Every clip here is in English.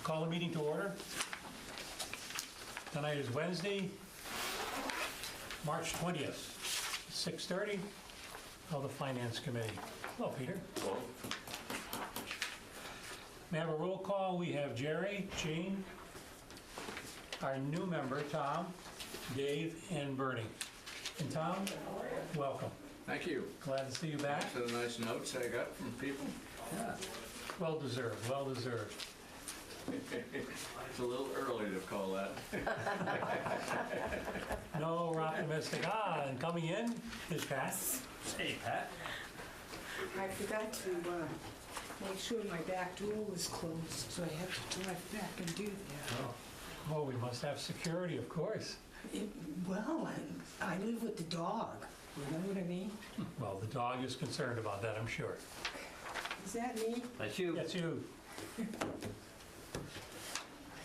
Call the meeting to order. Tonight is Wednesday, March 20th, 6:30. Call the Finance Committee. Hello, Peter. Hello. May I have a roll call? We have Jerry, Jean, our new member, Tom, Dave, and Bernie. And Tom, welcome. Thank you. Glad to see you back. Those are the nice notes I got from people. Yeah. Well deserved, well deserved. It's a little early to call that. No, we're optimistic. And coming in is Pat. Hey, Pat. I forgot to make sure my back door was closed, so I had to drive back and do that. Oh, we must have security, of course. Well, I live with the dog, you know what I mean? Well, the dog is concerned about that, I'm sure. Is that me? That's you. That's you. I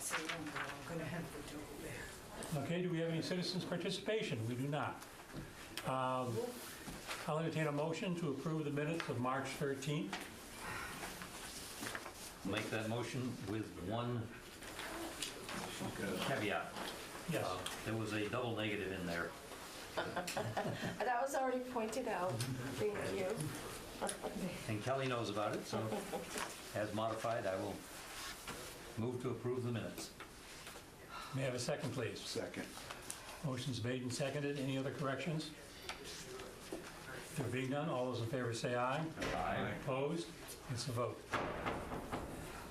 say, oh no, I'm gonna have the dog there. Okay, do we have any citizens' participation? We do not. I'll entertain a motion to approve the minutes of March 13th. Make that motion with one caveat. Yes. There was a double negative in there. That was already pointed out. Thank you. And Kelly knows about it, so as modified, I will move to approve the minutes. May I have a second, please? Second. Motion's made and seconded. Any other corrections? There being none, all those in favor say aye. Aye. Opposed? It's a vote.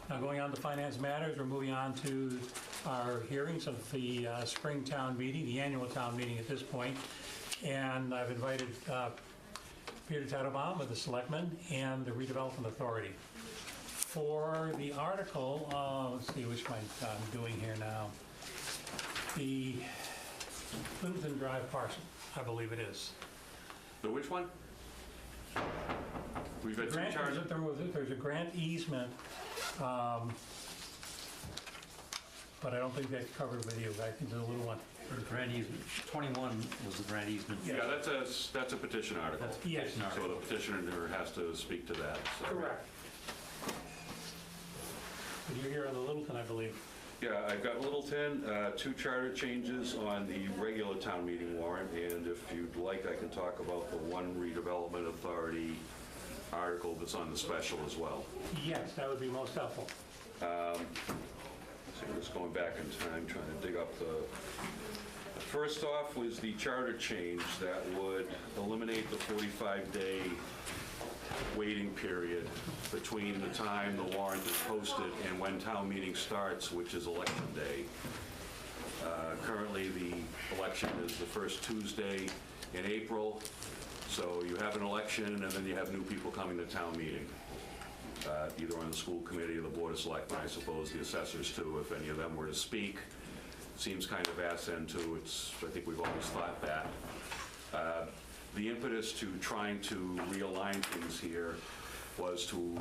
Now going on to finance matters, we're moving on to our hearings of the spring town meeting, the annual town meeting at this point. And I've invited Peter Tattlebaum of the Selectmen and the Redevelopment Authority. For the article, let's see which one I'm doing here now. The Littleton Drive parcel, I believe it is. The which one? We've got two Grant, charges. there's a grant easement, but I don't think that's covered with you. I think there's a little one. The grant easement, 21 was the grant easement. Yeah, that's a petition article. That's a Yes. petition So article. the petitioner has to speak to that. so. Correct. But you're here on the Littleton, I believe. Yeah, I've got Littleton, two charter changes on the regular town meeting warrant, and if you'd like, I can talk about the one redevelopment authority article that's on the special as well. Yes, that would be most helpful. So I'm just going back in time, trying to dig up the first off was the charter change that would eliminate the 45-day waiting period between the time the warrant is posted and when town meeting starts, which is election day. Currently, the election is the first Tuesday in April, so you have an election and then you have new people coming to town meeting, either on the school committee or the board of selectmen, I suppose the assessors too, if any of them were to speak. Seems kind of ass end too. I think we've always thought that. The impetus to trying to realign things here was to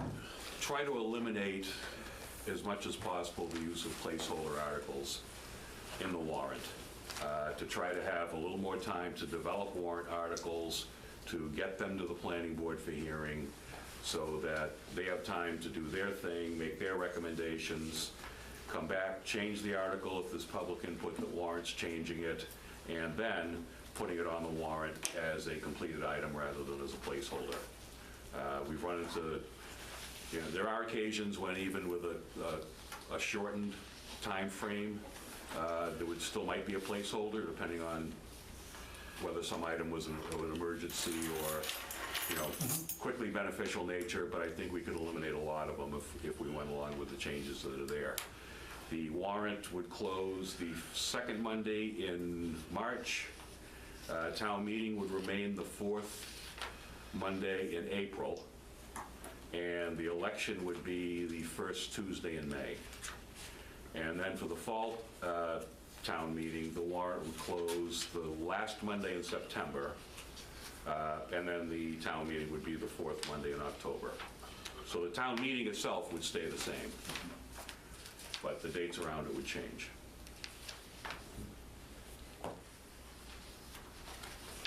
try to eliminate as much as possible the use of placeholder articles in the warrant, to try to have a little more time to develop warrant articles, to get them to the planning board for hearing so that they have time to do their thing, make their recommendations, come back, change the article if there's public input that warrants changing it, and then putting it on the warrant as a completed item rather than as a placeholder. We've run into, there are occasions when even with a shortened time frame, there would still might be a placeholder depending on whether some item was of an emergency or, quickly beneficial nature, but I think we could eliminate a lot of them if we went along with the changes that are there. The warrant would close the second Monday in March. Town meeting would remain the fourth Monday in April, and the election would be the first Tuesday in May. And then for the fall town meeting, the warrant would close the last Monday in September, and then the town meeting would be the fourth Monday in October. So the town meeting itself would stay the same, but the dates around it would change.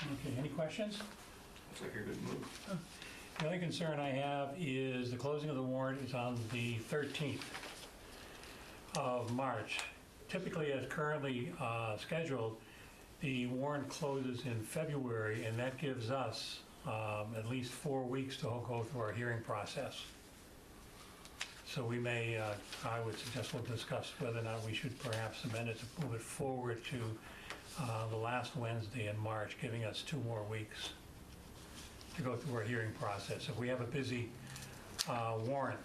Okay, any questions? Looks like a good move. The only concern I have is the closing of the warrant is on the 13th. of March. Typically, as currently scheduled, the warrant closes in February, and that gives us at least 4 weeks to go through our hearing process. So we may, I would suggest we'll discuss whether or not we should perhaps amend it to move it forward to the last Wednesday in March, giving us 2 more weeks to go through our hearing process. If we have a busy warrant,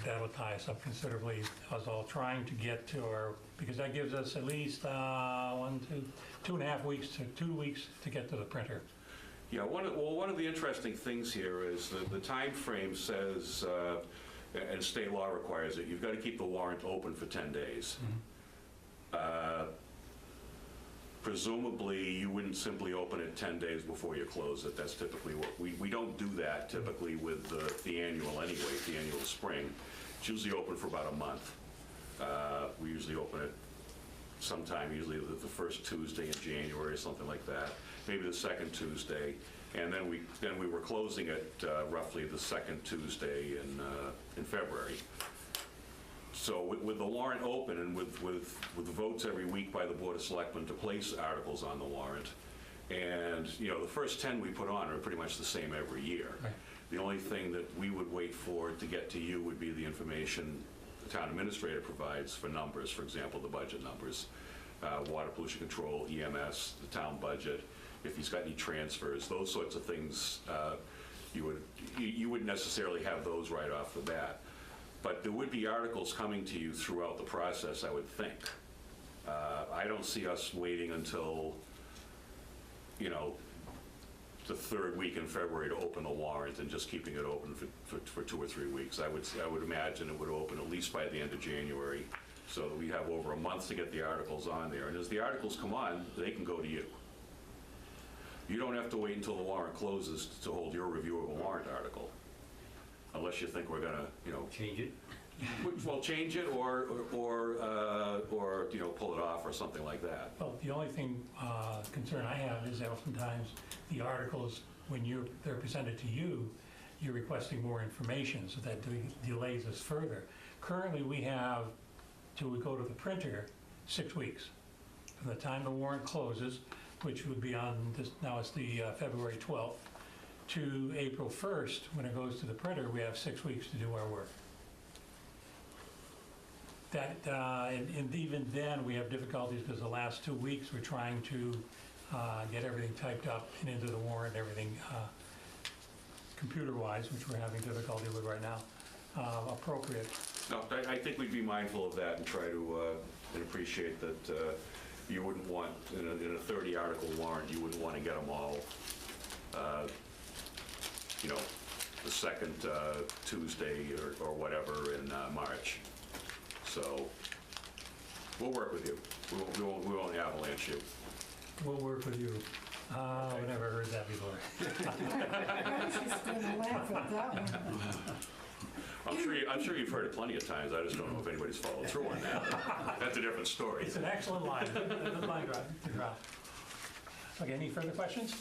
that'll tie us up considerably. I was all trying to get to our, because that gives us at least 2.5 weeks to 2 weeks to get to the printer. Yeah, one of the interesting things here is that the time frame says, and state law requires it, you've got to keep the warrant open for 10 days. Presumably, you wouldn't simply open it 10 days before you close it. That's typically what, we don't do that typically with the annual anyway, the annual spring. It's usually open for about a month. We usually open it sometime, usually the first Tuesday in January or something like that, maybe the second Tuesday, and then we were closing it roughly the second Tuesday in February. So with the warrant open and with votes every week by the Board of Selectmen to place articles on the warrant, and the first 10 we put on are pretty much the same every year. Right. The only thing that we would wait for to get to you would be the information the town administrator provides for numbers, for example, the budget numbers, water pollution control, EMS, the town budget, if he's got any transfers, those sorts of things, you wouldn't necessarily have those right off the bat. But there would be articles coming to you throughout the process, I would think. I don't see us waiting until, the third week in February to open the warrant and just keeping it open for 2 or 3 weeks. I would imagine it would open at least by the end of January, so that we have over a month to get the articles on there. And as the articles come on, they can go to you. You don't have to wait until the warrant closes to hold your review of a warrant article, unless you think we're gonna, Change it? well, change it or pull it off or something like that. Well, the only thing, concern I have is that oftentimes the articles, when they're presented to you, you're requesting more information, so that delays us further. Currently, we have, till we go to the printer, 6 weeks. From the time the warrant closes, which would be on this, now it's the February 12th, to April 1st, when it goes to the printer, we have 6 weeks to do our work. That, and even then, we have difficulties because the last 2 weeks, we're trying to get everything typed up and into the warrant, everything computer-wise, which we're having difficulty with right now, appropriate. No, I think we'd be mindful of that and try to, and appreciate that you wouldn't want, in a 30-article warrant, you wouldn't want to get them all, the second Tuesday or whatever in March. So we'll work with you. We won't avalanche you. We'll work with you. I've never heard that before. I was just gonna laugh at that one. I'm sure you've heard it plenty of times. I just don't know if anybody's followed through on that. That's a different story. It's an excellent line, the line drop. Okay, any further questions?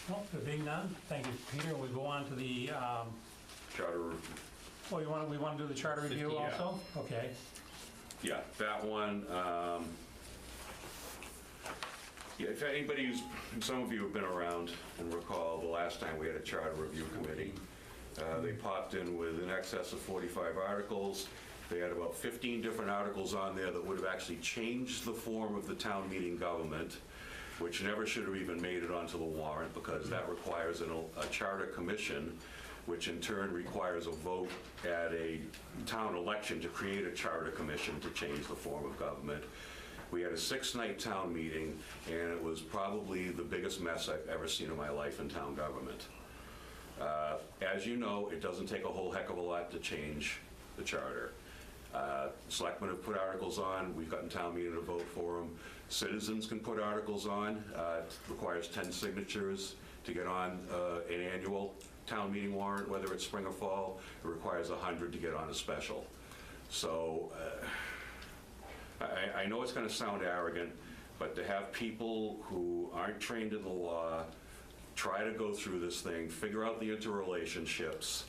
No, there being none, thank you, Peter. We go on to the, Charter, oh, we want to do the charter review 50, yeah. also? Okay. yeah, that one. Yeah, if anybody's, some of you have been around and recall the last time we had a charter review committee. They popped in with in excess of 45 articles. They had about 15 different articles on there that would have actually changed the form of the town meeting government, which never should have even made it onto the warrant because that requires a charter commission, which in turn requires a vote at a town election to create a charter commission to change the form of government. We had a 6-night town meeting, and it was probably the biggest mess I've ever seen in my life in town government. As you know, it doesn't take a whole heck of a lot to change the charter. Selectmen have put articles on. We've gotten town meeting to vote for them. Citizens can put articles on. It requires 10 signatures to get on an annual town meeting warrant, whether it's spring or fall. It requires 100 to get on a special. So I know it's going to sound arrogant, but to have people who aren't trained in the law try to go through this thing, figure out the interrelationships,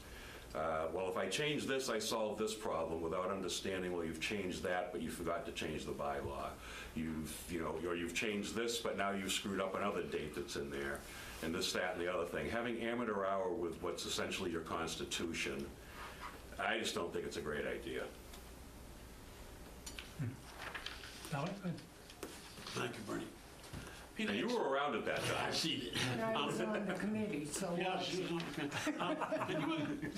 Well, if I change this, I solve this problem, without understanding, well, you've changed that, but you forgot to change the bylaw. Or you've changed this, but now you've screwed up another date that's in there, and this, that, and the other thing. Having amateur hour with what's essentially your constitution, I just don't think it's a great idea. Alex? Thank you, Bernie. Now, you were around at that time. I've seen it. And I was on the committee, so. Yeah, she was on the can you,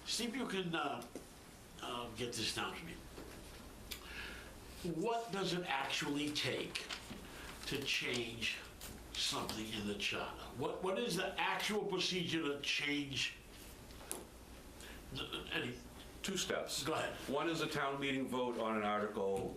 see if you can get this down to me. What does it actually take to change something in the charter? What is the actual procedure to change any? 2 steps. Go ahead. One is a town meeting vote on an article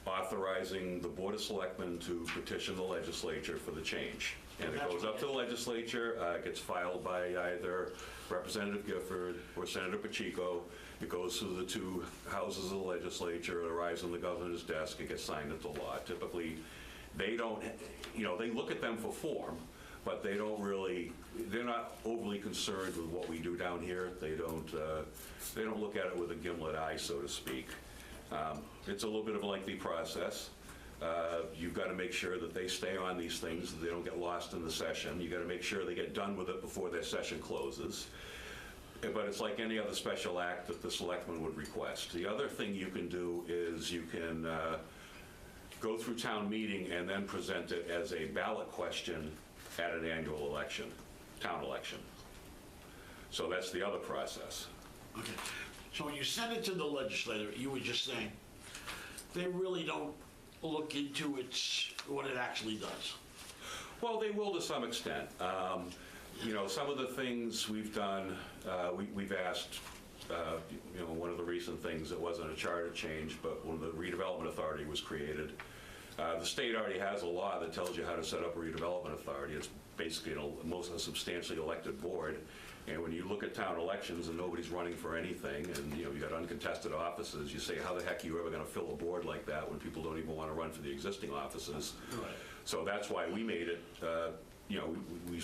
authorizing the Board of Selectmen to petition the legislature for the change. And it goes up to the legislature, gets filed by either Representative Gifford or Senator Pacheco. It goes through the 2 houses of the legislature, it arrives on the governor's desk, it gets signed into law. Typically, they don't, they look at them for form, but they don't really, they're not overly concerned with what we do down here. They don't look at it with a gimlet eye, so to speak. It's a little bit of a lengthy process. You've got to make sure that they stay on these things, that they don't get lost in the session. You've got to make sure they get done with it before their session closes. But it's like any other special act that the selectmen would request. The other thing you can do is you can go through town meeting and then present it as a ballot question at an annual election, town election. So that's the other process. Okay. So when you send it to the legislator, you were just saying, they really don't look into what it actually does. Well, they will to some extent. Some of the things we've done, we've asked, one of the recent things, it wasn't a charter change, but when the redevelopment authority was created, the state already has a law that tells you how to set up a redevelopment authority. It's basically a substantially elected board. And when you look at town elections and nobody's running for anything, and you got uncontested offices, you say, how the heck are you ever going to fill a board like that when people don't even want to run for the existing offices? Right. So that's why we made it,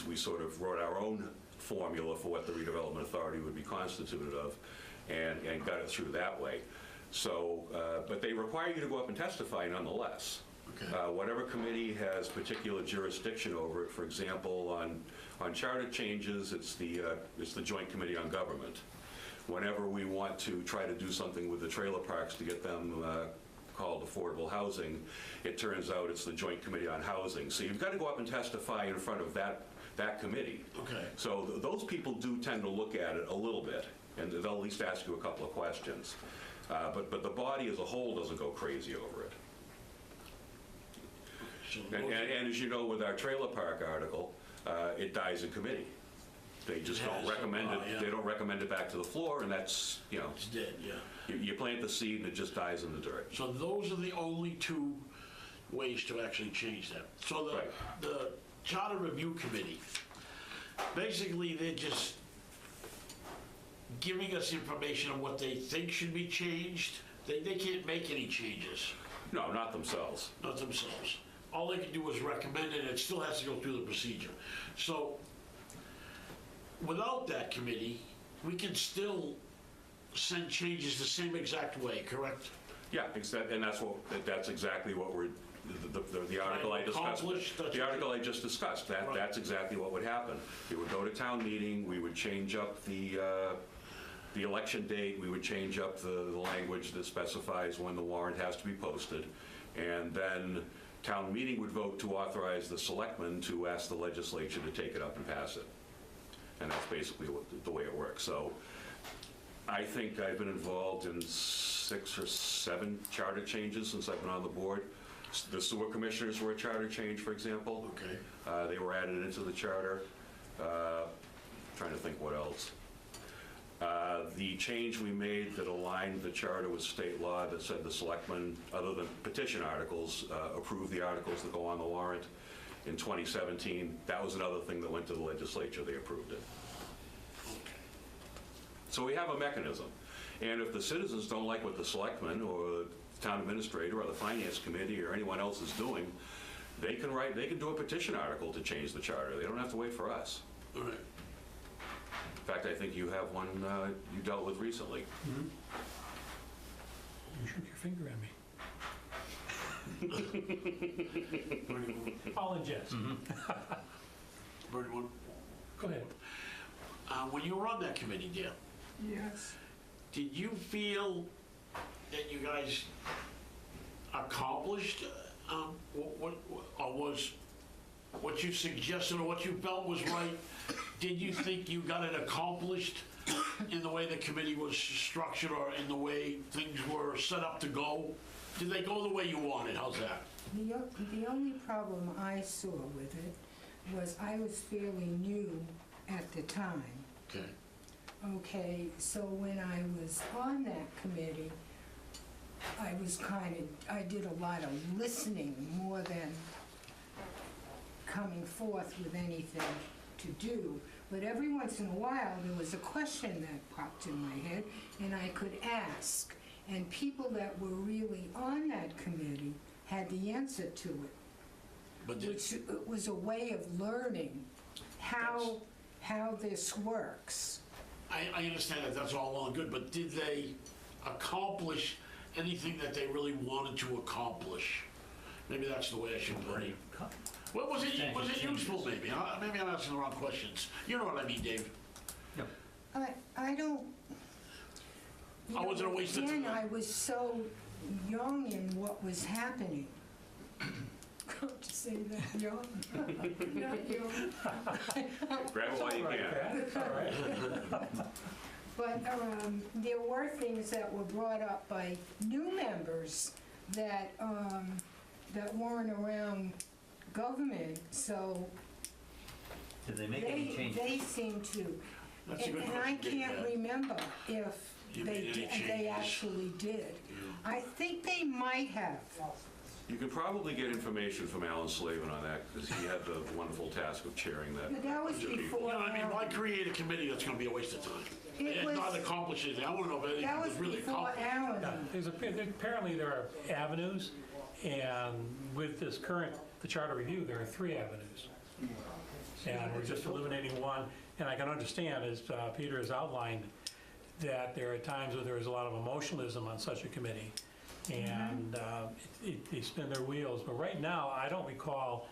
we sort of wrote our own formula for what the redevelopment authority would be constituted of, and got it through that way. So, but they require you to go up and testify nonetheless. Okay. Whatever committee has particular jurisdiction over it, for example, on charter changes, it's the Joint Committee on Government. Whenever we want to try to do something with the trailer parks to get them called affordable housing, it turns out it's the Joint Committee on Housing. So you've got to go up and testify in front of that committee. Okay. So those people do tend to look at it a little bit, and they'll at least ask you a couple of questions. But the body as a whole doesn't go crazy over it. So And as you know, with our trailer park article, it dies in committee. They just don't recommend it. Yeah. They don't recommend it back to the floor, and that's, it's dead, yeah. you plant the seed and it just dies in the dirt. So those are the only 2 ways to actually change that. So Right. the Charter Review Committee, basically they're just giving us information on what they think should be changed. They can't make any changes, No, not themselves. not themselves. All they can do is recommend it, and it still has to go through the procedure. So without that committee, we can still send changes the same exact way, correct? Yeah, and that's exactly what we're, the article I discussed. The article I just discussed, that's exactly what would happen. It would go to town meeting, we would change up the election date, we would change up the language that specifies when the warrant has to be posted, and then town meeting would vote to authorize the selectmen to ask the legislature to take it up and pass it. And that's basically the way it works. So I think I've been involved in 6 or 7 charter changes since I've been on the board. The sewer commissioners were a charter change, for example. Okay. They were added into the charter. Trying to think what else. The change we made that aligned the charter with state law that said the selectmen, other than petition articles, approve the articles that go on the warrant in 2017, that was another thing that went to the legislature. They approved it. So we have a mechanism. And if the citizens don't like what the selectmen or the town administrator or the finance committee or anyone else is doing, they can do a petition article to change the charter. They don't have to wait for us. All right. In fact, I think you have one you dealt with recently. You shook your finger at me. All in jest. Bernie, Go ahead. when you were on that committee, Dale, Yes. did you feel that you guys accomplished or was what you suggested or what you felt was right? Did you think you got it accomplished in the way the committee was structured or in the way things were set up to go? Did they go the way you wanted? How's that? The only problem I saw with it was I was fairly new at the time. Okay. Okay, so when I was on that committee, I did a lot of listening more than coming forth with anything to do. But every once in a while, there was a question that popped in my head, and I could ask. And people that were really on that committee had the answer to it, But which was a way of learning how this works. I understand that that's all well and good, but did they accomplish anything that they really wanted to accomplish? Maybe that's the way I should put it. What was it useful maybe? Maybe I'm asking the wrong questions. You know what I mean, Dave? Yep. I don't. You Oh, was it a waste of Again, time? I was so young in what was happening. Can't say that, young. Not young. Grab it while you Right, can. Pat, it's all right. But there were things that were brought up by new members that weren't around government, so Did they make any changes? they seem to. That's a good And I question, can't Dave. remember if You they made any did- they changes? actually did. I think they might have. You can probably get information from Alan Slavin on that, because he had the wonderful task of chairing that. But that was committee. You before. know what I mean? Why create a committee that's going to be a waste of time? It And was- not accomplish anything. I want to know if anything That was was really before accomplished. Alan. Yeah, apparently there are avenues, and with this current, the charter review, there are 3 avenues. And we're just eliminating one, and I can understand, as Peter has outlined, that there are times where there is a lot of emotionalism on such a committee, and they spin their wheels. But right now, I don't recall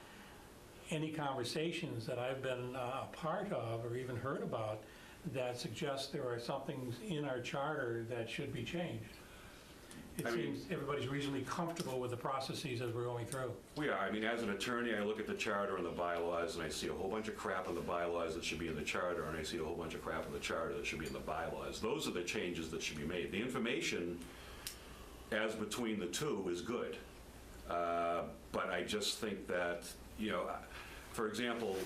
any conversations that I've been a part of or even heard about that suggest there are some things in our charter that should be changed. It I mean- seems everybody's reasonably comfortable with the processes as we're going through. We are. I mean, as an attorney, I look at the charter and the bylaws, and I see a whole bunch of crap in the bylaws that should be in the charter, and I see a whole bunch of crap in the charter that should be in the bylaws. Those are the changes that should be made. The information, as between the two, is good. But I just think that, for example,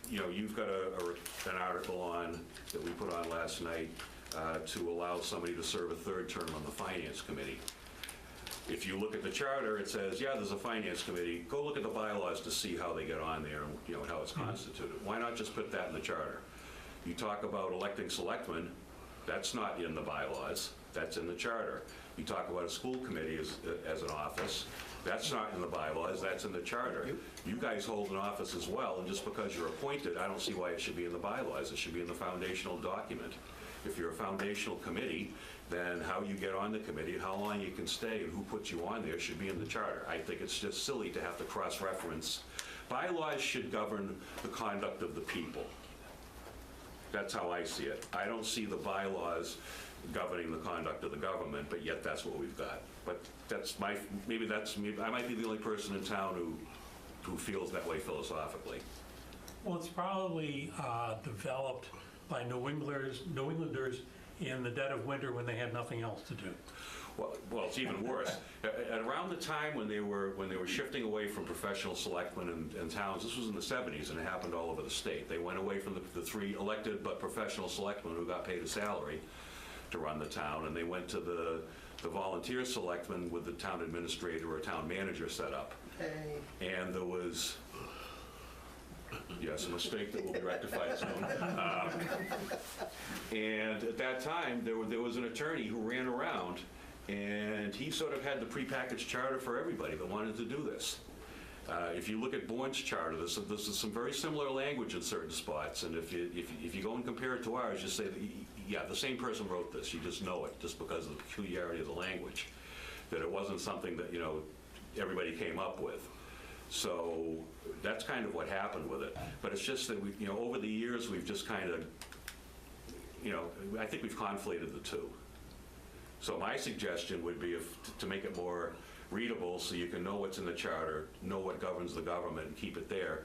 you've got an article on, that we put on last night, to allow somebody to serve a 3rd term on the Finance Committee. If you look at the charter, it says, yeah, there's a Finance Committee. Go look at the bylaws to see how they get on there and how it's constituted. Why not just put that in the charter? You talk about electing selectmen, that's not in the bylaws, that's in the charter. You talk about a school committee as an office, that's not in the bylaws, that's in the charter. You guys hold an office as well, and just because you're appointed, I don't see why it should be in the bylaws. It should be in the foundational document. If you're a foundational committee, then how you get on the committee, how long you can stay, and who puts you on there should be in the charter. I think it's just silly to have to cross-reference. Bylaws should govern the conduct of the people. That's how I see it. I don't see the bylaws governing the conduct of the government, but yet that's what we've got. But maybe I might be the only person in town who feels that way philosophically. Well, it's probably developed by New Englanders in the dead of winter when they had nothing else to do. Well, it's even worse. At around the time when they were shifting away from professional selectmen and towns, this was in the 70s, and it happened all over the state. They went away from the 3 elected but professional selectmen who got paid a salary to run the town, and they went to the volunteer selectmen with the town administrator or town manager set up. And there was, yes, a mistake that will be rectified soon. And at that time, there was an attorney who ran around, and he sort of had the prepackaged charter for everybody that wanted to do this. If you look at Bourne's charter, this is some very similar language in certain spots, and if you go and compare it to ours, you say, that, yeah, the same person wrote this, you just know it, just because of the peculiarity of the language, that it wasn't something that, everybody came up with. So that's kind of what happened with it. But it's just that, over the years, we've just kind of, I think we've conflated the two. So my suggestion would be to make it more readable so you can know what's in the charter, know what governs the government, and keep it there.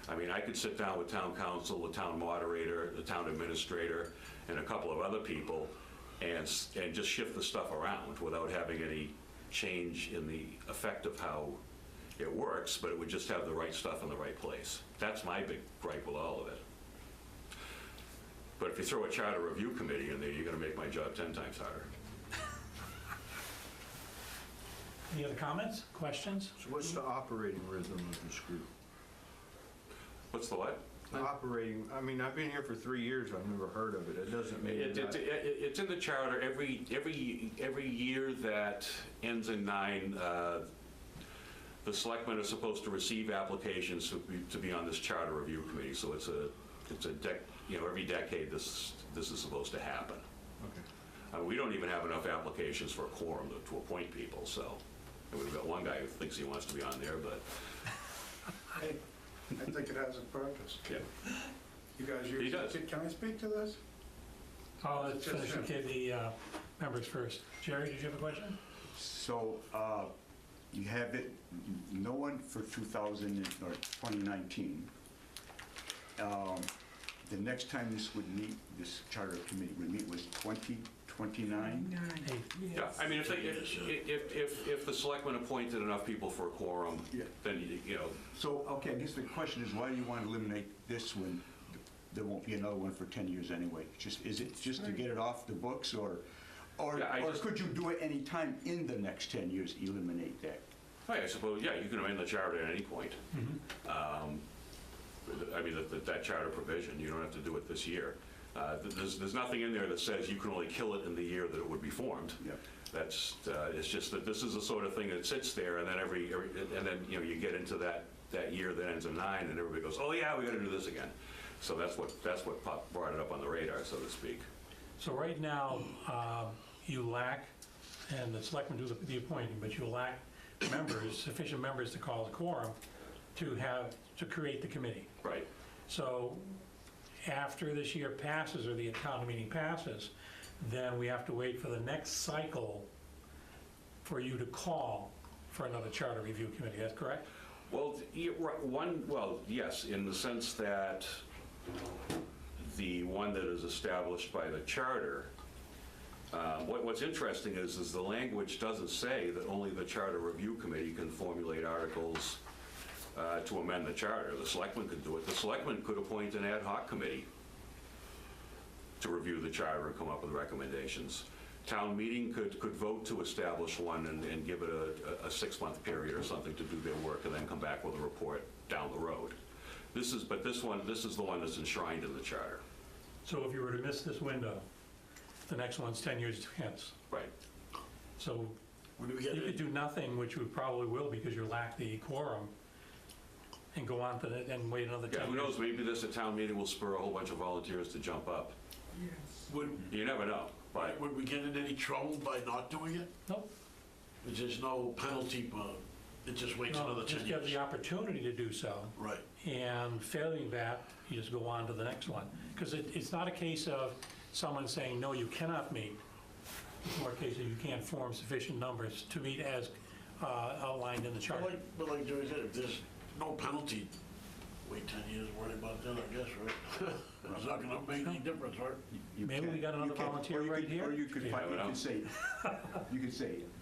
I mean, I could sit down with town council, the town moderator, the town administrator, and a couple of other people and just shift the stuff around without having any change in the effect of how it works, but it would just have the right stuff in the right place. That's my big gripe with all of it. But if you throw a charter review committee in there, you're going to make my job 10 times harder. Any other comments, questions? So what's the operating rhythm of this group? What's the what? The operating, I mean, I've been here for 3 years, I've never heard of it. It doesn't mean It's in the charter. Every year that ends in 9, the selectmen are supposed to receive applications to be on this charter review committee. So every decade this is supposed to happen. Okay. We don't even have enough applications for a quorum to appoint people. So we've got one guy who thinks he wants to be on there, but Hey, I think it has a purpose. yeah. You guys He does. Can I speak to this? Let's finish the members first. Jerry, did you have a question? So you have it, no one for 2019. The next time this would meet, this charter committee would meet was 2029? Yeah, I mean, if the selectmen appointed enough people for a quorum, Yeah. then, So, okay, I guess the question is, why do you want to eliminate this one? There won't be another one for 10 years anyway. Is it just to get it off the books, or could you do it any time in the next 10 years, eliminate that? I suppose, yeah, you can amend the charter at any point. I mean, that charter provision, you don't have to do it this year. There's nothing in there that says you can only kill it in the year that it would be formed. Yeah. That's, it's just that this is the sort of thing that sits there, and then you get into that year that ends in 9, and everybody goes, oh yeah, we got to do this again. So that's what brought it up on the radar, so to speak. So right now, you lack, and the selectmen do the appointing, but you lack members, sufficient members to call a quorum to create the committee. Right. So after this year passes, or the town meeting passes, then we have to wait for the next cycle for you to call for another charter review committee. That's correct? Well, yes, in the sense that the one that is established by the charter, what's interesting is the language doesn't say that only the charter review committee can formulate articles to amend the charter. The selectmen could do it. The selectmen could appoint an ad hoc committee to review the charter and come up with recommendations. Town meeting could vote to establish one and give it a 6-month period or something to do their work, and then come back with a report down the road. This is the one that's enshrined in the charter. So if you were to miss this window, the next one's 10 years hence. Right. So When do we you get could do nothing, which we probably will because you lack the quorum, and go on to and wait another 10 Yeah, years. who knows? Maybe this town meeting will spur a whole bunch of volunteers to jump up. You never know. But would we get in any trouble by not doing it? Nope. There's no penalty, but it just waits No, another 10 just you have years. the opportunity to do so. Right. And failing that, you just go on to the next one. Because it's not a case of someone saying, no, you cannot meet. It's more a case of you can't form sufficient numbers to meet as outlined in the charter. But like Joey said, if there's no penalty, wait 10 years, worry about that, I guess, right? It's not gonna make any difference, right? Maybe we got another volunteer right here? Or you could Yeah, I know. say,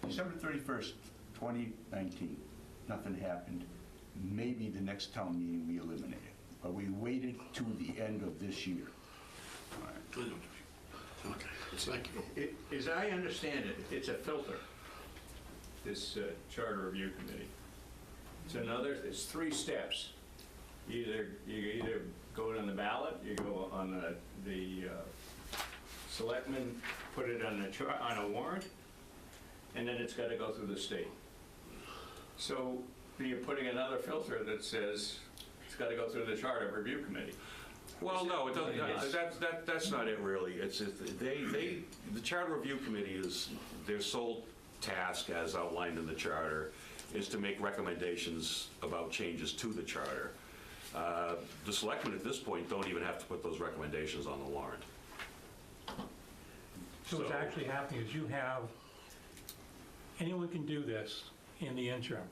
December 31st, 2019, nothing happened. Maybe the next town meeting we eliminate it. But we waited to the end of this year. Okay, thank you. As I understand it, it's a filter, this charter review committee. It's 3 steps. You either go on the ballot, you go on the selectmen, put it on a warrant, and then it's got to go through the state. So you're putting another filter that says it's got to go through the charter review committee. Well, no, it doesn't, that's not it really. It's, the Charter Review Committee is, their sole task, as outlined in the charter, is to make recommendations about changes to the charter. The selectmen at this point don't even have to put those recommendations on the warrant. So what's actually happening is you have, anyone can do this in the interim,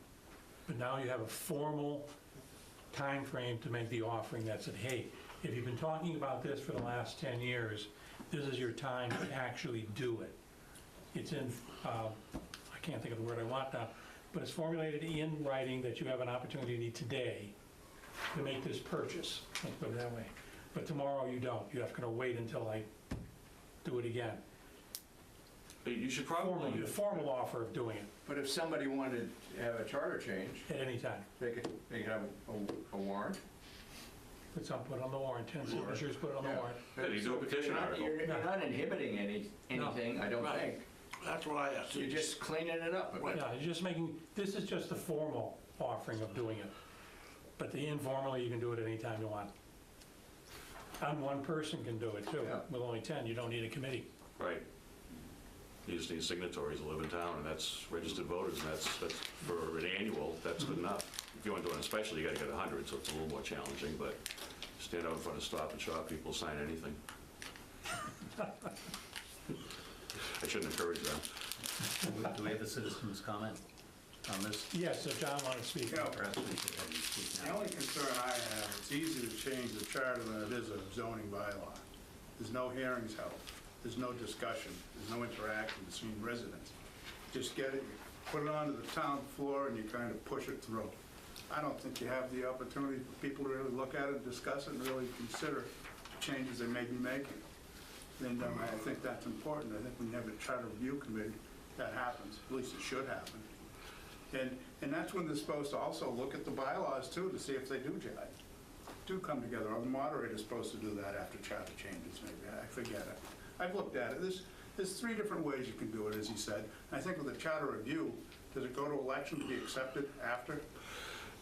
but now you have a formal time frame to make the offering that said, hey, if you've been talking about this for the last 10 years, this is your time to actually do it. It's in, I can't think of the word I want now, but it's formulated in writing that you have an opportunity today to make this purchase, let's put it that way. But tomorrow you don't. You have to wait until I do it again. You should probably... The formal offer of doing it But if somebody wanted to have a charter change, at any time. they could have a warrant. Put on the warrant, 10 signatures, put it on the Yeah. warrant. Yeah, you do a petition article. You're not inhibiting anything, I don't Right. think. That's what I asked. You're just cleaning it up. Yeah, you're just making, this is just the formal offering of doing it. But the informally, you can do it anytime you want. And one person can do it too. Yeah. With only 10, you don't need a committee. Right. You just need signatories to live in town, and that's registered voters, and that's for an annual, that's good enough. If you want to do it on a special, you got to get 100, so it's a little more challenging, but stand out in front of Stop and Shop, people sign anything. I shouldn't encourage them. Do we have a citizen's comment on this? Yes, if John wanted to speak. Yeah. Perhaps we should have you speak The now. only concern I have, it's easier to change the charter than it is a zoning bylaw. There's no hearings held, there's no discussion, there's no interaction between residents. Just get it, put it onto the town floor, and you kind of push it through. I don't think you have the opportunity for people to really look at it, discuss it, and really consider the changes they may be making. And I think that's important. I think when you have a charter review committee, that happens, at least it should happen. And that's when they're supposed to also look at the bylaws too, to see if they do come together. Or the moderator's supposed to do that after charter changes, maybe, I forget it. I've looked at it, there's 3 different ways you can do it, as he said. And I think with the charter review, does it go to election to be accepted after?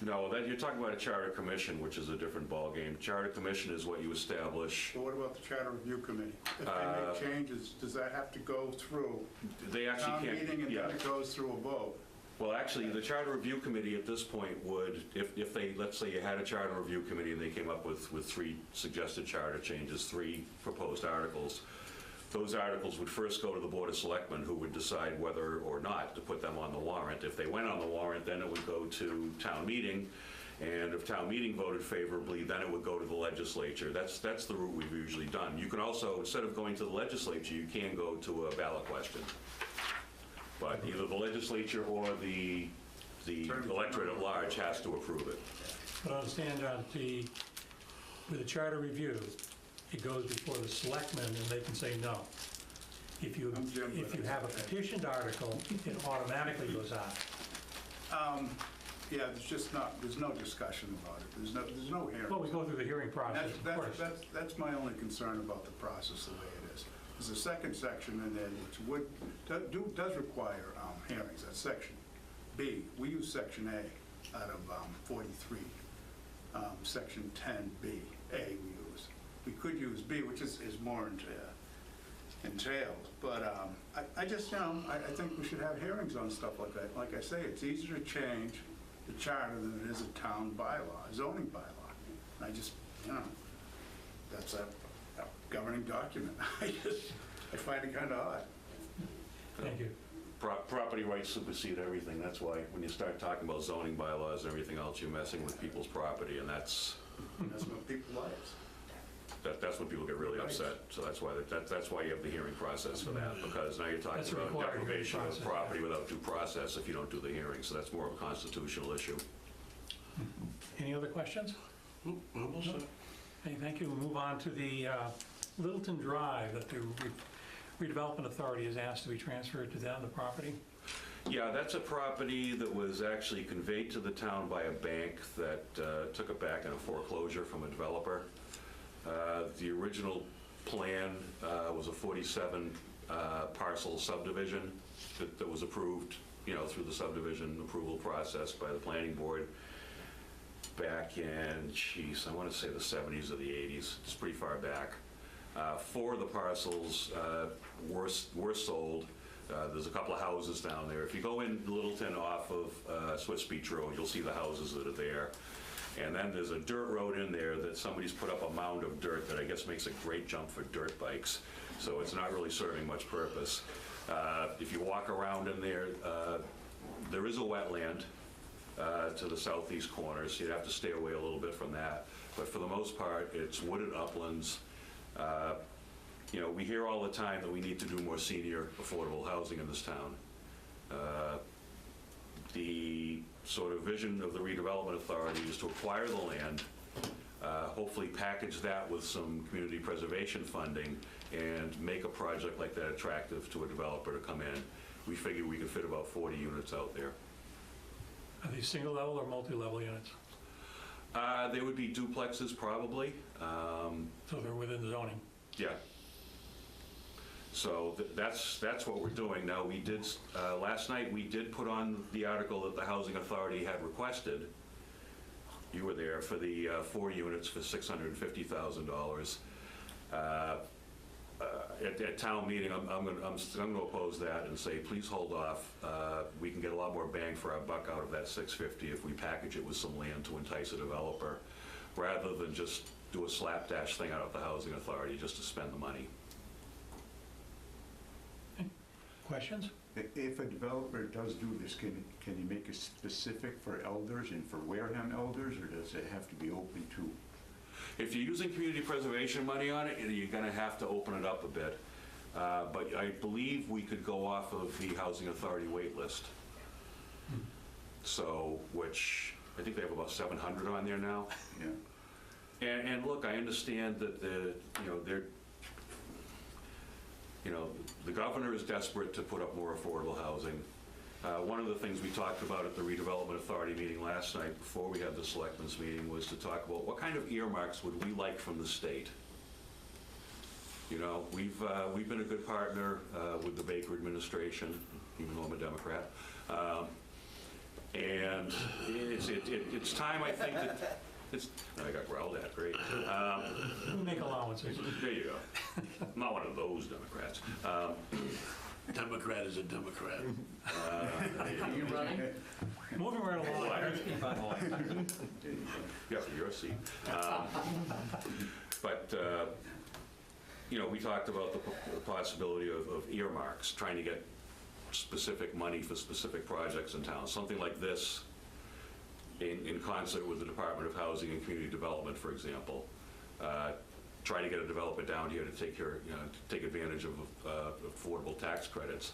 No, you're talking about a charter commission, which is a different ballgame. Charter commission is what you establish. But what about the charter review committee? If they make changes, does that have to go through They actually town can't... meeting and yeah. then it goes through a vote? Well, actually, the Charter Review Committee at this point would, if they, let's say you had a Charter Review Committee and they came up with 3 suggested charter changes, 3 proposed articles, those articles would first go to the Board of Selectmen, who would decide whether or not to put them on the warrant. If they went on the warrant, then it would go to town meeting, and if town meeting voted favorably, then it would go to the legislature. That's the route we've usually done. You can also, instead of going to the legislature, you can go to a ballot question. But either the legislature or the electorate at large has to approve it. But understand, John, with a charter review, it goes before the selectmen and they can say no. If you have a petitioned article, it automatically goes on. Yeah, there's no discussion about it. There's no hearing. Well, we go through the hearing process, of course. That's my only concern about the process the way it is. There's a second section in there which does require hearings. That's section B. We use section A out of 43. Section 10B, A we use. We could use B, which is more entailed. But I just, I think we should have hearings on stuff like that. Like I say, it's easier to change the charter than it is a town bylaw, a zoning bylaw. And I just, that's a governing document. I find it kind of odd. Thank you. Property rights supersede everything. That's why when you start talking about zoning bylaws and everything else, you're messing with people's property, and that's what people like. that's when people get really upset. So that's why you have the hearing process for that, because now you're talking That's a about required hearing deprivation of process, property without due process if you don't do the hearing. So that's more of a constitutional issue. Any other questions? Almost. Okay, thank you. We'll move on to the Littleton Drive that the Redevelopment Authority has asked to be transferred to them, the property. Yeah, that's a property that was actually conveyed to the town by a bank that took it back in a foreclosure from a developer. The original plan was a 47 parcel subdivision that was approved through the subdivision approval process by the planning board back in, I want to say the 70s or the 80s. It's pretty far back. 4 of the parcels were sold. There's a couple of houses down there. If you go in Littleton off of Swiss Beach Road, you'll see the houses that are there. And then there's a dirt road in there that somebody's put up a mound of dirt that I guess makes a great jump for dirt bikes. So it's not really serving much purpose. If you walk around in there, there is a wetland to the southeast corner, so you'd have to stay away a little bit from that. But for the most part, it's wooded uplands. We hear all the time that we need to do more senior affordable housing in this town. The sort of vision of the redevelopment authority is to acquire the land, hopefully package that with some community preservation funding, and make a project like that attractive to a developer to come in. We figure we could fit about 40 units out there. Are these single level or multi-level units? They would be duplexes probably. So they're within the zoning? Yeah. So that's what we're doing. Now, we did, last night, we did put on the article that the Housing Authority had requested. You were there for the 4 units for $650,000. At town meeting, I'm going to oppose that and say, please hold off. We can get a lot more bang for our buck out of that $650 if we package it with some land to entice a developer, rather than just do a slapdash thing out of the Housing Authority just to spend the money. Questions? If a developer does do this, can you make it specific for elders and for Wareham elders, or does it have to be open to? If you're using community preservation money on it, you're going to have to open it up a bit. But I believe we could go off of the Housing Authority wait list. So, which I think they have about 700 on there now. Yeah. And look, I understand that the governor is desperate to put up more affordable housing. One of the things we talked about at the Redevelopment Authority meeting last night before we had the Selectmen's meeting was to talk about what kind of earmarks would we like from the state. We've been a good partner with the Baker administration, even though I'm a Democrat. And it's time, I think, that I got growled at, great. We make allowances. There you go. I'm not one of those Democrats. Democrat is a Democrat. Are you running? Moving right along. Yeah, for your seat. But we talked about the possibility of earmarks, trying to get specific money for specific projects in town. Something like this, in concert with the Department of Housing and Community Development, for example, try to get a developer down here to take advantage of affordable tax credits.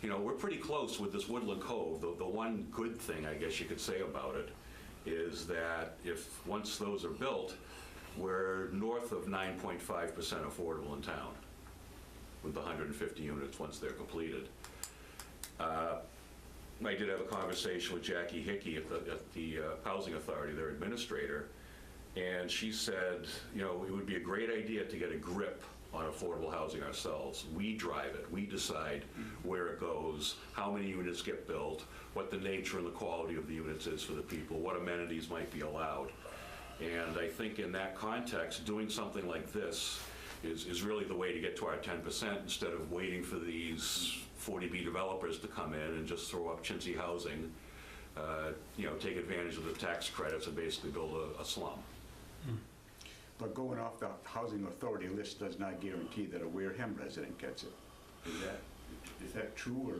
We're pretty close with this Woodland Cove. The one good thing, I guess you could say about it, is that once those are built, we're north of 9.5% affordable in town with the 150 units once they're completed. I did have a conversation with Jackie Hickey at the Housing Authority, their administrator, and she said, it would be a great idea to get a grip on affordable housing ourselves. We drive it. We decide where it goes, how many units get built, what the nature and the quality of the units is for the people, what amenities might be allowed. And I think in that context, doing something like this is really the way to get to our 10% instead of waiting for these 40B developers to come in and just throw up chintzy housing, take advantage of the tax credits and basically build a slum. But going off the Housing Authority list does not guarantee that a Wareham resident gets it. Is that true, or?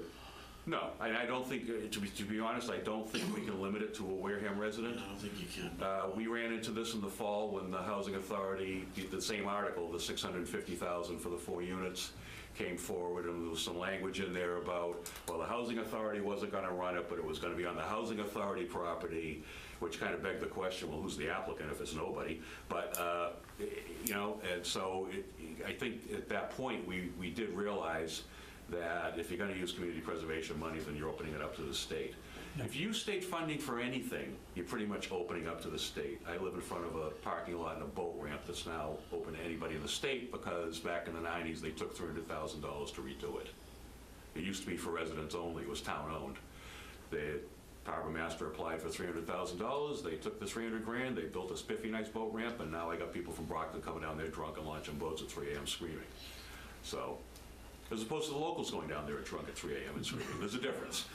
No, I don't think, to be honest, I don't think we can limit it to a Wareham resident. I don't think you can. We ran into this in the fall when the Housing Authority, the same article, the $650,000 for the 4 units, came forward, and there was some language in there about, well, the Housing Authority wasn't going to run it, but it was going to be on the Housing Authority property, which kind of begged the question, well, who's the applicant if it's nobody? But, and so I think at that point we did realize that if you're going to use community preservation money, then you're opening it up to the state. If you use state funding for anything, you're pretty much opening up to the state. I live in front of a parking lot and a boat ramp that's now open to anybody in the state because back in the 90s they took $300,000 to redo it. It used to be for residents only, it was town owned. The harbor master applied for $300,000. They took the 300 grand, they built a spiffy nice boat ramp, and now I got people from Brockton coming down there drunk and launching boats at 3 a.m. screaming. So, as opposed to the locals going down there at drunk at 3 a.m. and screaming, there's a difference.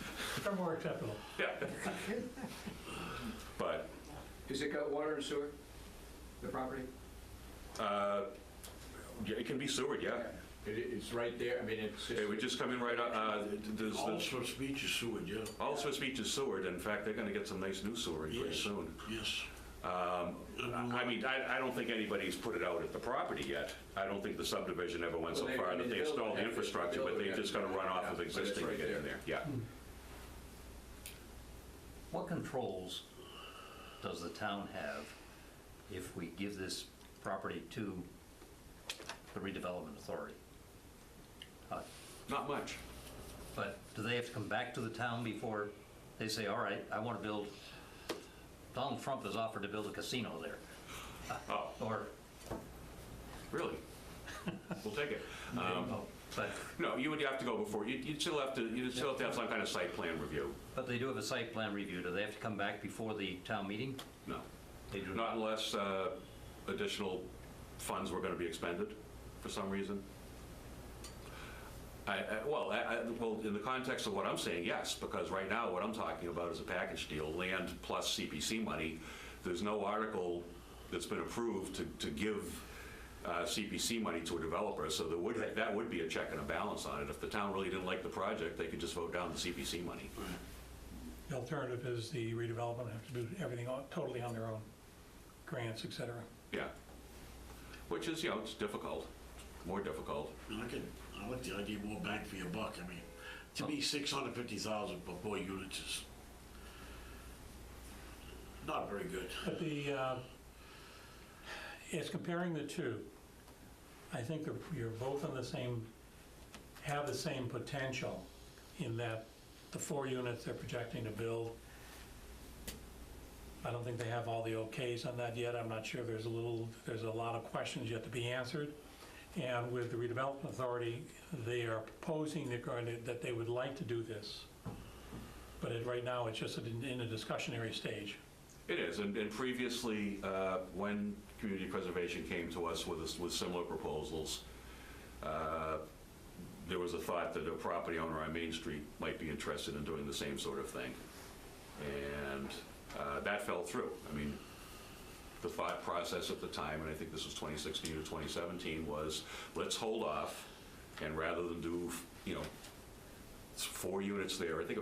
They're more acceptable. Yeah. But, Has it got water and sewer, the property? yeah, it can be sewered, yeah. It's right there, I mean, it's just... It would just come in right up, there's All the, Swiss Beach is sewered, yeah. all Swiss Beach is sewered. In fact, they're gonna get some nice new sewering pretty Yes. soon. Yes. I mean, I don't think anybody's put it out at the property yet. I don't think the subdivision ever went so Well, far I that mean, they the installed building- the infrastructure, but they're just gonna run off of but it's existing to right get in there. Yeah. What controls does the town have if we give this property to the redevelopment authority? Not much. But do they have to come back to the town before they say, all right, I want to build, Donald Trump has offered to build a casino there? Oh, Or, really? We'll take it. but No, you would have to go before, you'd still have to have some kind of site plan review. they do have a site plan review. Do they have to come back before the town meeting? No. They do Not unless additional funds were gonna be expended for some reason. Well, in the context of what I'm saying, yes, because right now what I'm talking about is a package deal, land plus CPC money. There's no article that's been approved to give CPC money to a developer, so that would be a check and a balance on it. If the town really didn't like the project, they could just vote down the CPC money. The alternative is the redevelopment have to do everything totally on their own, grants, et cetera. Yeah. Which is, it's difficult, more difficult. I like the idea of more bang for your buck. I mean, to me, 650,000 per boy units is not very good. But it's comparing the two. I think that you're both on the same, have the same potential in that the 4 units they're projecting to build, I don't think they have all the okays on that yet. I'm not sure, there's a lot of questions yet to be answered. And with the redevelopment authority, they are proposing that they would like to do this. But right now, it's just in a discussionary stage. It is, and previously, when community preservation came to us with similar proposals, there was a thought that a property owner on Main Street might be interested in doing the same sort of thing. And that fell through. I mean, the thought process at the time, and I think this was 2016 or 2017, was let's hold off, and rather than do, 4 units there, I think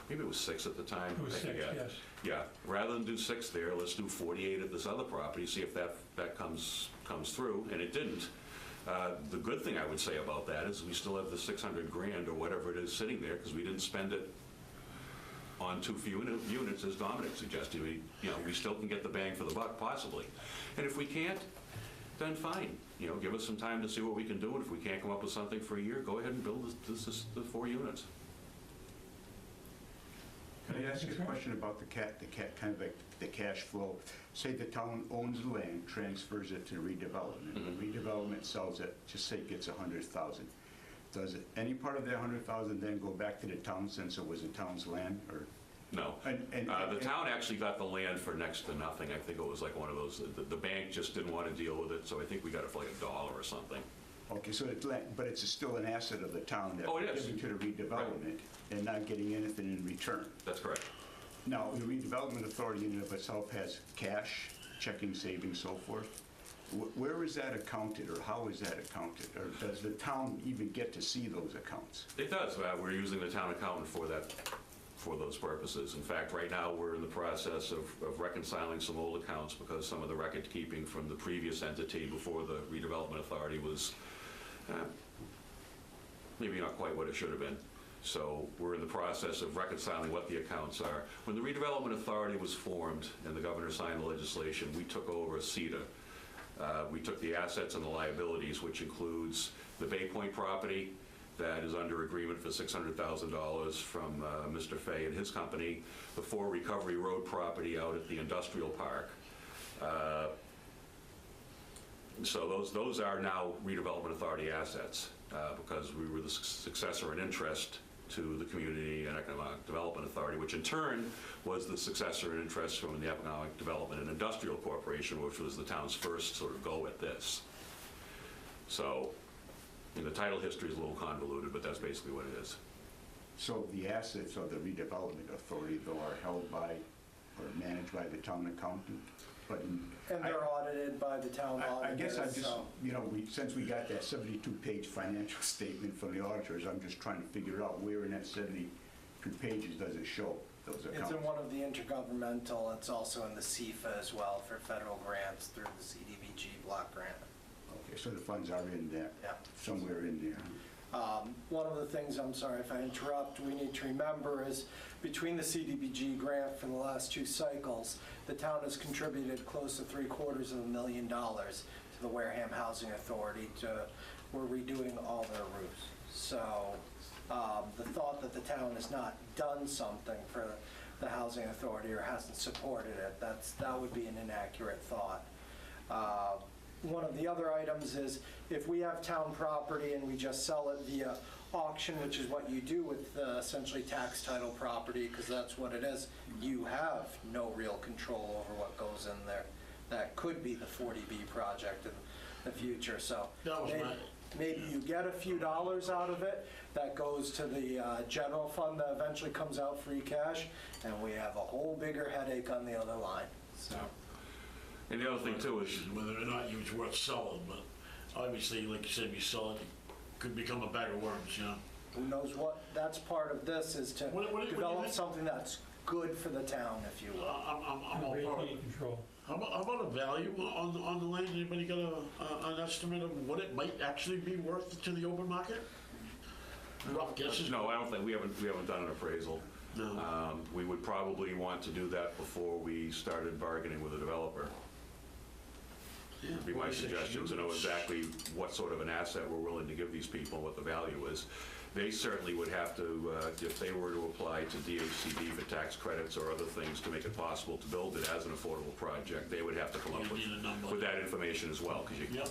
maybe it was 6 at the time. It was 6, yes. Yeah, rather than do 6 there, let's do 48 at this other property, see if that comes through, and it didn't. The good thing I would say about that is we still have the 600 grand or whatever it is sitting there, because we didn't spend it on too few units, as Dominic suggested. We still can get the bang for the buck, possibly. And if we can't, then fine. Give us some time to see what we can do, and if we can't come up with something for a year, go ahead and build the 4 units. Can I ask you a question about the kind of like the cash flow? Say the town owns the land, transfers it to redevelopment. Mm-hmm. Redevelopment sells it, just say it gets 100,000. Does any part of that 100,000 then go back to the town since it was the town's land, or? No. The town actually got the land for next to nothing. I think it was like one of those, the bank just didn't want to deal with it, so I think we got it for like $1 or something. Okay, so it's land, but it's still an asset of the town that we're giving to the redevelopment and not getting anything in return. That's correct. Now, the redevelopment authority in and of itself has cash, checking, savings, so forth. Where is that accounted, or how is that accounted? Or does the town even get to see those accounts? It does. We're using the town accountant for those purposes. In fact, right now, we're in the process of reconciling some old accounts because some of the record keeping from the previous entity before the redevelopment authority was maybe not quite what it should have been. So we're in the process of reconciling what the accounts are. When the redevelopment authority was formed and the governor signed the legislation, we took over CETA. We took the assets and the liabilities, which includes the Bay Point property that is under agreement for $600,000 from Mr. Fay and his company, the 4 Recovery Road property out at the industrial park. So those are now redevelopment authority assets because we were the successor in interest to the Community and Economic Development Authority, which in turn was the successor in interest from the Economic Development and Industrial Corporation, which was the town's first sort of go at this. So, the title history is a little convoluted, but that's basically what it is. So the assets of the redevelopment authority, though, are held by or managed by the town accountant? But And they're audited by the town auditor. I guess I just, so- since we got that 72-page financial statement from the auditors, I'm just trying to figure out where in that 72 pages does it show those accounts? It's in one of the intergovernmental, it's also in the CFA as well for federal grants through the CDBG block grant. Okay, so the funds are in there, Yeah. somewhere in there. One of the things, I'm sorry if I interrupt, we need to remember is between the CDBG grant for the last 2 cycles, the town has contributed close to $750,000 to the Wareham Housing Authority we're redoing all their roofs. So the thought that the town has not done something for the Housing Authority or hasn't supported it, that would be an inaccurate thought. One of the other items is if we have town property and we just sell it via auction, which is what you do with essentially tax title property, because that's what it is, you have no real control over what goes in there. That could be the 40B project in the future. So That was maybe you get a few dollars out of it that goes to the general fund that eventually comes out free cash, and we have a whole bigger headache on the other line. So. And the other thing too is, whether or not it's worth selling, but obviously, like you said, if you sell it, it could become a bag of worms, you know? Who knows what, that's part of this, is to What do you develop think? something that's good for the town, if you will. I'm all for it. Radiant control. How about a value on the land? Anybody got an estimate of what it might actually be worth to the open market? Rough guesses? no, I don't think, we haven't done an appraisal. No. We would probably want to do that before we started bargaining with the developer. Yeah, Would be my 46 suggestion, to know units. exactly what sort of an asset we're willing to give these people, what the value is. They certainly would have to, if they were to apply to DHCD for tax credits or other things to make it possible to build it as an affordable project, they would have to come up You need a number. with that information as well, because Yep.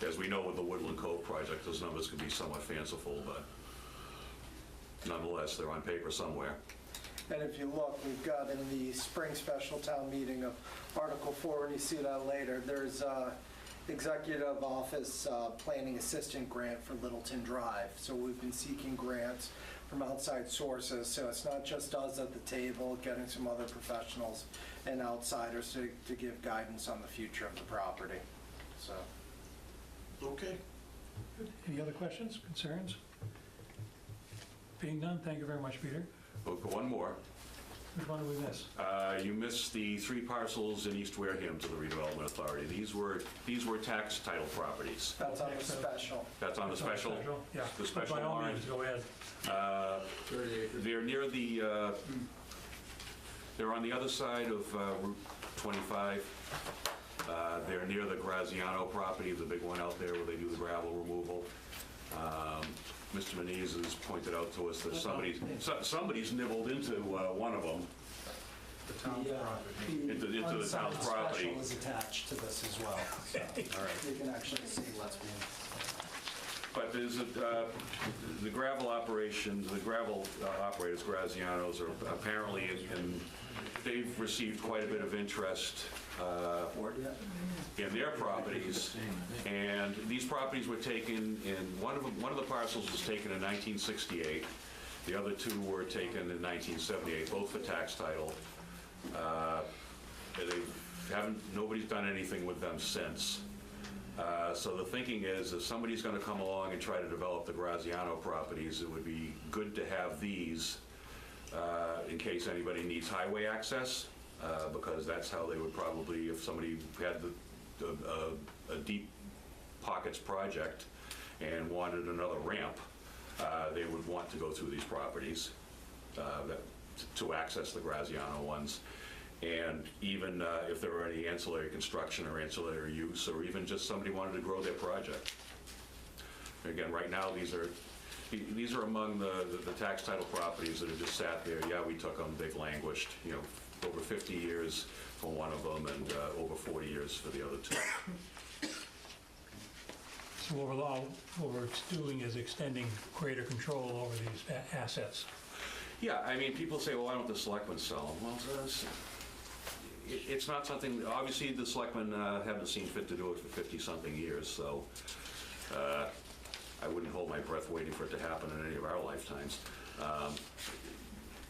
as we know with the Woodland Cove project, those numbers can be somewhat fanciful, but nonetheless, they're on paper somewhere. And if you look, we've got in the spring special town meeting of Article 4, and you see that later, there's Executive Office Planning Assistant Grant for Littleton Drive. So we've been seeking grants from outside sources, so it's not just us at the table, getting some other professionals and outsiders to give guidance on the future of the property, so. Okay. Any other questions, concerns? Being none, thank you very much, Peter. One more. Which one did we miss? You missed the 3 parcels in East Wareham to the redevelopment authority. These were tax title properties. That's on the special. That's on the special? Yeah. The special By all warrant. means, go ahead. 30 acres. They're near the, they're on the other side of Route 25. They're near the Graziano property, the big one out there where they do the gravel removal. Mr. Manise has pointed out to us that somebody's nibbled into one of them. The town's property. Into the town's property. Special is attached to this as well. So you can actually see what's being. But there's the gravel operations, the gravel operators, Grazianos, are apparently, they've received quite a bit of interest in their properties. And these properties were taken one of the parcels was taken in 1968. The other 2 were taken in 1978, both for tax title. Nobody's done anything with them since. So the thinking is, if somebody's going to come along and try to develop the Graziano properties, it would be good to have these in case anybody needs highway access, because that's how they would probably, if somebody had a deep pockets project and wanted another ramp, they would want to go through these properties to access the Graziano ones. And even if there were any ancillary construction or ancillary use, or even just somebody wanted to grow their project. Again, right now, these are among the tax title properties that have just sat there. Yeah, we took them, they've languished, over 50 years for one of them and over 40 years for the other 2. overall, what we're doing is extending greater control over these assets. Yeah, I mean, people say, well, why don't the selectmen sell them? Well, it's not something, obviously, the selectmen haven't seen fit to do it for 50-something years, so I wouldn't hold my breath waiting for it to happen in any of our lifetimes.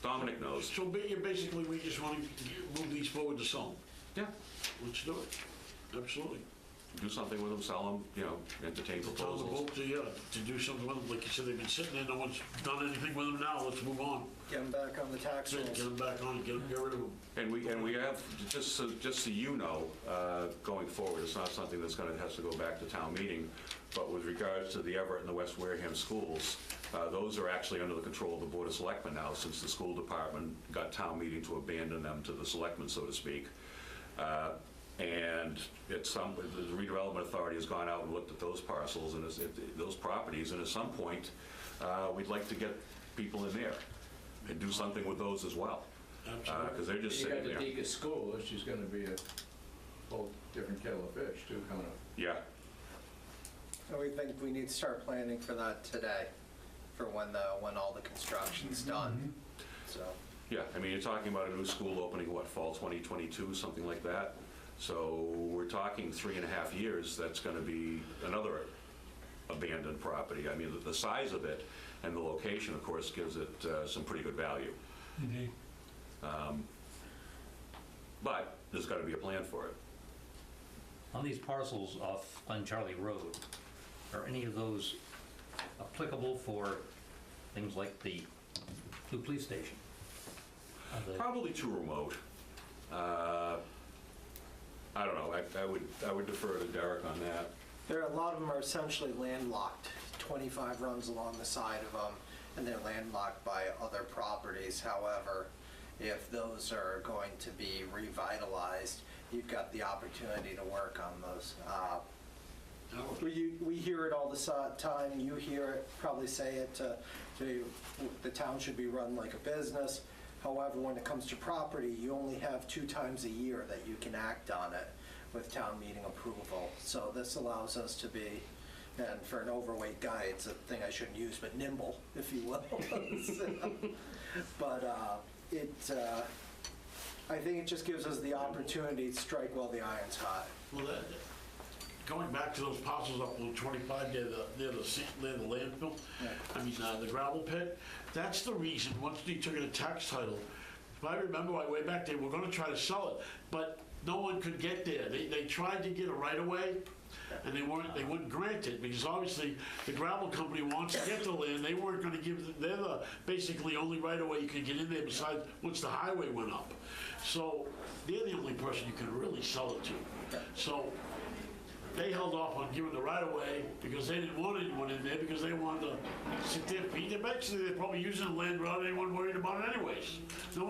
Dominic knows. So basically, we just want to move these forward to sell them. Yeah. Let's do it. Absolutely. Do something with them, sell them, entertain Tell the proposals. boat to do something with them. Like you said, they've been sitting there, no one's done anything with them now. Let's move on. Get them back on the tax rolls. Get them back on, get rid of them. And we have, just so you know, going forward, it's not something that's has to go back to town meeting, but with regards to the Everett and the West Wareham schools, those are actually under the control of the Board of Selectmen now, since the school department got town meeting to abandon them to the selectmen, so to speak. And the redevelopment authority has gone out and looked at those parcels and those properties, and at some point, we'd like to get people in there and do something with those as well. Absolutely. Because they're just sitting there. You got the Deacon School, which is going to be a whole different kettle of fish, too, coming up. Yeah. And we think we need to start planning for that today, for when all the construction's done. So. Yeah, I mean, you're talking about a new school opening, what, fall 2022, something like that? So we're talking 3.5 years, that's going to be another abandoned property. I mean, the size of it and the location, of course, gives it some pretty good value. Indeed. But there's got to be a plan for it. On these parcels off Glen Charlie Road, are any of those applicable for things like the new police station? Probably too remote. I don't know. I would defer to Derek on that. A lot of them are essentially landlocked. 25 runs along the side of them, and they're landlocked by other properties. However, if those are going to be revitalized, you've got the opportunity to work on those. We hear it all the time. You hear it, probably say it, the town should be run like a business. However, when it comes to property, you only have 2 times a year that you can act on it with town meeting approval. So this allows us to be, and for an overweight guy, it's a thing I shouldn't use, but nimble, if you will. But I think it just gives us the opportunity to strike while the iron's hot. Well, going back to those parcels up on 25 near the landfill, I mean, the gravel pit, that's the reason, once they took it a tax title, if I remember way back, they were going to try to sell it, but no one could get there. They tried to get a right-of-way, and they wouldn't grant it, because obviously the gravel company wants to get the land. They weren't going to give, they're the basically only right-of-way you could get in there besides once the highway went up. So they're the only person you can really sell it to. So they held off on giving the right-of-way because they didn't want anyone in there, because they wanted to sit there. Eventually, they're probably using the land without anyone worried about it anyways. No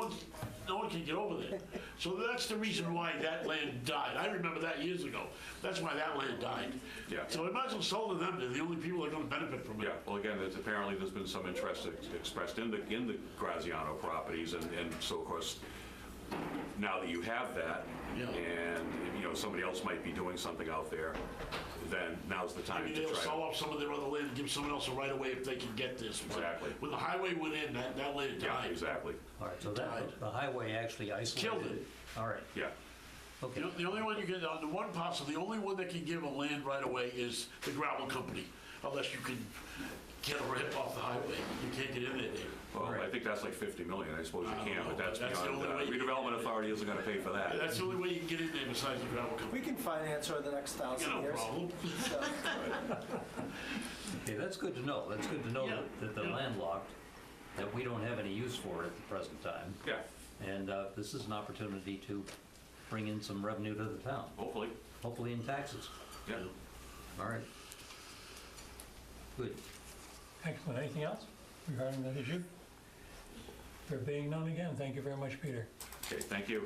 one can get over there. So that's the reason why that land died. I remember that years ago. That's why that land died. Yeah. So we might as well sell to them. They're the only people that are going to benefit from it. Yeah, well, again, apparently there's been some interest expressed in the Graziano properties, and so, of course, now that you have that, and somebody else might be doing something out there, then now's the time Maybe to they'll try sell to... off some of their other land and give someone else a right-of-way if they can get this. But Exactly. when the highway went in, that land died. Yeah, exactly. All right, so Died. the highway actually isolated. Killed it. All right, Yeah. okay. The only one you get, on the one parcel, the only one that can give a land right-of-way is the gravel company, unless you can get a rip off the highway. You can't get in there, Dave. Well, I think that's like 50 million, I suppose you can, but that's That's the beyond, only way you can redevelopment get in. authority isn't going to pay for that. That's the only way you can get in there besides the gravel company. We can finance over the next 1,000 No years. problem. So, Okay, that's good to know. That's good to know Yeah, that they're yeah. landlocked, that we don't have any use for it at the present time. Yeah, And this is an opportunity to bring in some revenue to the town, hopefully, hopefully in taxes. yeah. All right. Good. Excellent. Anything else regarding that issue? There being none again, thank you very much, Peter. Okay, thank you.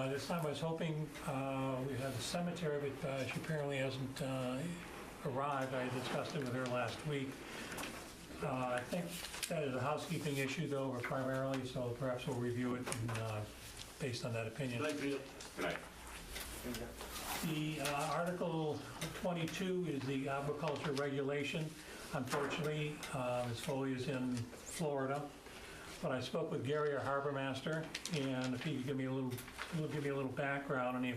This time I was hoping we had the cemetery, but she apparently hasn't arrived. I discussed it with her last week. I think that is a housekeeping issue, though, primarily, so perhaps we'll review it based on that opinion. Good night, Peter. Good night. The article 22 is the aquaculture regulation. Unfortunately, Ms. Foley is in Florida, but I spoke with Gary, our harbor master, and if he could give me a little background, and he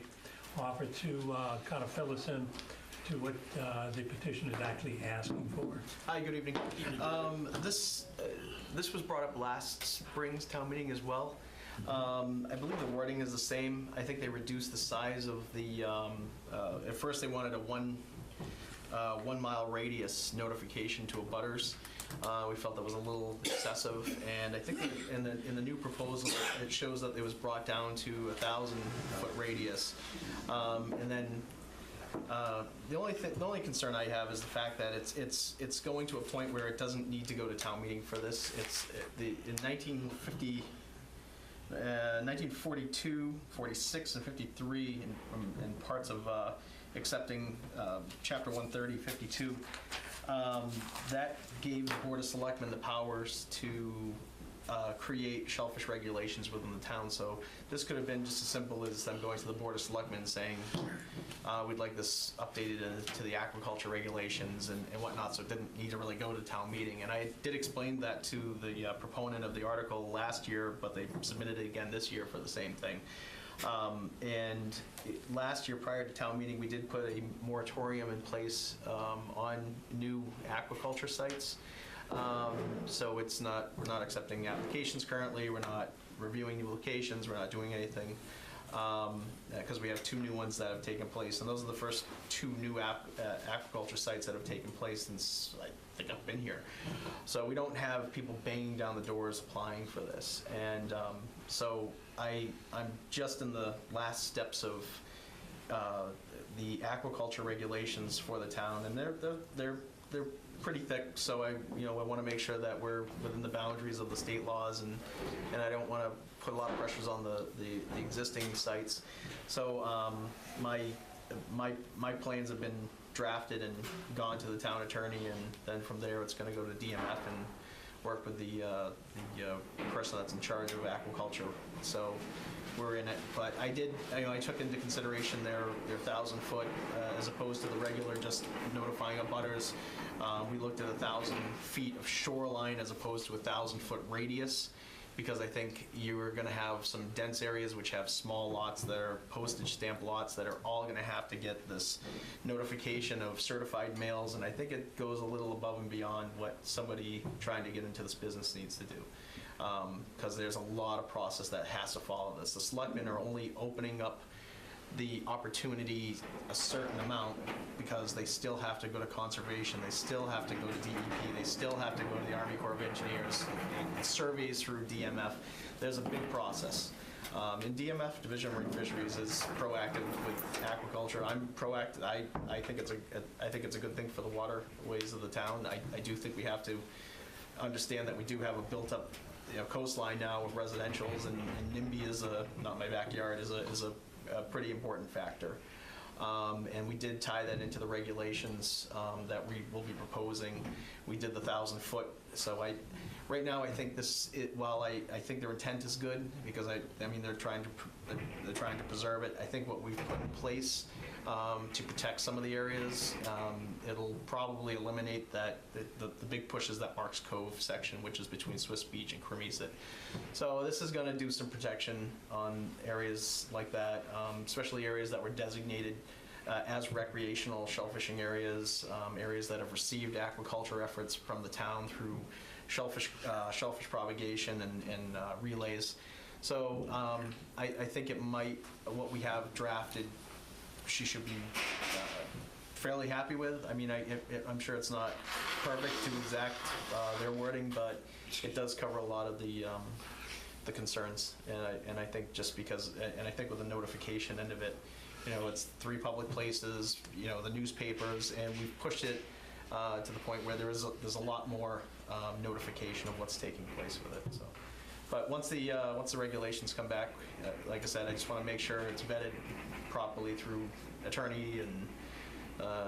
offered to kind of fill us in to what the petition is actually asking for. Hi, good evening. This was brought up last spring's town meeting as well. I believe the wording is the same. I think they reduced the size of the, at first they wanted a 1 mile radius notification to abutters. We felt that was a little excessive, and I think in the new proposal, it shows that it was brought down to 1,000-foot radius. And then the only concern I have is the fact that it's going to a point where it doesn't need to go to town meeting for this. In 1942, 46, and 53, and parts of accepting Chapter 130, 52, that gave the Board of Selectmen the powers to create shellfish regulations within the town. So this could have been just as simple as them going to the Board of Selectmen saying, we'd like this updated to the aquaculture regulations and whatnot, so it didn't need to really go to town meeting. And I did explain that to the proponent of the article last year, but they submitted it again this year for the same thing. Last year, prior to town meeting, we did put a moratorium in place on new aquaculture sites. So we're not accepting applications currently, we're not reviewing new locations, we're not doing anything, because we have 2 new ones that have taken place, and those are the first 2 new aquaculture sites that have taken place since I think I've been here. So we don't have people banging down the doors applying for this, and so I'm just in the last steps of the aquaculture regulations for the town, and they're pretty thick, so I want to make sure that we're within the boundaries of the state laws, and I don't want to put a lot of pressures on the existing sites. So my plans have been drafted and gone to the town attorney, and then from there it's going to go to DMF and work with the person that's in charge of aquaculture. So we're in it, but I took into consideration their 1,000-foot as opposed to the regular just notifying abutters. We looked at 1,000 feet of shoreline as opposed to 1,000-foot radius, because I think you are going to have some dense areas which have small lots that are postage stamp lots that are all going to have to get this notification of certified mails, and I think it goes a little above and beyond what somebody trying to get into this business needs to do. Because there's a lot of process that has to follow this. The selectmen are only opening up the opportunity a certain amount because they still have to go to conservation, they still have to go to DEP, they still have to go to the Army Corps of Engineers, surveys through DMF. There's a big process. And DMF, Division of Marine Fisheries, is proactive with aquaculture. I'm proactive. I think it's a good thing for the waterways of the town. I do think we have to understand that we do have a built-up coastline now of residentials, and NIMBY is not my backyard, is a pretty important factor. And we did tie that into the regulations that we will be proposing. We did the 1,000-foot. So right now I think while I think their intent is good, because I mean they're trying to preserve it. I think what we've put in place to protect some of the areas, it'll probably eliminate that the big push is that Marks Cove section, which is between Swiss Beach and Cremisa. So this is going to do some protection on areas like that, especially areas that were designated as recreational shellfishing areas, areas that have received aquaculture efforts from the town through shellfish propagation and relays. So I think what we have drafted, she should be fairly happy with. I mean, I'm sure it's not perfect to exact their wording, but it does cover a lot of the concerns. And I think just because, and I think with the notification end of it, it's 3 public places, the newspapers, and we've pushed it to the point where there's a lot more notification of what's taking place with it. So, but once the regulations come back, like I said, I just want to make sure it's vetted properly through attorney and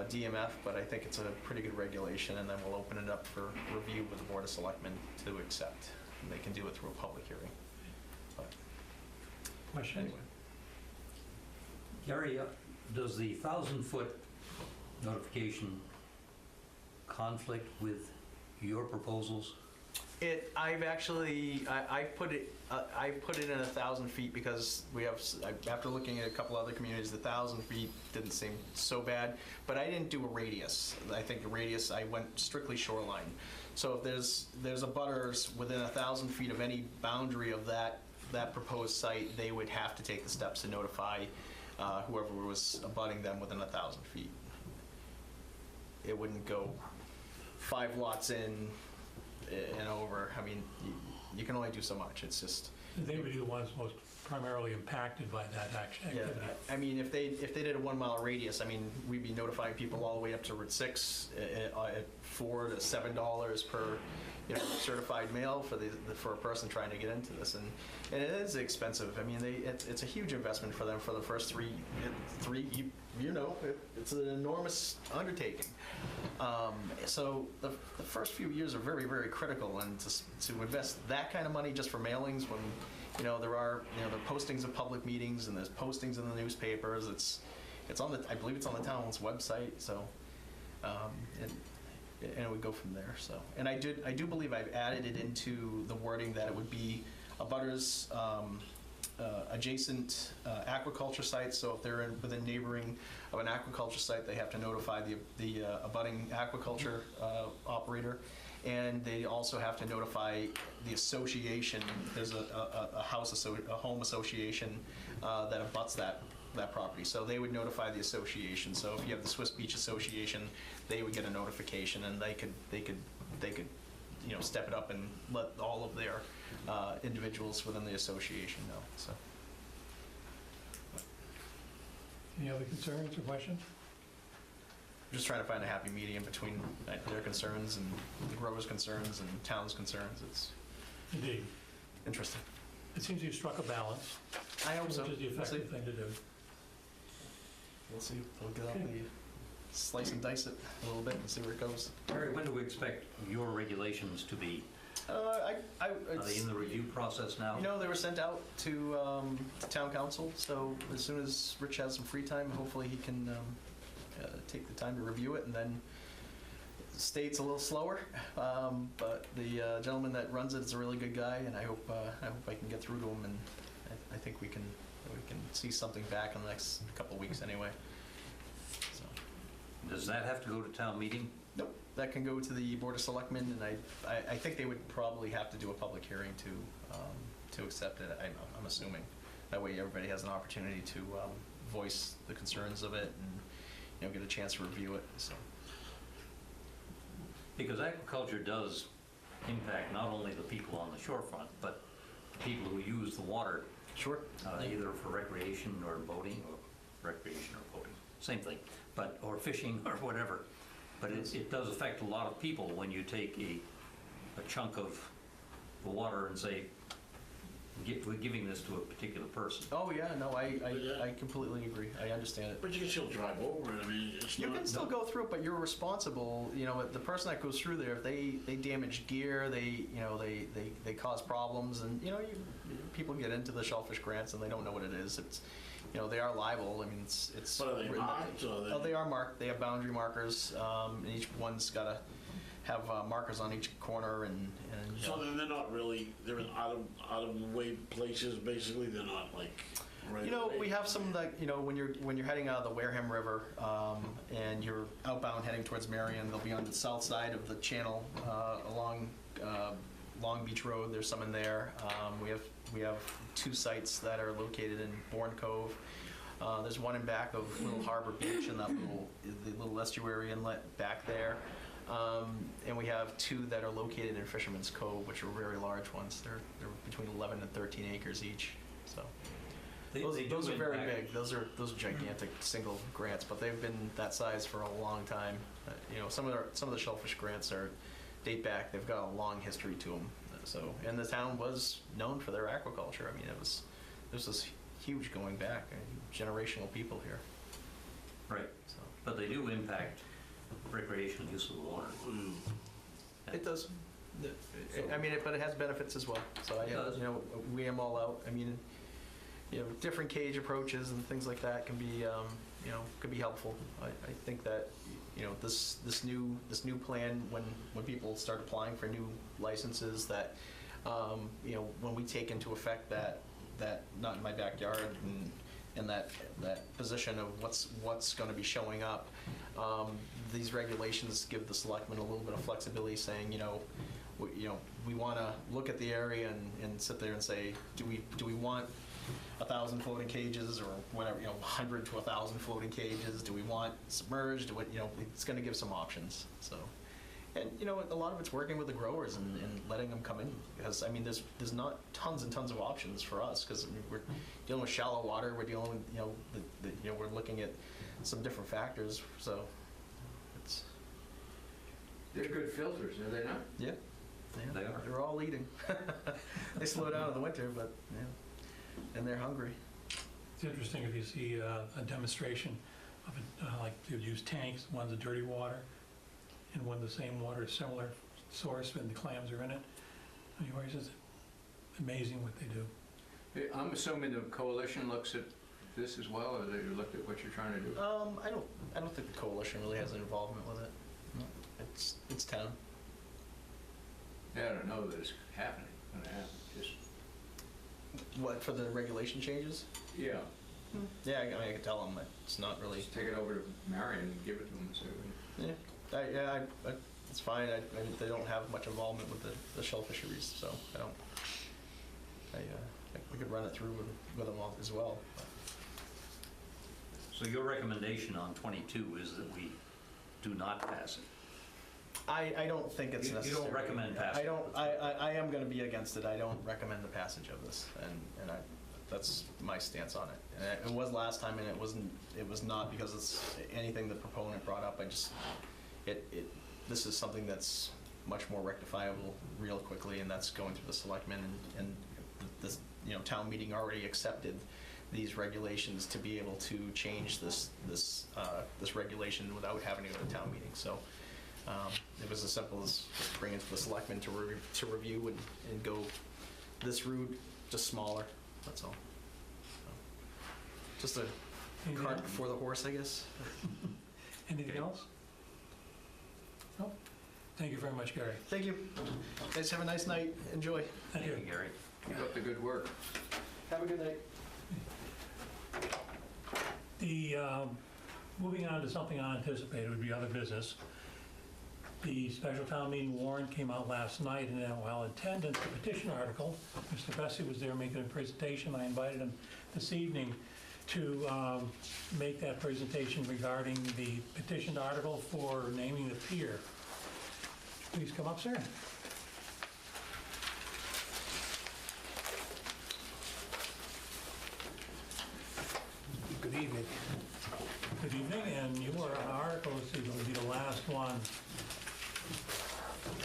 DMF. But I think it's a pretty good regulation, and then we'll open it up for review with the Board of Selectmen to accept. And they can do it through a public hearing. But Questions? anyway. Gary, does the 1,000-foot notification conflict with your proposals? I've actually, I put it in 1,000 feet because we have, after looking at a couple other communities, 1,000 feet didn't seem so bad, but I didn't do a radius. I think a radius, I went strictly shoreline. So if there's a butters within 1,000 feet of any boundary of that proposed site, they would have to take the steps to notify whoever was abutting them within 1,000 feet. It wouldn't go 5 lots in and over. I mean, you can only do so much. It's just. They would be the ones most primarily impacted by that activity. Yeah, I mean, if they did a 1 mile radius, I mean, we'd be notifying people all the way up to Route 6 at $4 to $7 per, certified mail for a person trying to get into this, and it is expensive. I mean, it's a huge investment for them for the first three. It's an enormous undertaking. So the first few years are very, very critical, and to invest that kind of money just for mailings when there are there are postings of public meetings and there's postings in the newspapers. It's on I believe it's on the town's website. So and it would go from there. So, and I do believe I've added it into the wording that it would be abutters adjacent aquaculture sites. So if they're within neighboring of an aquaculture site, they have to notify the abutting aquaculture operator, and they also have to notify the association. There's a home association that abuts that property. So they would notify the association. So if you have the Swiss Beach Association, they would get a notification, and they could step it up and let all of their individuals within the association know. So. Any other concerns or questions? I'm just trying to find a happy medium between their concerns and the growers' concerns and town's concerns. It's indeed interesting. It seems you've struck a balance. I hope so. Which is the effective thing to do. We'll see. We'll get out the slice and dice it a little bit and see where it goes. Harry, when do we expect your regulations to be? Are they in the review process now? They were sent out to town council, so as soon as Rich has some free time, hopefully he can take the time to review it, and then state's a little slower, but the gentleman that runs it is a really good guy, and I hope I can get through to him, and I think we can see something back in the next couple of weeks anyway. So. Does that have to go to town meeting? Nope, that can go to the Board of Selectmen, and I think they would probably have to do a public hearing to accept it. I'm assuming that way everybody has an opportunity to voice the concerns of it and get a chance to review it. So. Because aquaculture does impact not only the people on the shorefront, but the people who use the water. Sure. Either for recreation or boating, same thing, or fishing or whatever. But it does affect a lot of people when you take a chunk of the water and say, we're giving this to a particular person. Oh yeah, no, I completely agree. I understand it. But you can still drive over it. I mean, you can still go through it, but you're responsible. The person that goes through there, if they damage gear, they cause problems, and people get into the shellfish grants and they don't know what it is. It's they are liable. I mean, it's. But are they marked? Oh, they are marked. They have boundary markers. And each one's got to have markers on each corner, and so then they're not really, they're in out of the way places. Basically, they're not like. Right away. We have some that when you're heading out of the Wareham River and you're outbound heading towards Marion, they'll be on the south side of the channel along Long Beach Road. There's some in there. We have 2 sites that are located in Bourne Cove. There's one in back of Little Harbor Beach and the little estuary inlet back there. And we have 2 that are located in Fisherman's Cove, which are very large ones. They're between 11 and 13 acres each. So those are very big. Those are gigantic single grants, but they've been that size for a long time. Some of the shellfish grants date back. They've got a long history to them. So, and the town was known for their aquaculture. I mean, there's this huge going back, generational people here. Right. So, but they do impact recreational use of the water. It does. I mean, but it has benefits as well. So we am all out. I mean, different cage approaches and things like that can be could be helpful. I think that, this new plan, when people start applying for new licenses, that, when we take into effect that not in my backyard and that position of what's going to be showing up, these regulations give the selectmen a little bit of flexibility, saying, we want to look at the area and sit there and say, do we want 1,000 floating cages, or whatever, 100 to 1,000 floating cages? Do we want submerged? It's going to give some options. So, and a lot of it's working with the growers and letting them come in, because there's not tons and tons of options for us, because we're dealing with shallow water. We're dealing with we're looking at some different factors. So, it's They're good filters, are they not? yeah. They are. They're all eating. They slow down in the winter, but and they're hungry. It's interesting if you see a demonstration of it, like they would use tanks, one's a dirty water, and one the same water, similar source, and the clams are in it. Anyways, it's amazing what they do. I'm assuming the coalition looks at this as well, or they looked at what you're trying to do? I don't think the coalition really has an involvement with it. No. It's town. Yeah, I don't know that it's happening, gonna happen, just, What, for the regulation changes? yeah. Yeah, I can tell them that it's not really. Just take it over to Marion and give it to them and say, Yeah, it's fine. They don't have much involvement with the shell fisheries, so I don't. We could run it through with them all as well. So your recommendation on 22 is that we do not pass it? I don't think it's necessary. You don't recommend passing it? I am going to be against it. I don't recommend the passage of this, and that's my stance on it. And it was last time, and it was not because it's anything the proponent brought up. This is something that's much more rectifiable real quickly, and that's going through the selectmen, and this town meeting already accepted these regulations to be able to change this regulation without having to go to town meeting. So it was as simple as just bring it to the selectmen to review and go this route, just smaller. That's all. So, just a cart before the horse, I guess. Anything else? No? Thank you very much, Gary. Thank you. Guys, have a nice night. Enjoy. Thank you, Gary. keep up the good work. Have a good night. Moving on to something unanticipated would be other business. The special town meeting warrant came out last night, and while attendance, the petition article, Mr. Bessie was there making a presentation. I invited him this evening to make that presentation regarding the petitioned article for naming the pier. Please come up, sir. Good evening. Good evening, and your article is going to be the last one.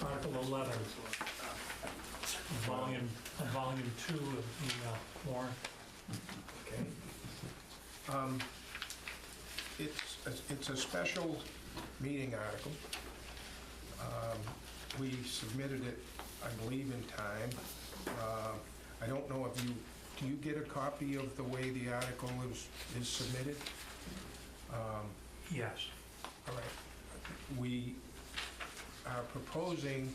Article 11, volume 2 of the warrant. Okay. It's a special meeting article. We submitted it, I believe, in time. I don't know if do you get a copy of the way the article is submitted? Yes. All right. We are proposing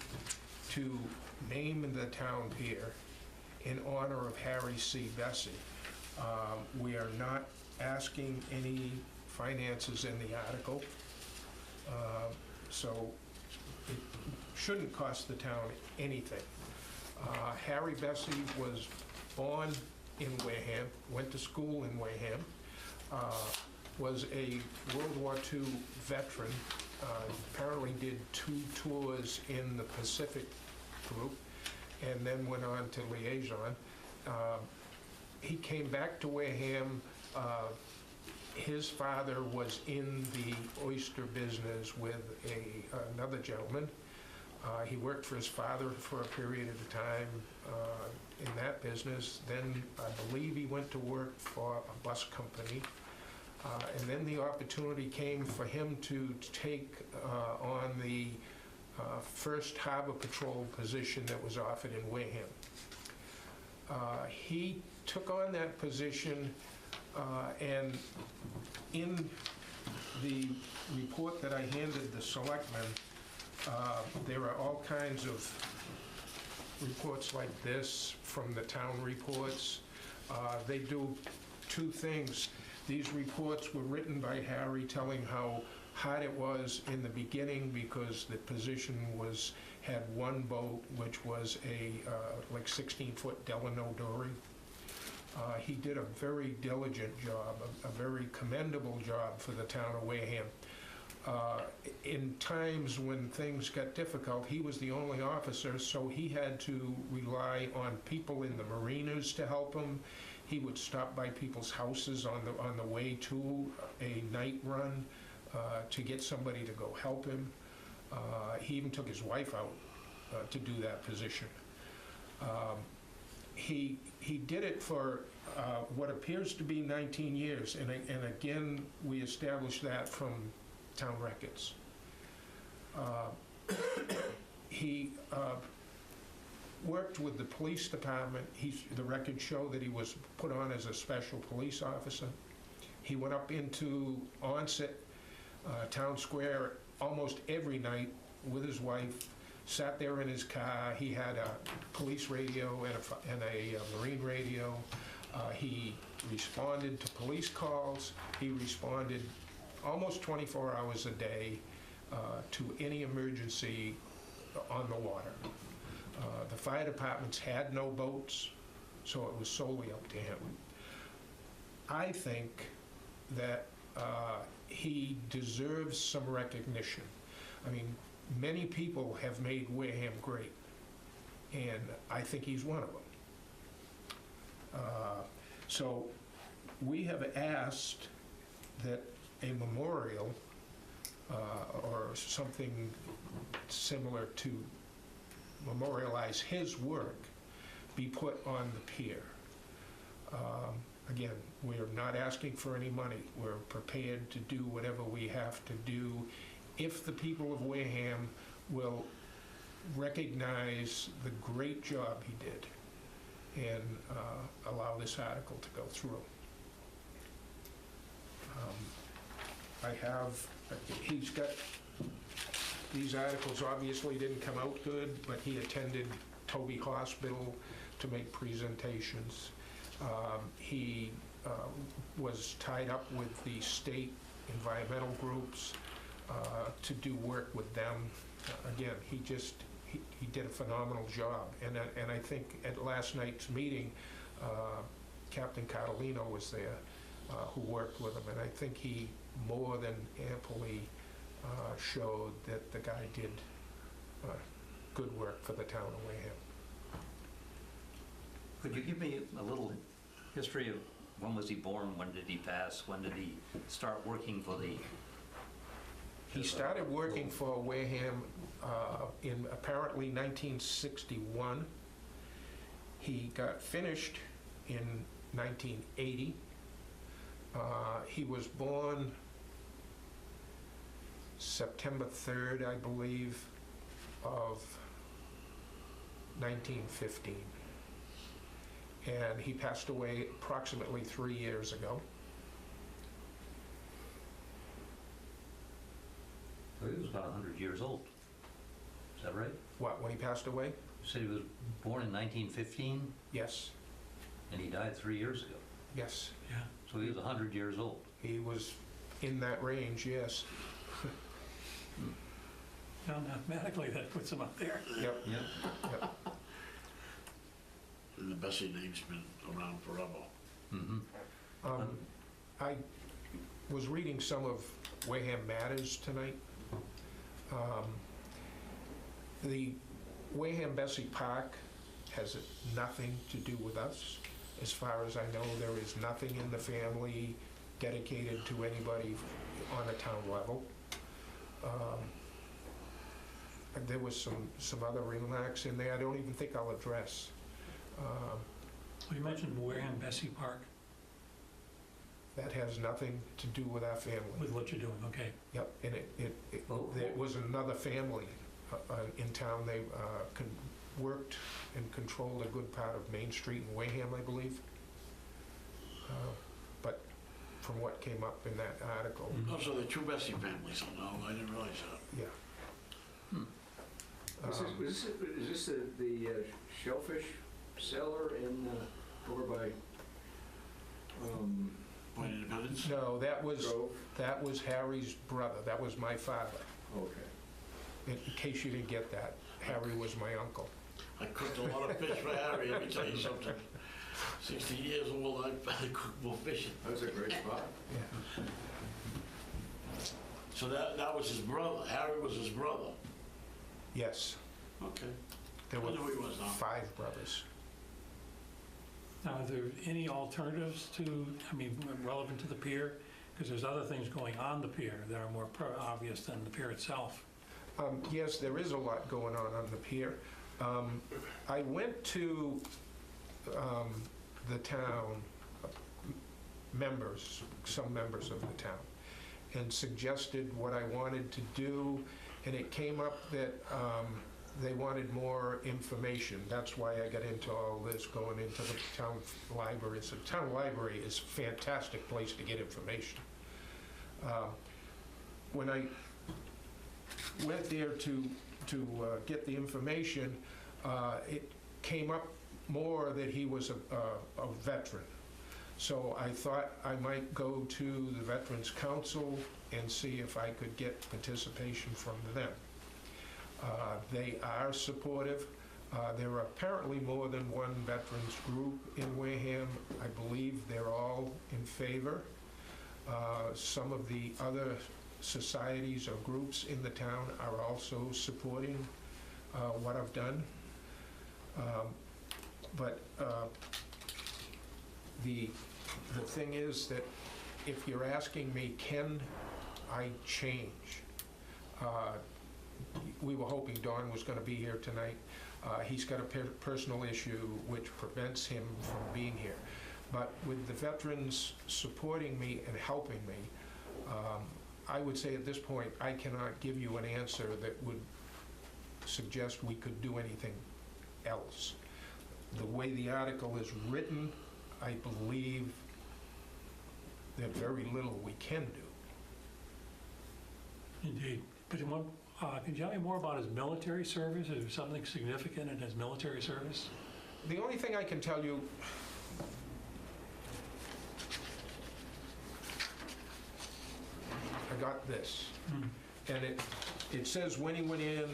to name the town pier in honor of Harry C. Bessie. We are not asking any finances in the article, so it shouldn't cost the town anything. Harry Bessie was born in Wareham, went to school in Wareham, was a World War II veteran, apparently did 2 tours in the Pacific group, and then went on to liaison. He came back to Wareham. His father was in the oyster business with another gentleman. He worked for his father for a period of time in that business. Then I believe he went to work for a bus company. And then the opportunity came for him to take on the first harbor patrol position that was offered in Wareham. He took on that position And in the report that I handed the selectmen, there are all kinds of reports like this from the town reports. They do two things. These reports were written by Harry telling how hard it was in the beginning because the position had one boat, which was a like 16-foot Delano dory. He did a very diligent job, a very commendable job for the town of Wareham. In times when things got difficult, he was the only officer, so he had to rely on people in the marinas to help him. He would stop by people's houses on the way to a night run to get somebody to go help him. He even took his wife out to do that position. He did it for what appears to be 19 years, and again, we established that from town records. He worked with the police department. The records show that he was put on as a special police officer. He went up into Onset Town Square almost every night with his wife, sat there in his car. He had a police radio and a marine radio. He responded to police calls. He responded almost 24 hours a day to any emergency on the water. The fire departments had no boats, so it was solely up to him. I think that he deserves some recognition. I mean, many people have made Wareham great, and I think he's one of them. So we have asked that a memorial or something similar to memorialize his work be put on the pier. Again, we're not asking for any money. We're prepared to do whatever we have to do if the people of Wareham will recognize the great job he did and allow this article to go through. He's got, these articles obviously didn't come out good, but he attended Toby Hospital to make presentations. He was tied up with the state environmental groups to do work with them. Again, he did a phenomenal job. And I think at last night's meeting, Captain Catalino was there, who worked with him, and I think he more than amply showed that the guy did good work for the town of Wareham. Could you give me a little history of when was he born, when did he pass, when did he start working for the... He started working for Wareham in apparently 1961. He got finished in 1980. He was born September 3rd, I believe, of 1915. And he passed away approximately 3 years ago. So he was about 100 years old. Is that right? What, when he passed away? You said he was born in 1915? Yes. And he died 3 years ago? Yes. Yeah. So he was 100 years old? He was in that range, yes. Well, mathematically, that puts him up there. Yep. Yep. And the Bessie name's been around forever. Mm-hmm. I was reading some of Wareham Matters tonight. The Wareham Bessie Park has nothing to do with us. As far as I know, there is nothing in the family dedicated to anybody on a town level. There was some other remarks in there I don't even think I'll address. Well, you mentioned Wareham Bessie Park, That has nothing to do with our family. with what you're doing, okay. Yep, and there was another family in town. They worked and controlled a good part of Main Street in Wareham, I believe. But from what came up in that article. Oh, so they're two Bessie families, oh no, I didn't realize that. Yeah. Is this the shellfish cellar in, over by, Point Independence? No, that was Grove? Harry's brother. That was my father. Okay. In case you didn't get that, Harry was my uncle. I cooked a lot of fish for Harry, let me tell you something. 60 years old, I cooked more fish. That's a great spot. Yeah. So that was his brother, Harry was his brother. Yes, Okay. there I were knew he was now. 5 brothers. Now, are there any alternatives to, I mean, relevant to the pier? Because there's other things going on the pier that are more obvious than the pier itself. Yes, there is a lot going on the pier. I went to the town, some members of the town, and suggested what I wanted to do, and it came up that they wanted more information. That's why I got into all this, going into the town library. So the town library is a fantastic place to get information. When I went there to get the information, it came up more that he was a veteran. So I thought I might go to the Veterans Council and see if I could get participation from them. They are supportive. There are apparently more than one veterans group in Wareham. I believe they're all in favor. Some of the other societies or groups in the town are also supporting what I've done. But the thing is that if you're asking me, can I change? We were hoping Don was going to be here tonight. He's got a personal issue which prevents him from being here. But with the veterans supporting me and helping me, I would say at this point, I cannot give you an answer that would suggest we could do anything else. The way the article is written, I believe there's very little we can do. Indeed. But can you tell me more about his military service? Is there something significant in his military service? The only thing I can tell you, I got this, and it says when he went in,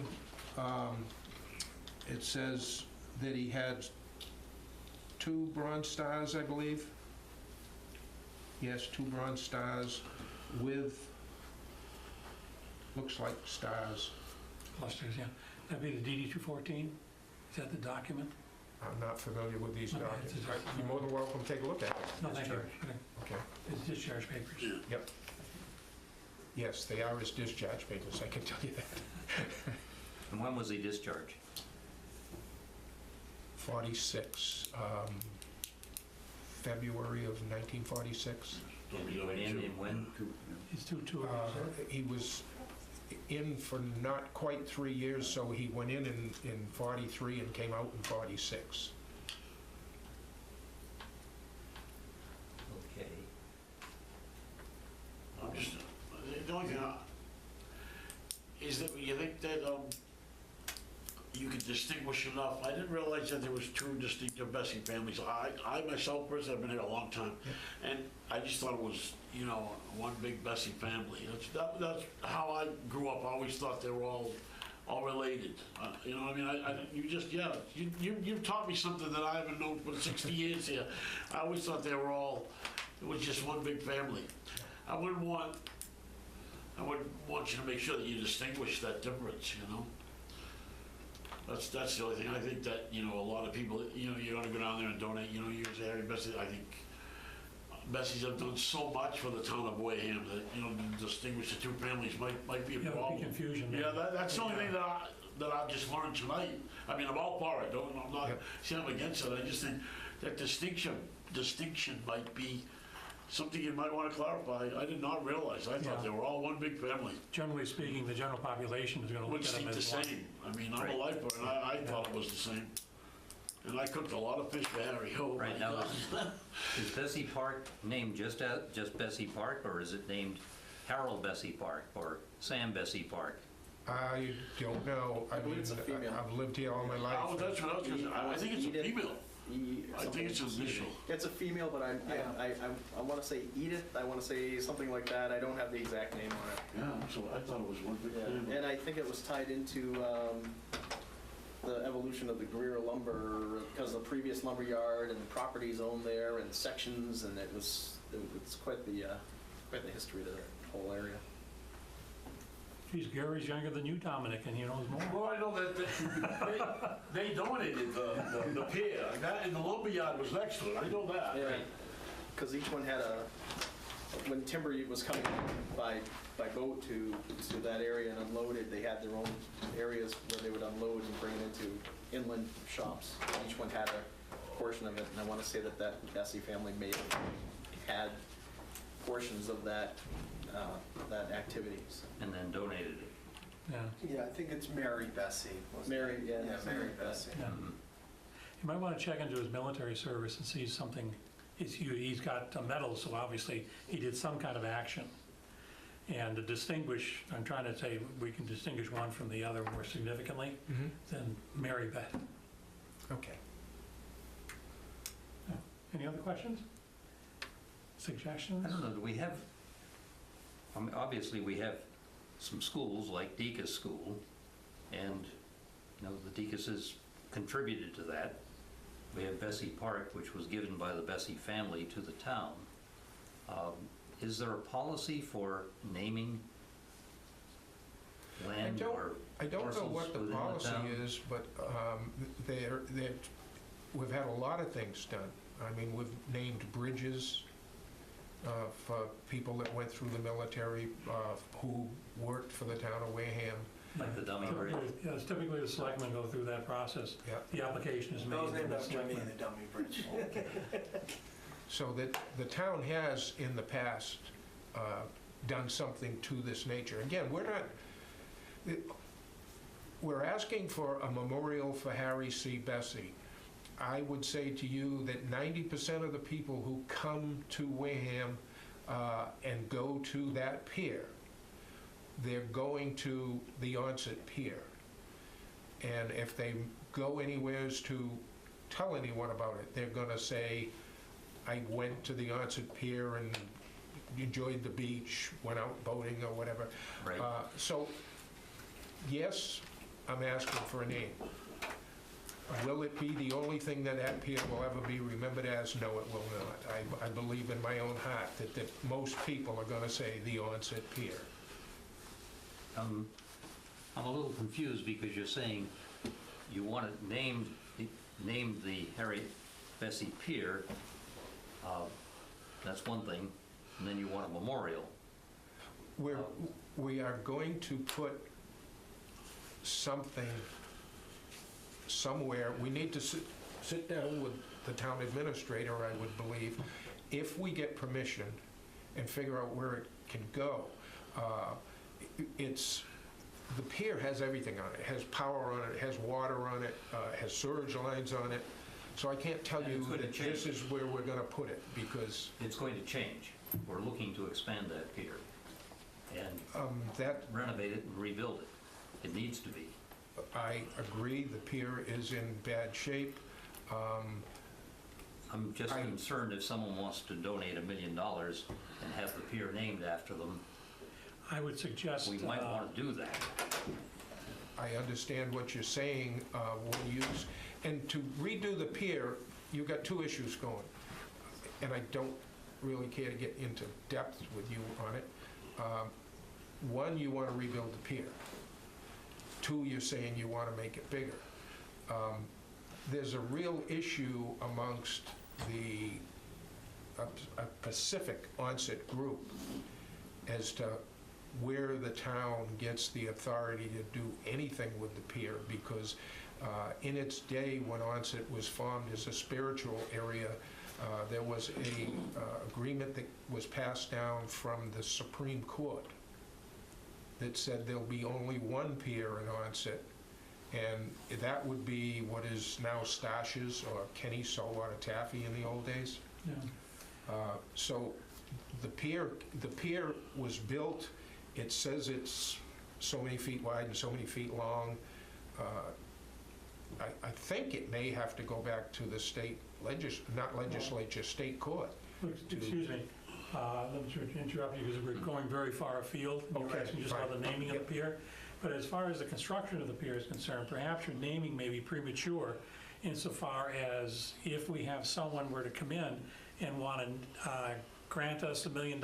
it says that he had 2 Bronze Stars, I believe. Yes, 2 Bronze Stars with, looks like stars. Clusters, yeah. That'd be the DD-214? Is that the document? I'm not familiar with these Okay, documents. it's a- You're more than welcome to take a look at it. No, thank you. Okay. Okay. It's discharge papers. Yep. Yes, they are his discharge papers, I can tell you that. And when was he discharged? 46, February of 1946. And he went in and when? He's two He was in for not quite 3 years, so he went in 43 and came out in 46. Okay. I'm just, the only thing is that you think that you could distinguish enough. I didn't realize that there was 2 distinctive Bessie families. I myself personally have been here a long time, and I just thought it was, you know, one big Bessie family. That's how I grew up. I always thought they were all related. You know, I mean, you taught me something that I haven't known for 60 years here. I always thought it was just one big family. I wouldn't want you to make sure that you distinguish that difference, you know? That's the only thing. I think that, you know, a lot of people, you know, you're gonna go down there and donate, you know, you as Harry Bessie. I think Bessies have done so much for the town of Wareham that, you know, to distinguish the 2 families might be a Yeah, problem. confusion. Yeah, that's the only thing that I just learned tonight. I mean, I'm all for it. I'm not saying I'm against it. I just think that distinction might be something you might want to clarify. I did not realize. I thought they were all one big family. Generally speaking, the general population is going to look Would at them seem the as one. same. I mean, I'm a lifer, and I thought it was the same. And I cooked a lot of fish for Harry. Oh, my Right now, God. is Bessie Park named just Bessie Park, or is it named Harold Bessie Park, or Sam Bessie Park? I don't know. I believe mean, it's a female. I've lived here all my life. Oh, that's what I was gonna say. I think it's a female. I think it's initial. It's a female, but I want to say Edith, I want to say something like that. I don't have the exact name on it. Yeah, so I thought it was one big family. And I think it was tied into the evolution of the Greer lumber, because the previous lumber yard and the properties owned there and sections, and it's quite the history to the whole area. Geez, Gary's younger than you, Dominic, and he knows more. Well, I know that they donated the pier, and the lumber yard was next to it, I know that. Yeah, because each one had when timber was coming by boat to that area and unloaded, they had their own areas where they would unload and bring it into inland shops. Each one had a portion of it, and I want to say that Bessie family had portions of that activity. So. And then donated it. Yeah. Yeah, I think it's Mary Bessie. Mary, yeah, Mary Bessie. Yeah. You might want to check into his military service and see something. He's got a medal, so obviously he did some kind of action. And to distinguish, I'm trying to say we can distinguish one from the other more significantly than Mary Beth. Okay. Any other questions? Suggestions? I don't know, do we have, I mean, obviously we have some schools like Deacon's School, and, you know, the Deacon's contributed to that. We have Bessie Park, which was given by the Bessie family to the town. Is there a policy for naming land or I don't know parcels what the within policy town? is, but we've had a lot of things done. I mean, we've named bridges for people that went through the military who worked for the town of Wareham. Like the dummy bridge? Yes, typically the selectmen go through that process. Yeah. The application is made. Those named by the after me, selectmen. the dummy bridge. So that the town has, in the past, done something to this nature. Again, we're asking for a memorial for Harry C. Bessie. I would say to you that 90% of the people who come to Wareham and go to that pier, they're going to the Onset Pier. And if they go anywheres to tell anyone about it, they're going to say, I went to the Onset Pier and enjoyed the beach, went out boating or whatever. Right. So, yes, I'm asking for a name. Will it be the only thing that pier will ever be remembered as? No, it will not. I believe in my own heart that most people are going to say the Onset Pier. I'm a little confused because you're saying you want to name the Harry Bessie Pier. That's one thing, and then you want a memorial. We are going to put something somewhere. We need to sit down with the town administrator, I would believe, if we get permission and figure out where it can go. The pier has everything on it. It has power on it, it has water on it, has surge lines on it. So I can't tell you that this is where we're going to put it, because... It's going to change. We're looking to expand that pier and renovate it and rebuild it. It needs to be. I agree, the pier is in bad shape. I'm just concerned if someone wants to donate $1 million and have the pier named after them. I would suggest... We might want to do that. I understand what you're saying, and to redo the pier, you've got two issues going. And I don't really care to get into depth with you on it. One, you want to rebuild the pier. Two, you're saying you want to make it bigger. There's a real issue amongst the Pacific Onset group as to where the town gets the authority to do anything with the pier, because in its day, when Onset was formed as a spiritual area, there was a agreement that was passed down from the Supreme Court that said there'll be only one pier in Onset, and that would be what is now Stashes or Kenny Saltwater Taffy in the old days. Yeah. So the pier was built, it says it's so many feet wide and so many feet long. I think it may have to go back to the state not legislature, state court. Excuse me, let me interrupt you because we're going very far afield. You're Okay, asking just about the fine. naming of the pier. But as far as the construction of the pier is concerned, perhaps your naming may be premature insofar as if we have someone were to come in and want to grant us $1 million,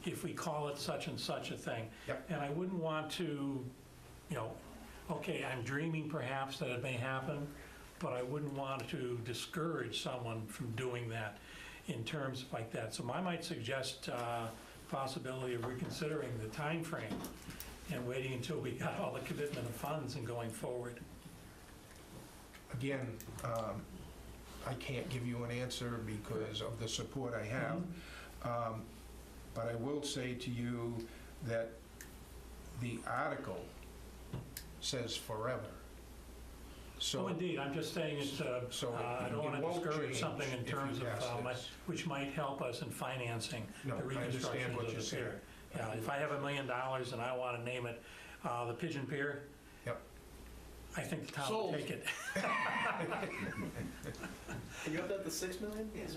if we call it such and such a thing. Yep. And I wouldn't want to, okay, I'm dreaming perhaps that it may happen, but I wouldn't want to discourage someone from doing that in terms like that. So I might suggest possibility of reconsidering the time frame and waiting until we got all the commitment of funds and going forward. Again, I can't give you an answer because of the support I have. But I will say to you that the article says forever. So Oh, indeed, I'm just saying it's, I don't want it to won't discourage change something in if you terms of, pass this. which might help us in financing No, the I understand reconstruction what of you're the saying. pier. Yeah, if I have $1 million and I want to name it the Pigeon Pier, Yep. I think the town will Sold. take it. Can you up that to 6 million? Is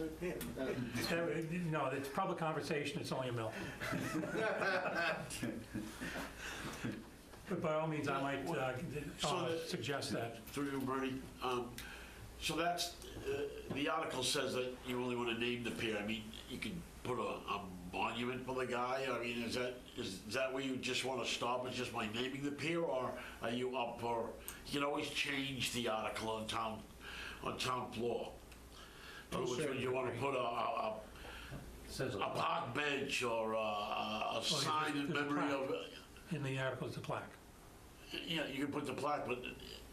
there- No, it's public conversation, it's only $1 million. But by all means, I might suggest that. Through you, Bernie. So that's, the article says that you only want to name the pier. I mean, you could put a monument for the guy. I mean, is that where you just want to stop, is just by naming the pier, or are you up for, you can always change the article on town floor. In other words, when you want to put a park bench or a sign in there's a memory plaque. of, In the article, it's a plaque. yeah, you could put the plaque, but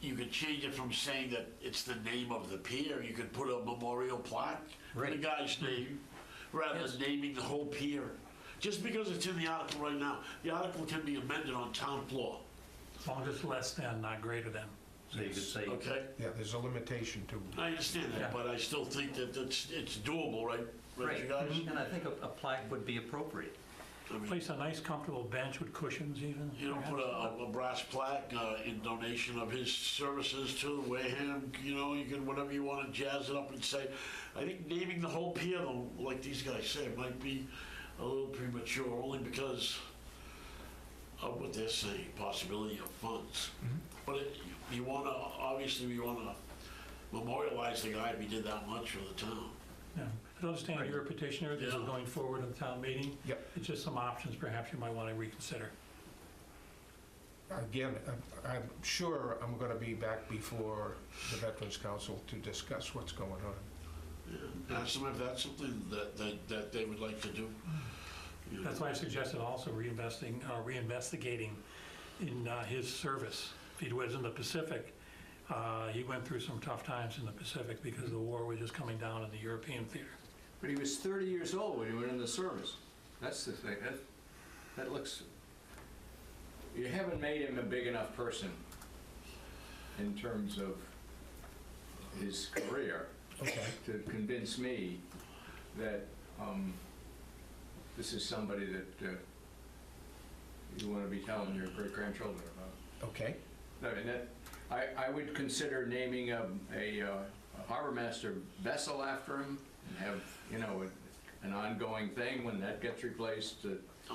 you could change it from saying that it's the name of the pier. You could put a memorial plaque in the Right. guy's name, rather Yes. than naming the whole pier. Just because it's in the article right now, the article can be amended on town floor, As long as it's less than, not greater than. So you could say, okay? Yeah, there's a limitation to. I understand that, Yeah. but I still think that it's doable, right? Right, right, you guys? and I think a plaque would be appropriate. I mean, Place a nice comfortable bench with cushions even. you know, put a brass plaque in donation of his services to Wareham, you can, whatever you want to jazz it up and say. I think naming the whole pier, though, like these guys say, might be a little premature, only because of what they're saying, possibility of funds. But you want to, obviously, we want to memorialize the guy if he did that much for the town. Yeah. I understand you're a petitioner, this is Yeah. going forward in the town meeting. Yep. It's just some options perhaps you might want to reconsider. Again, I'm sure I'm going to be back before the Veterans Council to discuss what's going on. Yeah. Ask them if that's something that they would like to do. You know. That's why I suggested also reinvestigating in his service. If he was in the Pacific, he went through some tough times in the Pacific because the war was just coming down in the European theater. But he was 30 years old when he went in the service. That's the thing. That looks... You haven't made him a big enough person in terms of his career Okay. to convince me that this is somebody that you want to be telling your great-grandchildren about. Okay. I mean, I would consider naming a harbor master vessel after him and have, an ongoing thing when that gets replaced.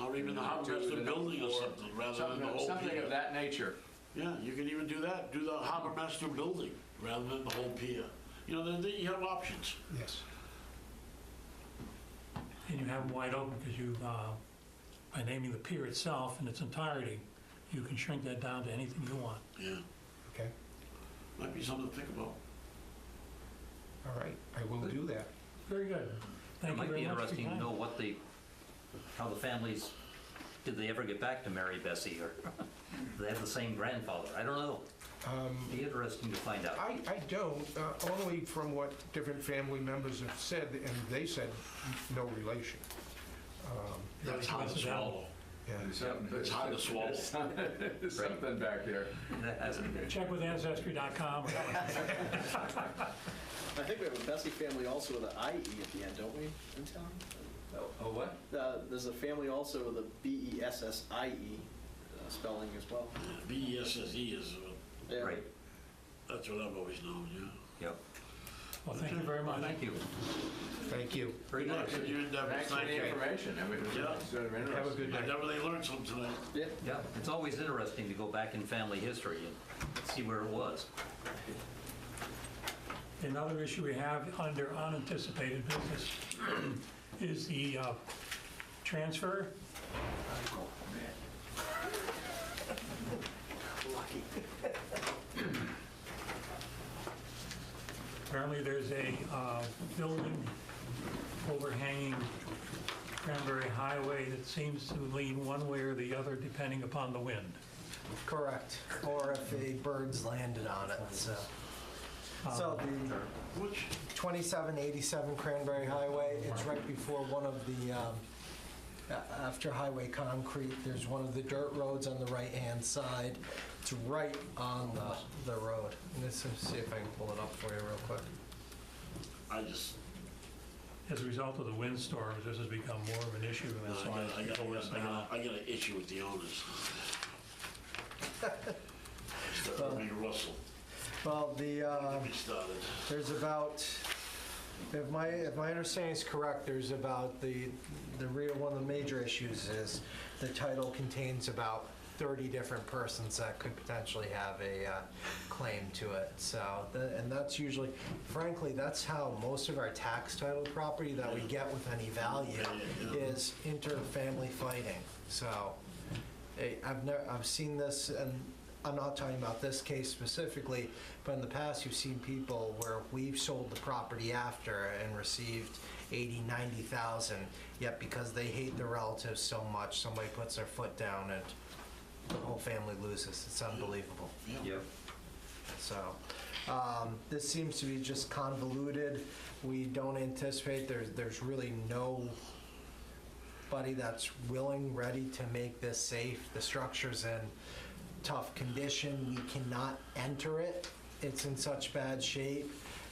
Or even the harbor master building or something, rather than the whole Something pier. of that nature. Yeah, you can even do that. Do the harbor master building rather than the whole pier. You have options. Yes. And you have them wide open because you, by naming the pier itself in its entirety, you can shrink that down to anything you want. Yeah, Okay. might be something to think about. All right. I will do that. Very good. It Thank you might be very much for interesting your to time. know how the families, did they ever get back to Mary Bessie, or do they have the same grandfather? I don't know. Be interesting to find out. I don't, only from what different family members have said, and they said no relation. That's hard to swallow. It's hard to swallow. There's something back there. That hasn't. Check with Ancestry.com. I think we have a Bessie family also with an IE at the end, don't we, in town? Oh, what? There's a family also with a BESSIE spelling as well. BESSE is, Yeah. Right. that's what I've always known, yeah. Yep. Well, thank you very much. Thank you. Thank you. Very nice. Good your endeavors. Thanks for Thank the you. information. I mean, it was Yeah. sort of interesting. Have a good I day. definitely learned something tonight. Yeah. Yeah, it's always interesting to go back in family history and see where it was. Another issue we have under unanticipated business is the transfer. Apparently, there's a building overhanging Cranberry Highway that seems to lean one way or the other depending upon the wind. Correct, or if a bird's landed on it, so. So the Which, 2787 Cranberry Highway, it's right before one of the, after Highway Concrete, there's one of the dirt roads on the right-hand side. It's right on the road. Let's see if I can pull it up for you real quick. I just, As a result of the windstorms, this has become more of an issue, and that's why people are now. I got an issue with the owners. Starting to rustle. Well, Get me started. there's about, if my understanding is correct, there's about one of the major issues is the title contains about 30 different persons that could potentially have a claim to it. So, and that's usually, frankly, that's how most of our tax title property that we get with any value is inter-family fighting. So, I've seen this, and I'm not talking about this case specifically, but in the past you've seen people where we've sold the property after and received 80, 90,000, yet because they hate the relatives so much, somebody puts their foot down and the whole family loses. It's unbelievable. Yep. So this seems to be just convoluted. We don't anticipate, there's really nobody that's willing, ready to make this safe. The structure's in tough condition. We cannot enter it. It's in such bad shape.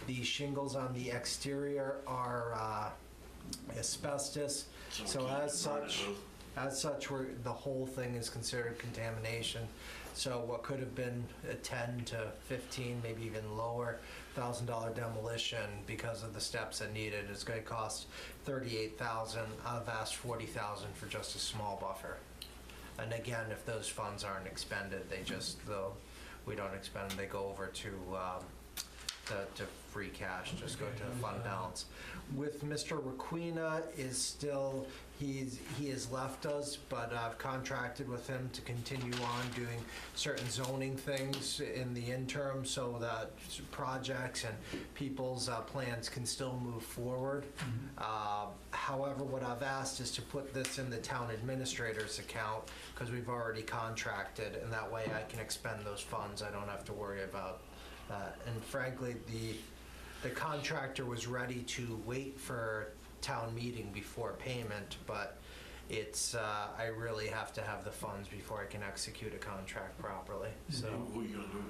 The shingles on the exterior are asbestos. So as such, the whole thing is considered contamination. So what could have been a 10 to 15, maybe even lower, $1,000 demolition because of the steps that needed is going to cost $38,000. I've asked $40,000 for just a small buffer. And again, if those funds aren't expended, we don't expend them, they go over to free cash, just go to the fund balance. With Mr. Requena is still, he has left us, but I've contracted with him to continue on doing certain zoning things in the interim so that projects and people's plans can still move forward. However, what I've asked is to put this in the town administrator's account because we've already contracted, and that way I can expend those funds. I don't have to worry about that. And frankly, the contractor was ready to wait for town meeting before payment, but it's I really have to have the funds before I can execute a contract properly. So Who are you gonna do it?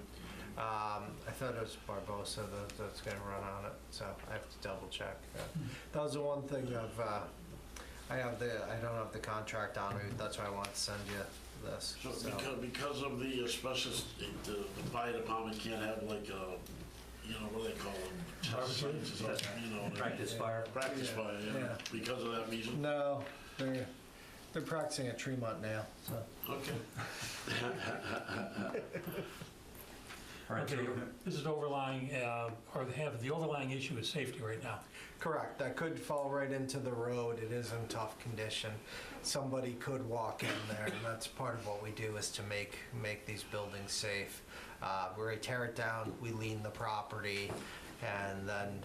I thought it was Barbosa that's going to run on it, so I have to double check. That was the one thing I don't have the contract on me. That's why I want to send you this. So because of the asbestos, the fire department can't have like a, what do they call them? Test sites or something, Practice fire. Practice fire, yeah. Because of that reason? No, they're practicing at Tremont now. So. Okay. All right, so Okay, this is overlying, or the overlying issue is safety right now. Correct. That could fall right into the road. It is in tough condition. Somebody could walk in there, and that's part of what we do is to make these buildings safe. We tear it down, we lien the property, and then,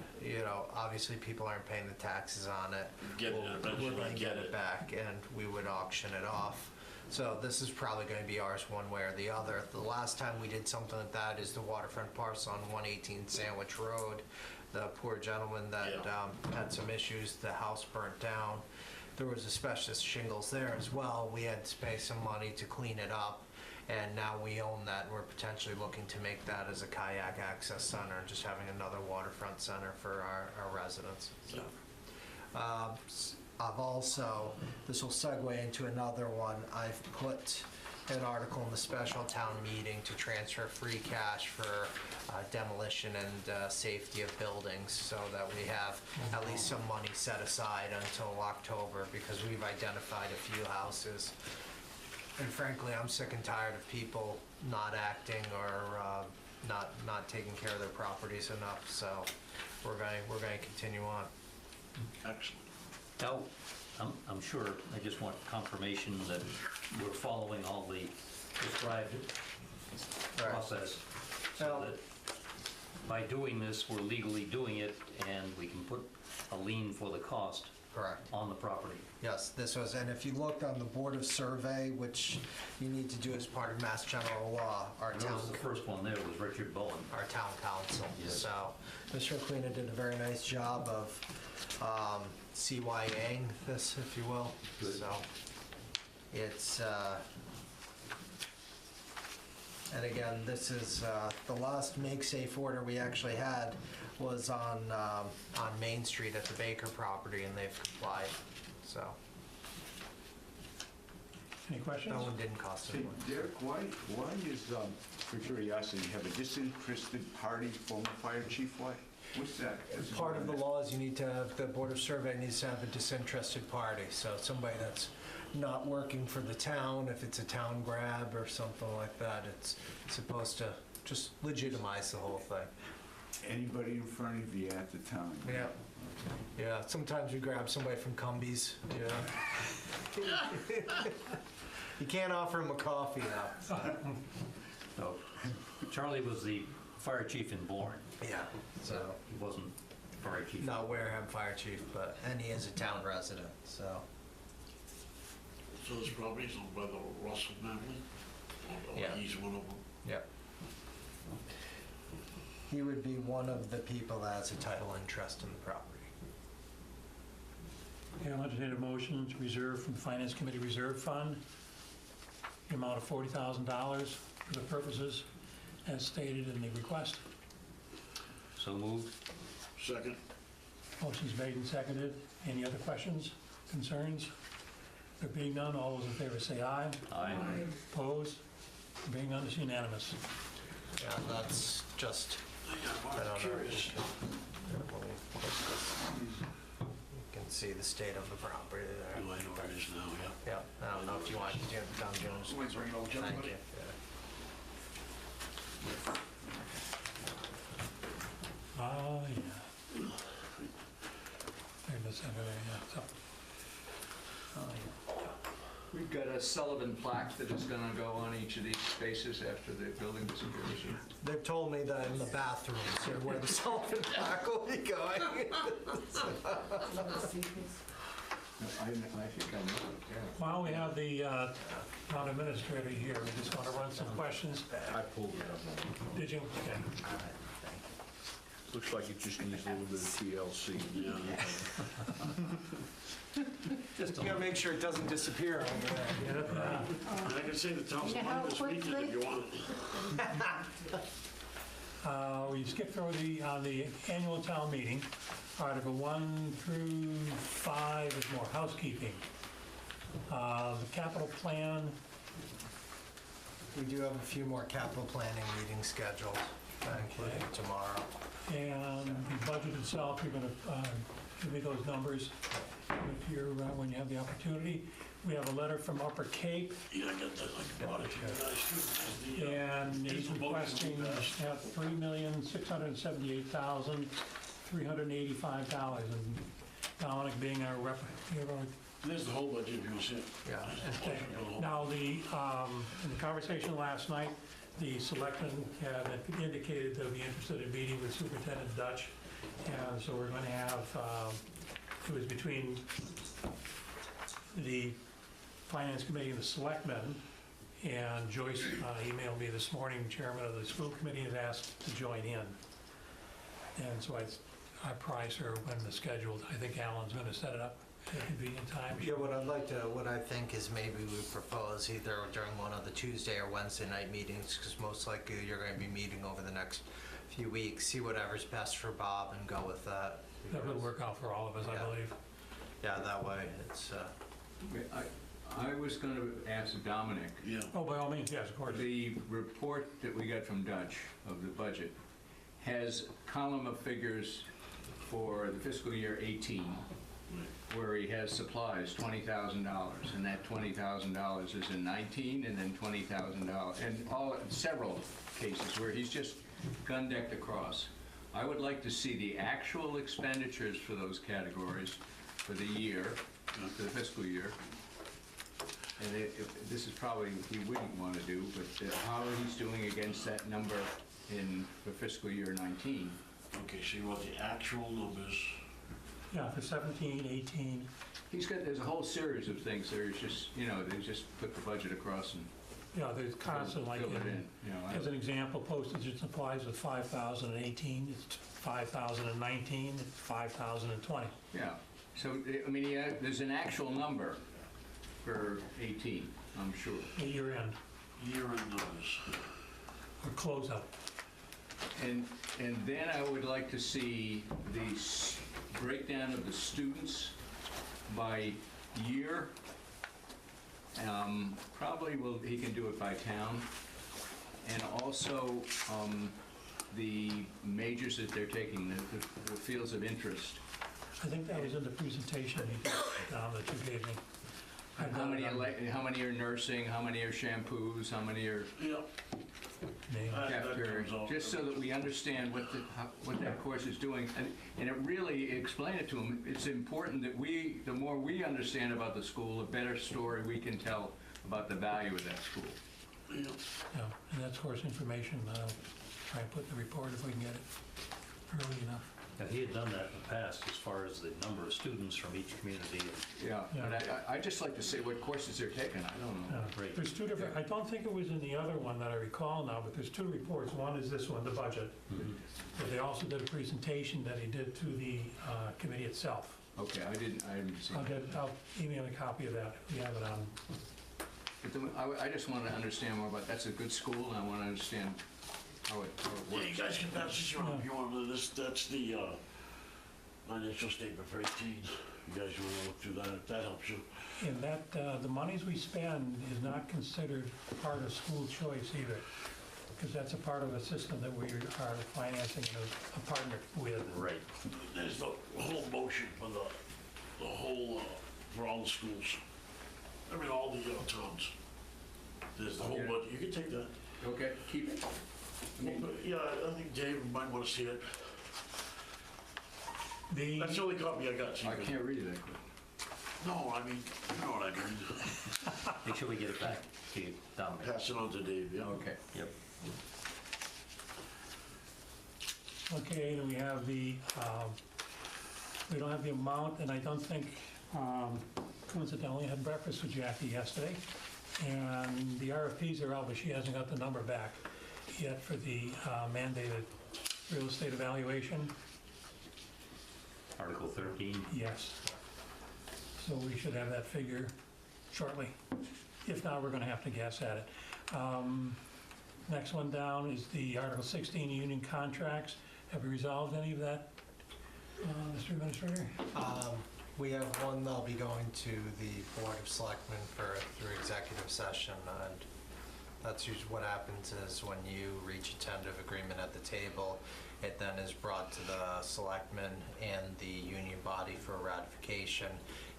obviously people aren't paying the taxes on it. We're going to get it back, and we would auction it off. So this is probably going to be ours one way or the other. The last time we did something like that is the waterfront parcel on 118 Sandwich Road. The poor gentleman that had some issues, the house burnt down. there was asbestos shingles there as well. We had to pay some money to clean it up, and now we own that, and we're potentially looking to make that as a kayak access center, just having another waterfront center for our residents. So, I've also, this will segue into another one, I've put an article in the special town meeting to transfer free cash for demolition and safety of buildings, so that we have at least some money set aside until October, because we've identified a few houses. And frankly, I'm sick and tired of people not acting or not taking care of their properties enough, so we're going to continue on. Excellent. Now, I'm sure, I just want confirmation that we're following all the prescribed process, so that by doing this, we're legally doing it, and we can put a lien for the cost on the property. Yes, this was, and if you looked on the Board of Survey, which you need to do as part of Mass General Law, our town... The first one there was Richard Bowen. Our town council. Yes. So Mr. Aquino did a very nice job of CYAing this, if you will. Good. So it's, and again, this is the last make safe order we actually had was on Main Street at the Baker property, and they've complied. So Any questions? that one didn't cost Hey, any money. Derek, why is, for curiosity, you have a disinterested party former fire chief? What's that? Part of the law is you need to have, the Board of Survey needs to have a disinterested party. So somebody that's not working for the town, if it's a town grab or something like that, it's supposed to just legitimize the whole thing. Anybody in front of you at the time? Yeah. Yeah, sometimes we grab somebody from Cumbies, yeah. You can't offer him a coffee now. So Charlie was the fire chief in Bourne. Yeah, so, He wasn't fire chief. not Wareham Fire Chief, and he is a town resident, so. So this property is owned by the Russell family? Or Yeah. he's one of them? Yep. He would be one of the people that has a title interest in the property. Okay, I'll entertain a motion to reserve from the Finance Committee Reserve Fund the amount of $40,000 for the purposes as stated in the request. So moved. Second. Motion's made and seconded. Any other questions, concerns? There being none, all those in favor say aye. Aye. Opposed? There being none, it's unanimous. Yeah, that's just, I'm curious. you can see the state of the property there. Do I know where it is now, yeah? Yeah, I don't know if you want to do it down, Jones. Wait, bring it over, Thank gentlemen. you. Ah, yeah. There it is, over there, yeah. So, We've got a Sullivan plaque that is going to go on each of these spaces after the building disappears. They've told me that in the bathrooms are where the Sullivan plaque will be going. I think I know it, yeah. While we have the town administrator here, we just want to run some questions. I pulled it up. Did you? Okay. Looks like it just needs a little bit of TLC. Yeah. Just You gotta make sure it doesn't disappear over there. I can say the town's How money this weekend if quickly? you want it. We skipped over the annual town meeting. Article 1 through 5 is more housekeeping. The capital plan, We do have a few more capital planning meetings scheduled, including tomorrow. and the budget itself, you're going to give me those numbers if you're, when you have the opportunity. We have a letter from Upper Cape, Yeah, I got that, I brought it to you guys too. and he's requesting to have $3,678,385. And Dominic being our rep, There's the whole budget if you want to see it. Yeah. okay. Now, in the conversation last night, the selectmen had indicated they'll be interested in meeting with Superintendent Dutch, and so we're going to have, it was between the Finance Committee and the selectmen, and Joyce emailed me this morning, chairman of the school committee has asked to join in. And so I priced her when the scheduled, I think Alan's going to set it up at a convenient time. Yeah, what I think is maybe we propose either during one of the Tuesday or Wednesday night meetings, because most likely you're going to be meeting over the next few weeks, see whatever's best for Bob and go with that. That would work out for all of us, I Yeah. believe. Yeah, that way it's, I was going to ask Dominic, Yeah. Oh, by all means, yes, of course. the report that we got from Dutch of the budget has column of figures for the fiscal year 18, where he has supplies, $20,000, and that $20,000 is in 19, and then $20,000, and several cases where he's just gun decked across. I would like to see the actual expenditures for those categories for the year, for the fiscal year. And this is probably he wouldn't want to do, but how he's doing against that number for fiscal year 19. Okay, so you want the actual numbers. Yeah, for 17, 18, There's a whole series of things there. It's just, they just put the budget across and yeah, there's constant, like, fill it in. as an example, postage and supplies was 5,018, it's 5,019, it's 5,020. Yeah. So, I mean, there's an actual number for 18, I'm sure. Year end, Year-end numbers. or closeout. And then I would like to see the breakdown of the students by year. Probably he can do it by town. And also the majors that they're taking, the fields of interest. I think that was in the presentation that you gave me. How many are nursing, how many are shampoos, how many are Name. cafeteria, just so that we understand what that course is doing. And it really, explain it to them. It's important that the more we understand about the school, the better story we can tell about the value of that school. Yeah, and that's course information that I'll try and put in the report if we can get it early enough. Now, he had done that in the past as far as the number of students from each community. Yeah, but I'd just like to say what courses they're taking. I don't know. Yeah. There's two different, I don't think it was in the other one that I recall now, but there's two reports. One is this one, the budget. But they also did a presentation that he did to the committee itself. Okay, I haven't seen that. I'll email a copy of that if we have it on. But I just want to understand more about, that's a good school, and I want to understand how it Yeah, works. you guys can pass this around if you want. That's the financial statement for 18. You guys want to look through that, if that helps you. And that, the monies we spend is not considered part of school choice either, because that's a part of a system that we are financing a partner with. Right. There's the whole motion for the whole, for all the schools. I mean, all the towns. There's the whole Okay. budget. You can take that. Okay, keep it. Yeah, I think Dave might want to see it. The, That's the only copy I got. I can't read it that quick. No, I mean, you know what I mean. Make sure we get it back to you, Dominic. Pass it on to Dave, yeah. Okay. Yep. okay, then we have we don't have the amount, and I don't think, coincidentally, I had breakfast with Jackie yesterday, and the RFPs are out, but she hasn't got the number back yet for the mandated real estate evaluation. Article 13. Yes. So we should have that figure shortly. If not, we're going to have to guess at it. Next one down is the Article 16 union contracts. Have we resolved any of that, Mr. Administrator? we have one that'll be going to the Board of Selectmen through executive session, and that's usually what happens is when you reach a tentative agreement at the table, it then is brought to the selectmen and the union body for ratification.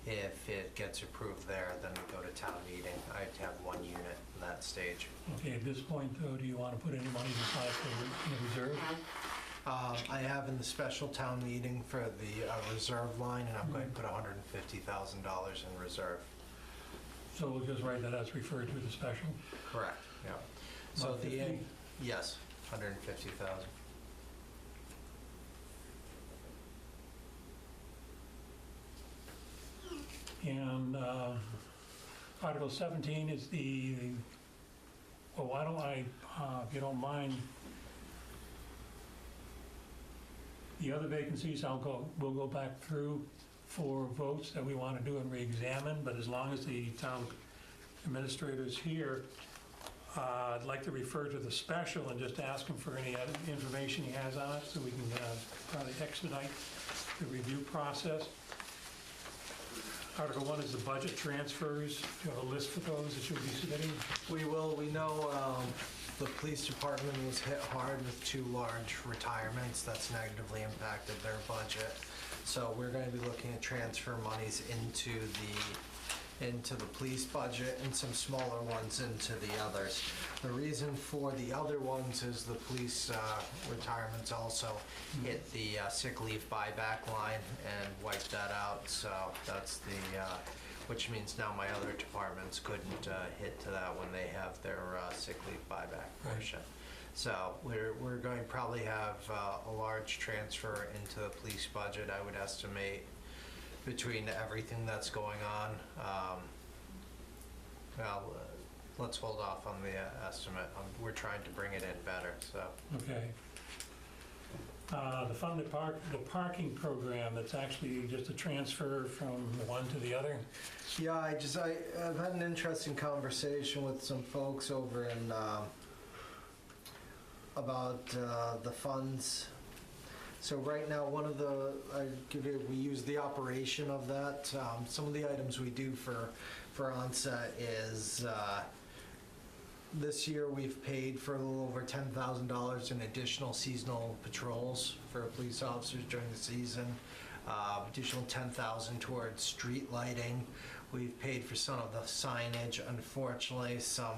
If it gets approved there, then we go to town meeting. I have one unit in that stage. Okay, at this point, though, do you want to put any money aside for the reserve? I have in the special town meeting for the reserve line, and I'm going to put $150,000 in reserve. So we'll just write that as referred to the special? Correct, yeah. So About 50? yes, 150,000. And Article 17 is well, why don't I, if you don't mind, the other vacancies, we'll go back through 4 votes that we want to do and re-examine, but as long as the town administrator is here, I'd like to refer to the special and just ask him for any other information he has on it, so we can probably expedite the review process. Article 1 is the budget transfers. Do you have a list for those that you'll be submitting? We will. We know the police department was hit hard with 2 large retirements. That's negatively impacted their budget. So we're going to be looking at transfer monies into the police budget and some smaller ones into the others. The reason for the other ones is the police retirements also hit the sick leave buyback line and wiped that out. So that's which means now my other departments couldn't hit to that when they have their sick leave buyback portion. So we're going to probably have a large transfer into the police budget. I would estimate between everything that's going on. Well, let's hold off on the estimate. We're trying to bring it in better, so. Okay. The parking program, that's actually just a transfer from one to the other? Yeah, I've had an interesting conversation with some folks over in, about the funds. So right now, we use the operation of that. Some of the items we do for onset is, this year we've paid for a little over $10,000 in additional seasonal patrols for police officers during the season. Additional $10,000 towards street lighting. We've paid for some of the signage. Unfortunately, some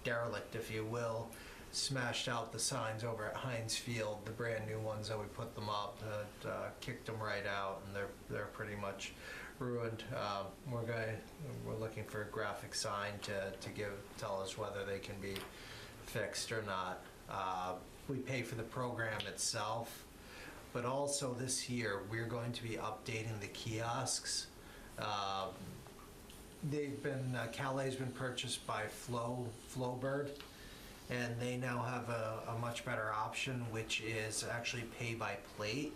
derelict, if you will, smashed out the signs over at Heinz Field, the brand new ones that we put them up, kicked them right out, and they're pretty much ruined. We're looking for a graphic sign to tell us whether they can be fixed or not. We pay for the program itself, but also this year we're going to be updating the kiosks. Calay's been purchased by Flowbird, and they now have a much better option, which is actually pay by plate.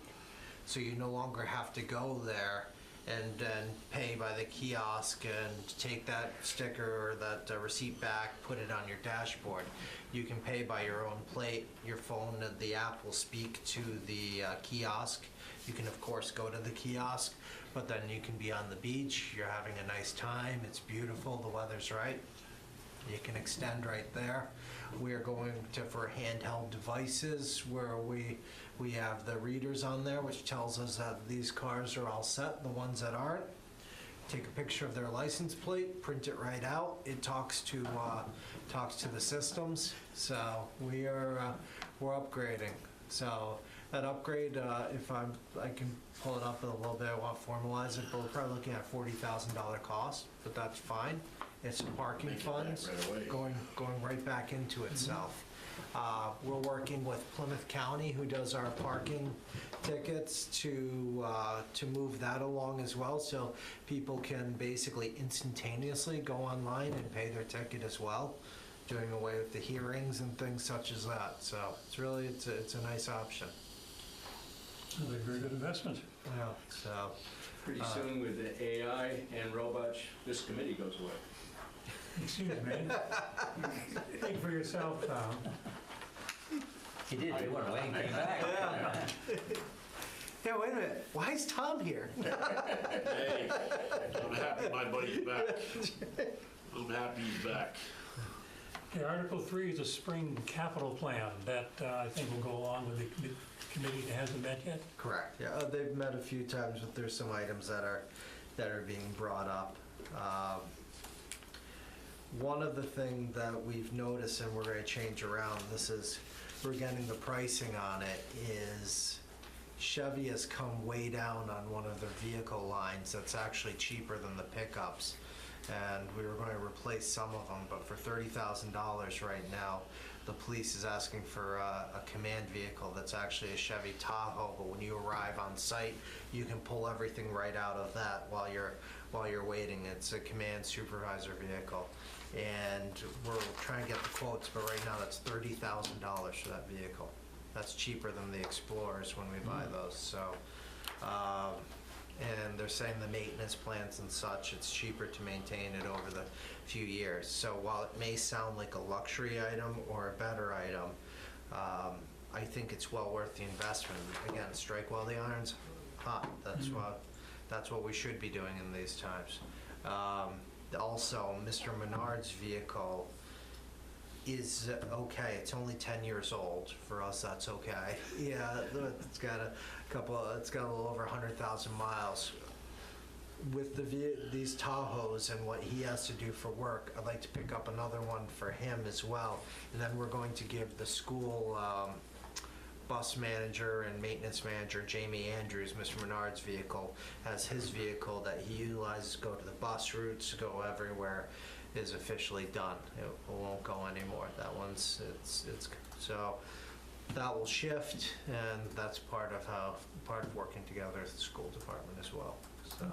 So you no longer have to go there and then pay by the kiosk and take that sticker or that receipt back, put it on your dashboard. You can pay by your own plate. Your phone, the app will speak to the kiosk. You can, of course, go to the kiosk, but then you can be on the beach. You're having a nice time. It's beautiful. The weather's right. You can extend right there. We are going for handheld devices where we have the readers on there, which tells us that these cars are all set. The ones that aren't, take a picture of their license plate, print it right out. It talks to the systems. So we're upgrading. So that upgrade, I can pull it up a little bit. I want to formalize it, but we're probably looking at $40,000 cost, but that's fine. It's parking funds going right back into itself. We're working with Plymouth County, who does our parking tickets, to move that along as well, so people can basically instantaneously go online and pay their ticket as well, doing away with the hearings and things such as that. So it's a nice option. Really very good investment. Yeah. So Pretty soon with the AI and robots, this committee goes away. Excuse me. Think for yourself, Tom. He did, he went away and came back. Yeah, wait a minute. Why is Tom here? Hey, I'm happy my buddy's back. I'm happy he's back. Okay, Article 3 is a spring capital plan that I think will go along with the committee that hasn't met yet. Correct. Yeah, they've met a few times, but there's some items that are being brought up. One of the things that we've noticed, and we're going to change around, we're getting the pricing on it, is Chevy has come way down on one of their vehicle lines that's actually cheaper than the pickups. And we were going to replace some of them, but for $30,000 right now, the police is asking for a command vehicle that's actually a Chevy Tahoe, but when you arrive on site, you can pull everything right out of that while you're waiting. It's a command supervisor vehicle. And we're trying to get the quotes, but right now that's $30,000 for that vehicle. That's cheaper than the Explorers when we buy those. So And they're saying the maintenance plans and such, it's cheaper to maintain it over the few years. So while it may sound like a luxury item or a better item, I think it's well worth the investment. Again, strike while the iron's hot. That's what we should be doing in these times. Also, Mr. Menard's vehicle is okay. It's only 10 years old. For us, that's okay. Yeah, it's got a little over 100,000 miles. With these Tahoes and what he has to do for work, I'd like to pick up another one for him as well. And then we're going to give the school bus manager and maintenance manager, Jamie Andrews, Mr. Menard's vehicle, as his vehicle that he utilizes to go to the bus routes, go everywhere, is officially done. It won't go anymore. That one's, so that will shift, and that's part of working together with the school department as well, so.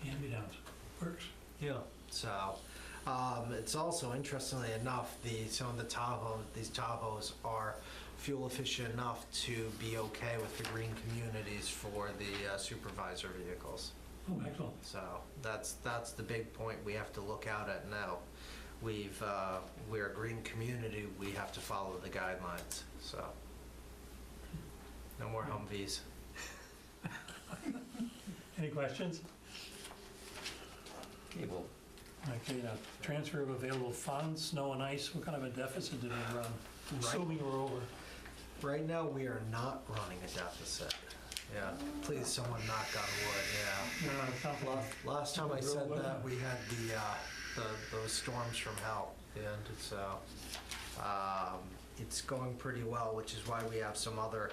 Hand-me-downs, works. Yeah. So, it's also, interestingly enough, some of the these Tahoes are fuel efficient enough to be okay with the green communities for the supervisor vehicles. Oh, excellent. So that's the big point we have to look out at now. We're a green community. We have to follow the guidelines. So no more Humvees. Any questions? Okay, well, Okay, now, transfer of available funds, snow and ice, what kind of a deficit do they run? Assuming we're over. Right now, we are not running a deficit. Yeah, please, someone knock on wood, No, it's not long. yeah. Last time I said that, we had those storms from hell, and it's going pretty well, which is why we have some other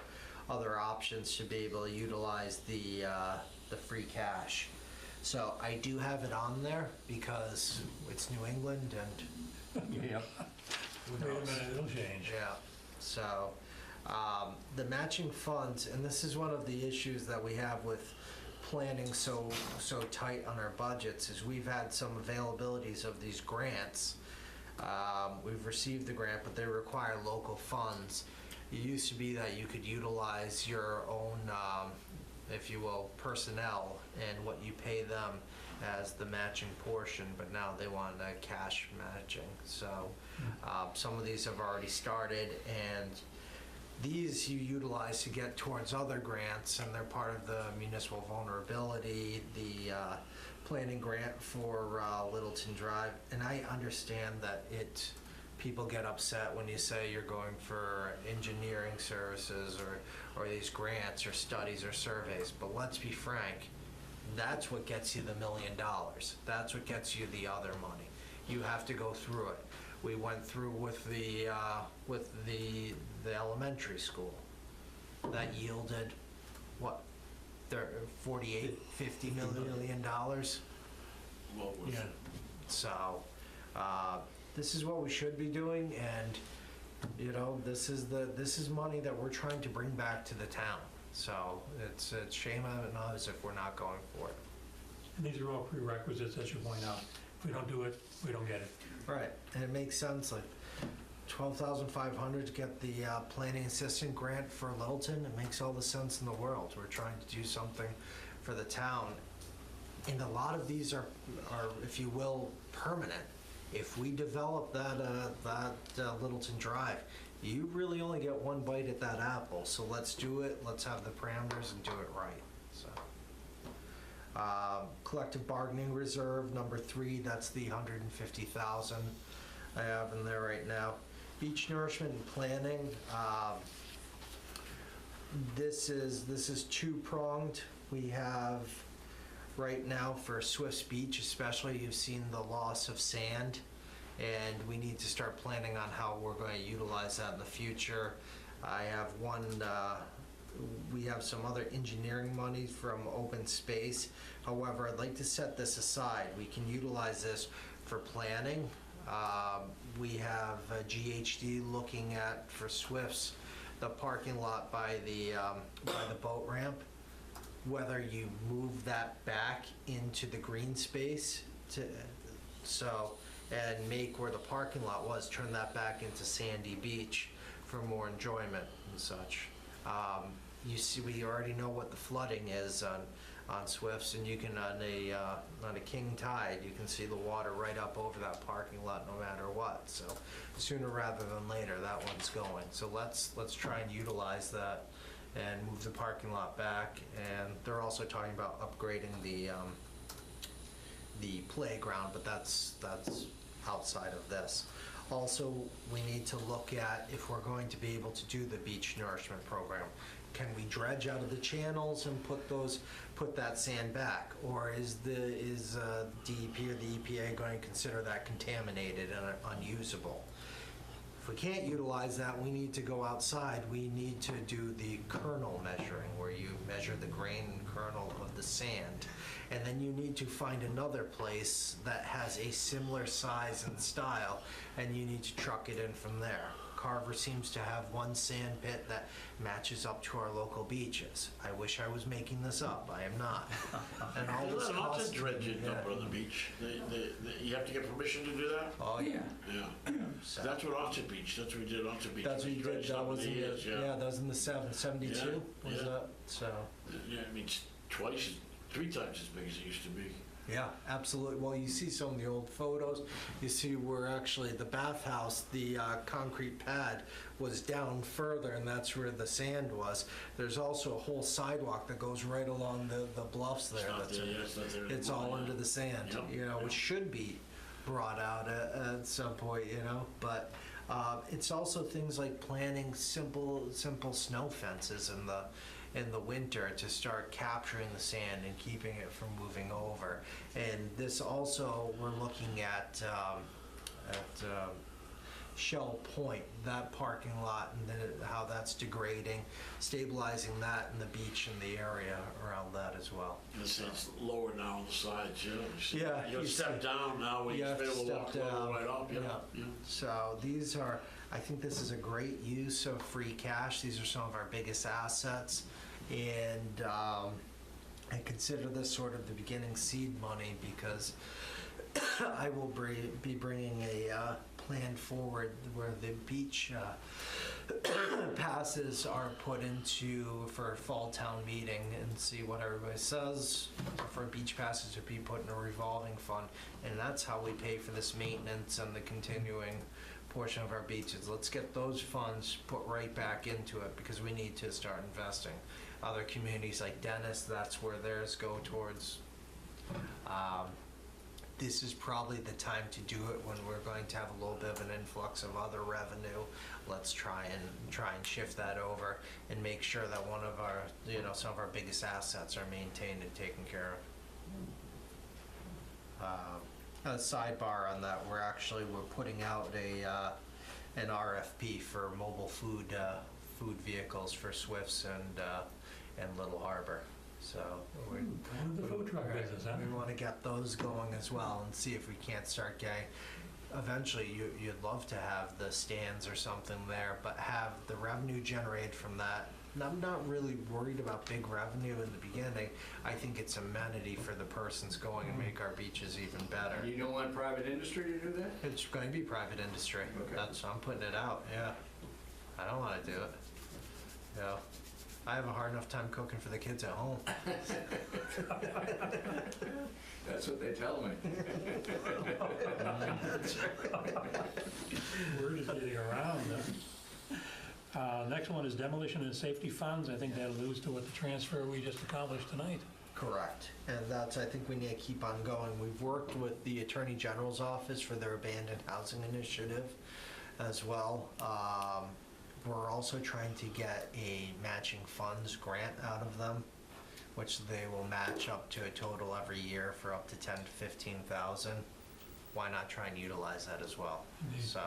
options to be able to utilize the free cash. So I do have it on there because it's New England and yep. Wait a minute, it'll change. yeah. So the matching funds, and this is one of the issues that we have with planning so tight on our budgets, is we've had some availabilities of these grants. We've received the grant, but they require local funds. It used to be that you could utilize your own, if you will, personnel and what you pay them as the matching portion, but now they want cash matching. So some of these have already started, and these you utilize to get towards other grants, and they're part of the municipal vulnerability, the planning grant for Littleton Drive. And I understand that people get upset when you say you're going for engineering services or these grants or studies or surveys, but let's be frank, that's what gets you the $1 million. That's what gets you the other money. You have to go through it. We went through with the elementary school. That yielded, what, 48, $50 million? Well, Yeah. So, this is what we should be doing, and, you know, this is money that we're trying to bring back to the town. So, it's shame on us if we're not going for it. And these are all prerequisites, as you point out. If we don't do it, we don't get it. Right, and it makes sense, like $12,500 to get the planning assistant grant for Littleton. It makes all the sense in the world. We're trying to do something for the town. And a lot of these are, if you will, permanent. If we develop that Littleton Drive, you really only get one bite at that apple. So let's do it. Let's have the parameters and do it right. So, collective bargaining reserve number 3. That's the $150,000 I have in there right now. Beach nourishment and planning. This is two-pronged. We have right now for Swift's Beach especially, you've seen the loss of sand, and we need to start planning on how we're going to utilize that in the future. I have we have some other engineering money from open space. However, I'd like to set this aside. We can utilize this for planning. We have GHD looking at, for Swift's, the parking lot by the boat ramp, whether you move that back into the green space and make where the parking lot was, turn that back into sandy beach for more enjoyment and such. you see, we already know what the flooding is on Swifts, and you can, on a king tide, you can see the water right up over that parking lot no matter what. So sooner rather than later, that one's going. So let's try and utilize that and move the parking lot back. And they're also talking about upgrading the playground, but that's outside of this. Also, we need to look at if we're going to be able to do the beach nourishment program. Can we dredge out of the channels and put that sand back, or is DEP or the EPA going to consider that contaminated and unusable? If we can't utilize that, we need to go outside. We need to do the kernel measuring, where you measure the grain and kernel of the sand. And then you need to find another place that has a similar size and style, and you need to truck it in from there. Carver seems to have one sand pit that matches up to our local beaches. I wish I was making this up. I am not. And all this Not cost. to dredge it up on the beach. You have to get permission to do that? Oh, yeah. Yeah. So- That's what Onset Beach, that's what we did Onset Beach. That's what you did. Dredged That up was the in years, the, that was in the 72. Yeah, Was yeah. that? So. Yeah, I mean, it's three times as big as it used to be. Yeah, absolutely. Well, you see some of the old photos. You see where actually the bathhouse, the concrete pad was down further, and that's where the sand was. There's also a whole sidewalk that goes right along the bluffs there. It's all under the sand, which should be brought out at some point, But it's also things like planting simple snow fences in the winter to start capturing the sand and keeping it from moving over. And this also, we're looking at Shell Point, that parking lot, and then how that's degrading, stabilizing that and the beach and the area around that as well. The sand's lower now on the sides, Yeah, You step down now, when you're able to walk right up, yeah. So these are, I think this is a great use of free cash. These are some of our biggest assets. And I consider this sort of the beginning seed money, because I will be bringing a plan forward where the beach passes are put into for fall town meeting, and see what everybody says for beach passes to be put in a revolving fund. And that's how we pay for this maintenance and the continuing portion of our beaches. Let's get those funds put right back into it, because we need to start investing. Other communities like Dennis, that's where theirs go towards. This is probably the time to do it when we're going to have a little bit of an influx of other revenue. Let's try and shift that over and make sure that one of our, some of our biggest assets are maintained and taken care of. A sidebar on that, we're putting out an RFP for mobile food vehicles for Swifts and Little Harbor. So The food truck business, huh? we want to get those going as well, and see if we can't start getting. Eventually, you'd love to have the stands or something there, but have the revenue generated from that. And I'm not really worried about big revenue in the beginning. I think it's amenity for the persons going and make our beaches even better. You don't want private industry to do that? It's going to be private industry. Okay. I'm putting it out. Yeah, I don't want to do it. I have a hard enough time cooking for the kids at home. That's what they tell me. Word is getting around. Next one is demolition and safety funds. I think that alludes to what the transfer we just accomplished tonight. Correct. And I think we need to keep on going. We've worked with the Attorney General's office for their abandoned housing initiative as well. We're also trying to get a matching funds grant out of them, which they will match up to a total every year for up to 10 to 15,000. Why not try and utilize that as well? So,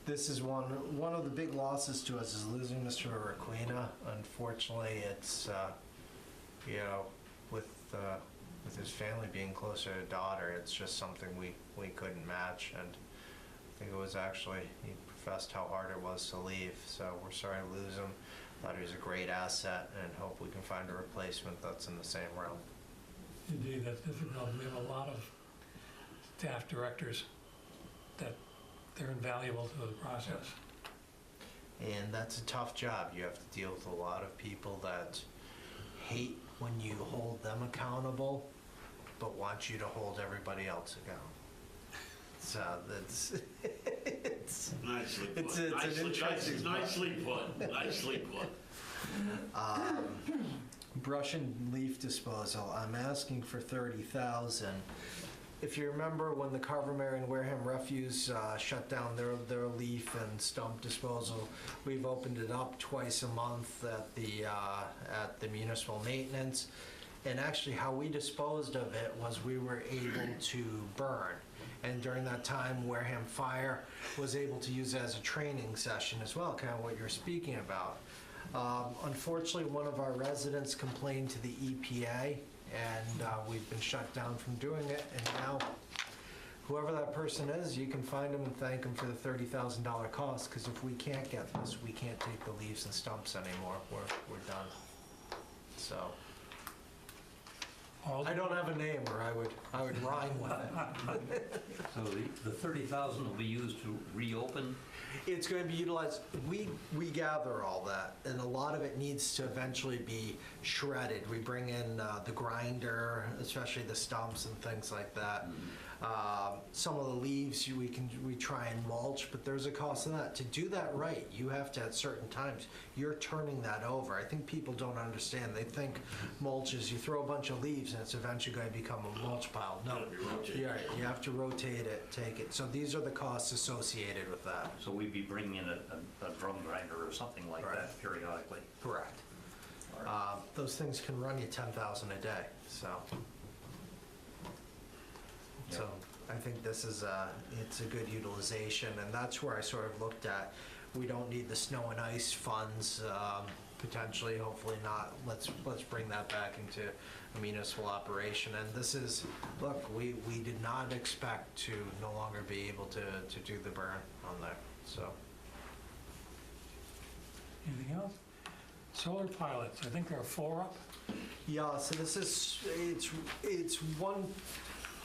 this is one of the big losses to us is losing Mr. Requena. Unfortunately, it's with his family being closer to daughter, it's just something we couldn't match. And I think it was he professed how hard it was to leave. So we're sorry to lose him. Thought he was a great asset, and hope we can find a replacement that's in the same realm. Indeed, that's difficult. We have a lot of staff directors that they're invaluable to the process. And that's a tough job. You have to deal with a lot of people that hate when you hold them accountable, but want you to hold everybody else accountable. So that's, Nicely put. it's an interesting. Nicely put, nicely put. Brush and leaf disposal, I'm asking for 30,000. If you remember when the Carver and Wareham Refuse shut down their leaf and stump disposal, we've opened it up twice a month at the municipal maintenance. And actually how we disposed of it was we were able to burn. And during that time, Wareham Fire was able to use it as a training session as well, kind of what you're speaking about. Unfortunately, one of our residents complained to the EPA, and we've been shut down from doing it. And now, whoever that person is, you can find them and thank them for the $30,000 cost, because if we can't get this, we can't take the leaves and stumps anymore. We're done. So. I don't have a name, or I would rhyme with it. So the 30,000 will be used to reopen? It's going to be utilized. We gather all that, and a lot of it needs to eventually be shredded. We bring in the grinder, especially the stumps and things like that. Some of the leaves we try and mulch, but there's a cost in that. To do that right, you have to, at certain times, you're turning that over. I think people don't understand. They think mulch is you throw a bunch of leaves and it's eventually going to become a mulch pile. No, you have to rotate it, take it. So these are the costs associated with that. So we'd be bringing in a drum grinder or something like that periodically? Correct. Those things can run you $10,000 a day, so. So I think this is it's a good utilization, and that's where I sort of looked at, we don't need the snow and ice funds, potentially, hopefully not. Let's bring that back into a municipal operation. And this is, look, we did not expect to no longer be able to do the burn on there, so. Anything else? Solar pilots, I think there are 4 up. Yeah, so this is, it's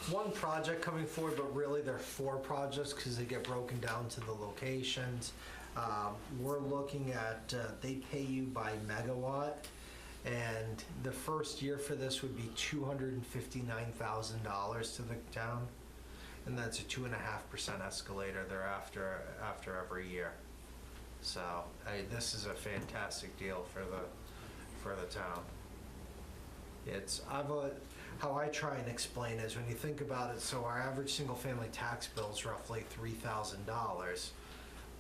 one project coming forward, but really they're 4 projects because they get broken down to the locations. We're looking at, they pay you by megawatt, and the first year for this would be $259,000 to the town, and that's a 2.5% escalator thereafter after every year. So this is a fantastic deal for the town. It's how I try and explain is when you think about it, so our average single-family tax bill is roughly $3,000.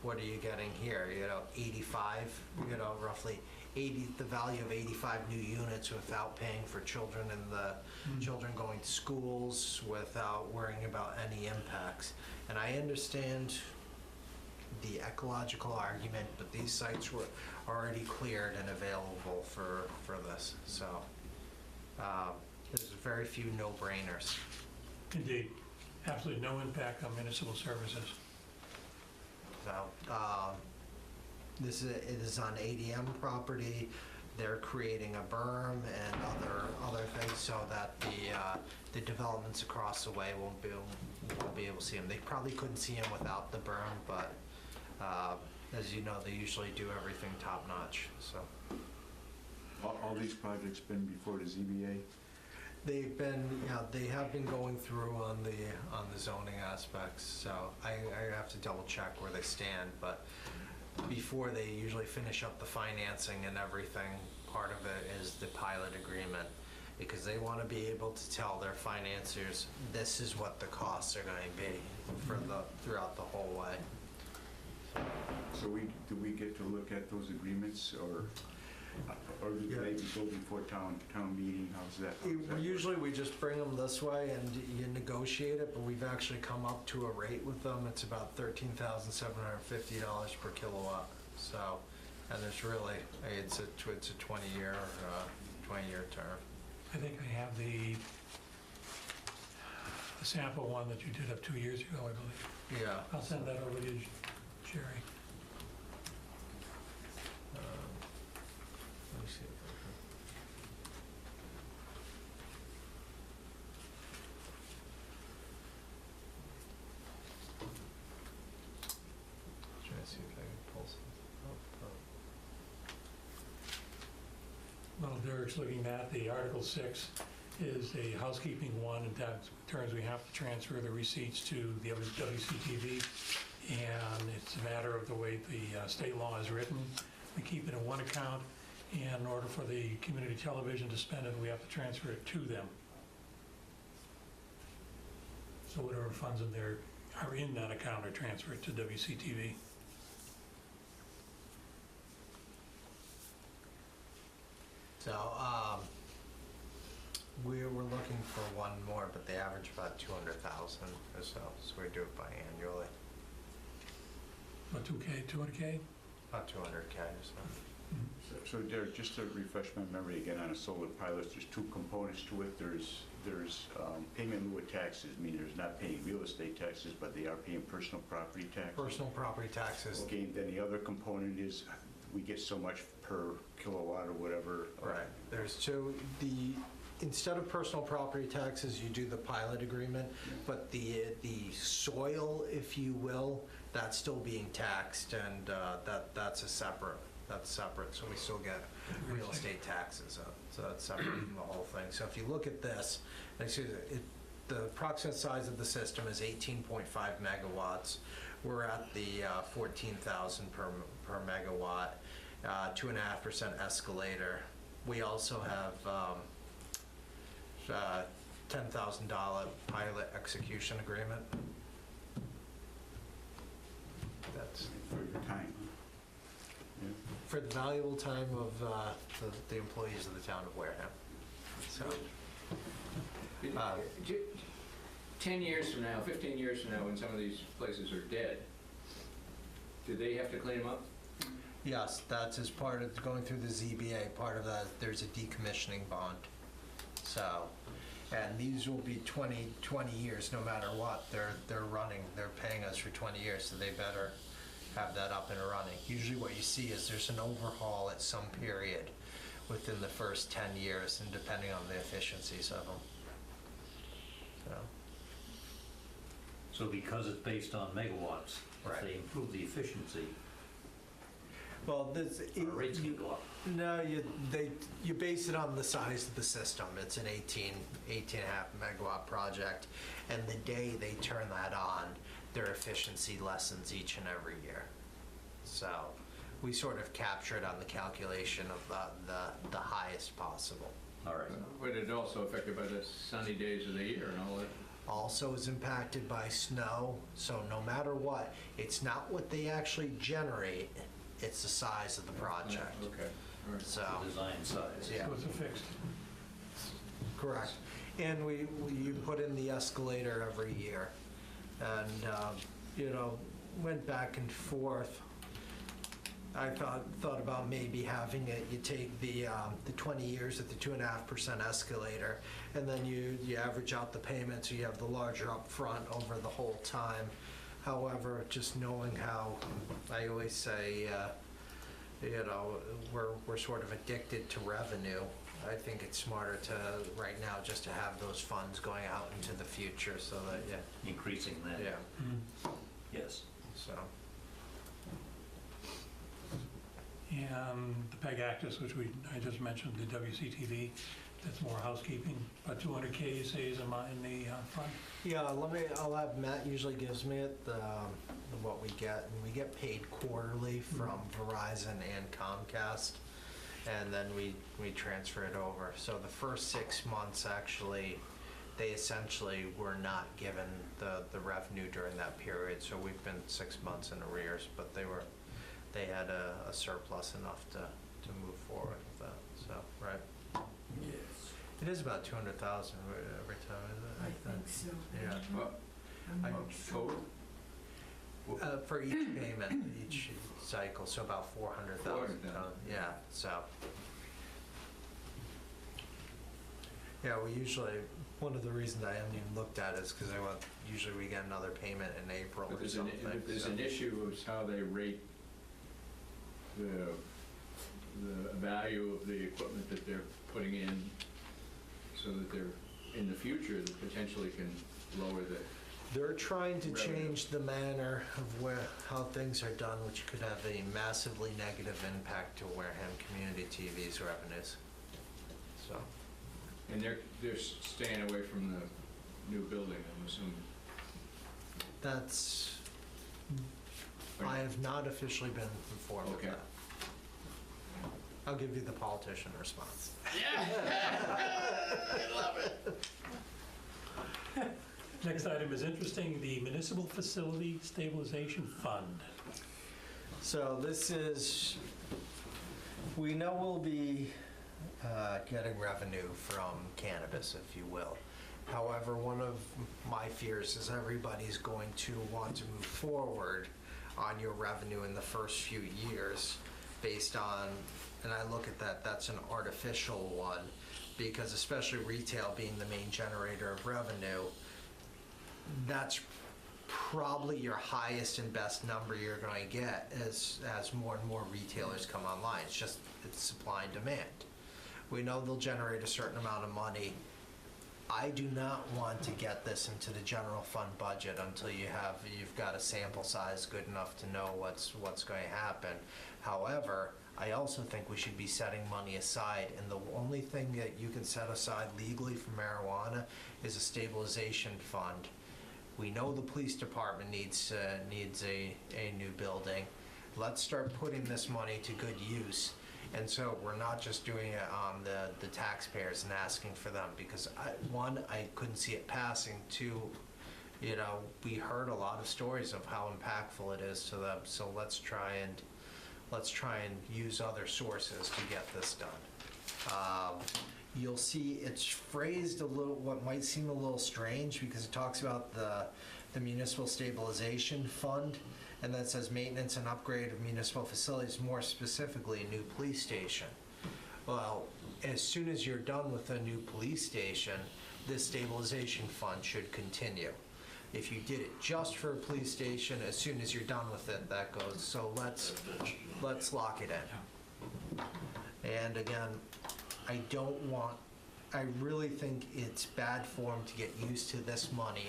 What are you getting here? 85, roughly 80, the value of 85 new units without paying for children and the children going to schools, without worrying about any impacts. And I understand the ecological argument, but these sites were already cleared and available for this. So there's very few no-brainers. Indeed. Absolutely no impact on municipal services. So it is on ADM property. They're creating a berm and other things so that the developments across the way won't be able to see them. They probably couldn't see them without the berm, but as you know, they usually do everything top notch. So All these projects been before the ZBA? they have been going through on the zoning aspects. So I have to double check where they stand, but before they usually finish up the financing and everything, part of it is the pilot agreement, because they want to be able to tell their financiers this is what the costs are going to be throughout the whole way. So do we get to look at those agreements, or do they go before town meeting? How's that? Usually we just bring them this way and you negotiate it, but we've actually come up to a rate with them. It's about $13,750 per kilowatt. So, and it's really, it's a 20-year term. I think I have the sample one that you did up 2 years ago, I believe. Yeah. I'll send that over to you, Jerry. Let me see if I can. Trying to see if I can pull something up. Eric's looking at, the Article 6 is a housekeeping one. In terms, we have to transfer the receipts to the WCTV, and it's a matter of the way the state law is written. We keep it in one account, and in order for the community television to spend it, we have to transfer it to them. So whatever funds in there are in that account are transferred to WCTV. So, we were looking for one more, but they average about 200,000 or so, so we do it biannually. What, 200K? About 200K or so. So Derek, just to refresh my memory again on a solar pilot, there's two components to it. There's payment in lieu of taxes, meaning there's not paying real estate taxes, but they are paying personal property tax. Personal property taxes. Okay, then the other component is we get so much per kilowatt or whatever. Right. There's two. Instead of personal property taxes, you do the pilot agreement, but the soil, if you will, that's still being taxed, and that's separate. So we still get real estate taxes. So that's separate from the whole thing. So if you look at this, the approximate size of the system is 18.5 megawatts. We're at the 14,000 per megawatt, 2.5% escalator. We also have $10,000 pilot execution agreement. That's For your time. Yeah. for the valuable time of the employees of the town of Wareham. So, 10 years from now, 15 years from now, when some of these places are dead, do they have to clean them up? yes, that's as part of going through the ZBA. Part of that, there's a decommissioning bond. So, and these will be 20 years no matter what. They're running. They're paying us for 20 years, so they better have that up and running. Usually what you see is there's an overhaul at some period within the first 10 years, and depending on the efficiencies of them. So because it's based on megawatts, Right. if they improve the efficiency, Well, our rates can go up. No, you base it on the size of the system. It's an 18.5 megawatt project, and the day they turn that on, their efficiency lessens each and every year. So we sort of capture it on the calculation of the highest possible. All right. But it also affected by the sunny days of the year and all that? Also is impacted by snow, so no matter what, it's not what they actually generate, it's the size of the project. Okay, all right. So, The design size. yeah. So it's a fixed. Correct. And you put in the escalator every year. And, went back and forth. I thought about maybe having it, you take the 20 years at the 2.5% escalator, and then you average out the payments, so you have the larger upfront over the whole time. However, just knowing how, I always say, we're sort of addicted to revenue. I think it's smarter to, right now, just to have those funds going out into the future so that, Increasing that. yeah, Yes. so. And the PEG Actus, which I just mentioned, the WCTV, that's more housekeeping, about 200K, you say, is in the fund? Yeah, I'll have, Matt usually gives me it, what we get, and we get paid quarterly from Verizon and Comcast, and then we transfer it over. So the first 6 months, actually, they essentially were not given the revenue during that period, so we've been 6 months in arrears, but they had a surplus enough to move forward with that, so, right? Yes. It is about 200,000 every time, isn't it? I think so. Yeah. Well, I'm not sure. total? For each payment, each cycle, so about 400,000. 400,000. Yeah, so. Yeah, we usually, one of the reasons I haven't even looked at it is because usually we get another payment in April But or there's something. there's so. an issue of how they rate the value of the equipment that they're putting in, so that they're, in the future, that potentially can lower the... They're trying to revenue. change the manner of how things are done, which could have a massively negative impact to Wareham Community TV's revenues. so. And they're staying away from the new building, I'm assuming. That's, I have not officially been informed of Okay. that. I'll give you the politician response. Next item is interesting, the Municipal Facility Stabilization Fund. So this is, we know we'll be getting revenue from cannabis, if you will. However, one of my fears is everybody's going to want to move forward on your revenue in the first few years based on, and I look at that, that's an artificial one, because especially retail being the main generator of revenue, that's probably your highest and best number you're going to get as more and more retailers come online. It's supply and demand. We know they'll generate a certain amount of money. I do not want to get this into the general fund budget until you've got a sample size good enough to know what's going to happen. However, I also think we should be setting money aside, and the only thing that you can set aside legally for marijuana is a stabilization fund. We know the police department needs a new building. Let's start putting this money to good use. And so we're not just doing it on the taxpayers and asking for them, because I couldn't see it passing. Two, we heard a lot of stories of how impactful it is to them. So let's try and use other sources to get this done. You'll see it's phrased a little, what might seem a little strange, because it talks about the Municipal Stabilization Fund, and that says maintenance and upgrade of municipal facilities, more specifically a new police station. Well, as soon as you're done with a new police station, this stabilization fund should continue. If you did it just for a police station, as soon as you're done with it, that goes. So let's lock it in. And again, I really think it's bad form to get used to this money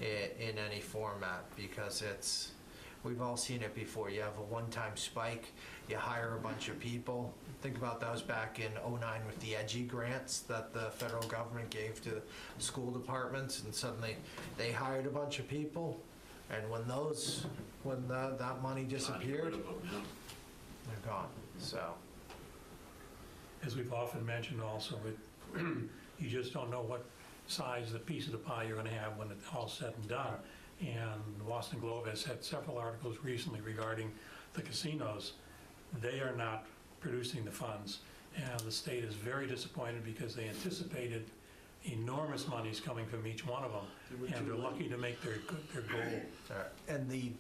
in any format, because we've all seen it before. You have a one-time spike, you hire a bunch of people. Think about those back in '09 with the EDGI grants that the federal government gave to school departments, and suddenly they hired a bunch of people, and when that money disappeared, they're gone. So, As we've often mentioned also, you just don't know what size the piece of the pie you're going to have when it's all said and done. And the Boston Globe has had several articles recently regarding the casinos. They are not producing the funds, and the state is very disappointed because they anticipated enormous monies coming from each one of them, and they're lucky to make their goal. and the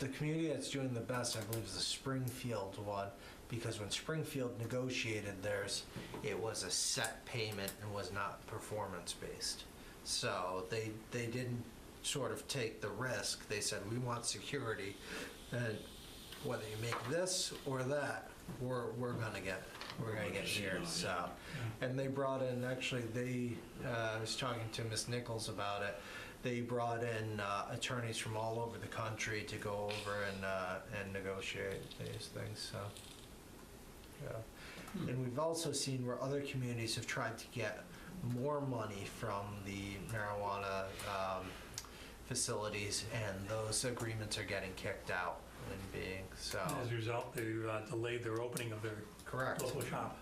community that's doing the best, I believe, is the Springfield one, because when Springfield negotiated theirs, it was a set payment and was not performance-based. So they didn't sort of take the risk. They said, we want security, and whether you make this or that, we're gonna get it. We're gonna get here. So, and they brought in, actually, I was talking to Ms. Nichols about it. They brought in attorneys from all over the country to go over and negotiate these things. So, yeah. And we've also seen where other communities have tried to get more money from the marijuana facilities, and those agreements are getting kicked out and being so. As a result, they delayed their opening of their local shop.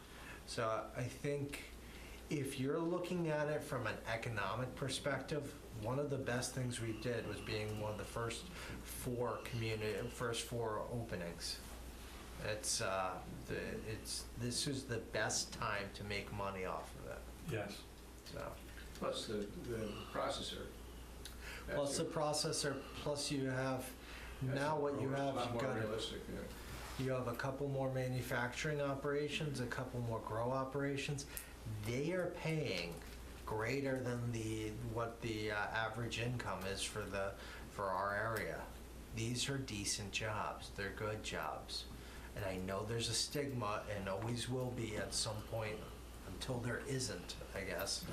So I think if you're looking at it from an economic perspective, one of the best things we did was being one of the first four openings. This is the best time to make money off of it. Yes. So. Plus the processor. Plus the processor, plus you have, now what you have, you have a couple more manufacturing operations, a couple more grow operations. They are paying greater than what the average income is for our area. These are decent jobs. They're good jobs. And I know there's a stigma, and always will be at some point, until there isn't, I guess.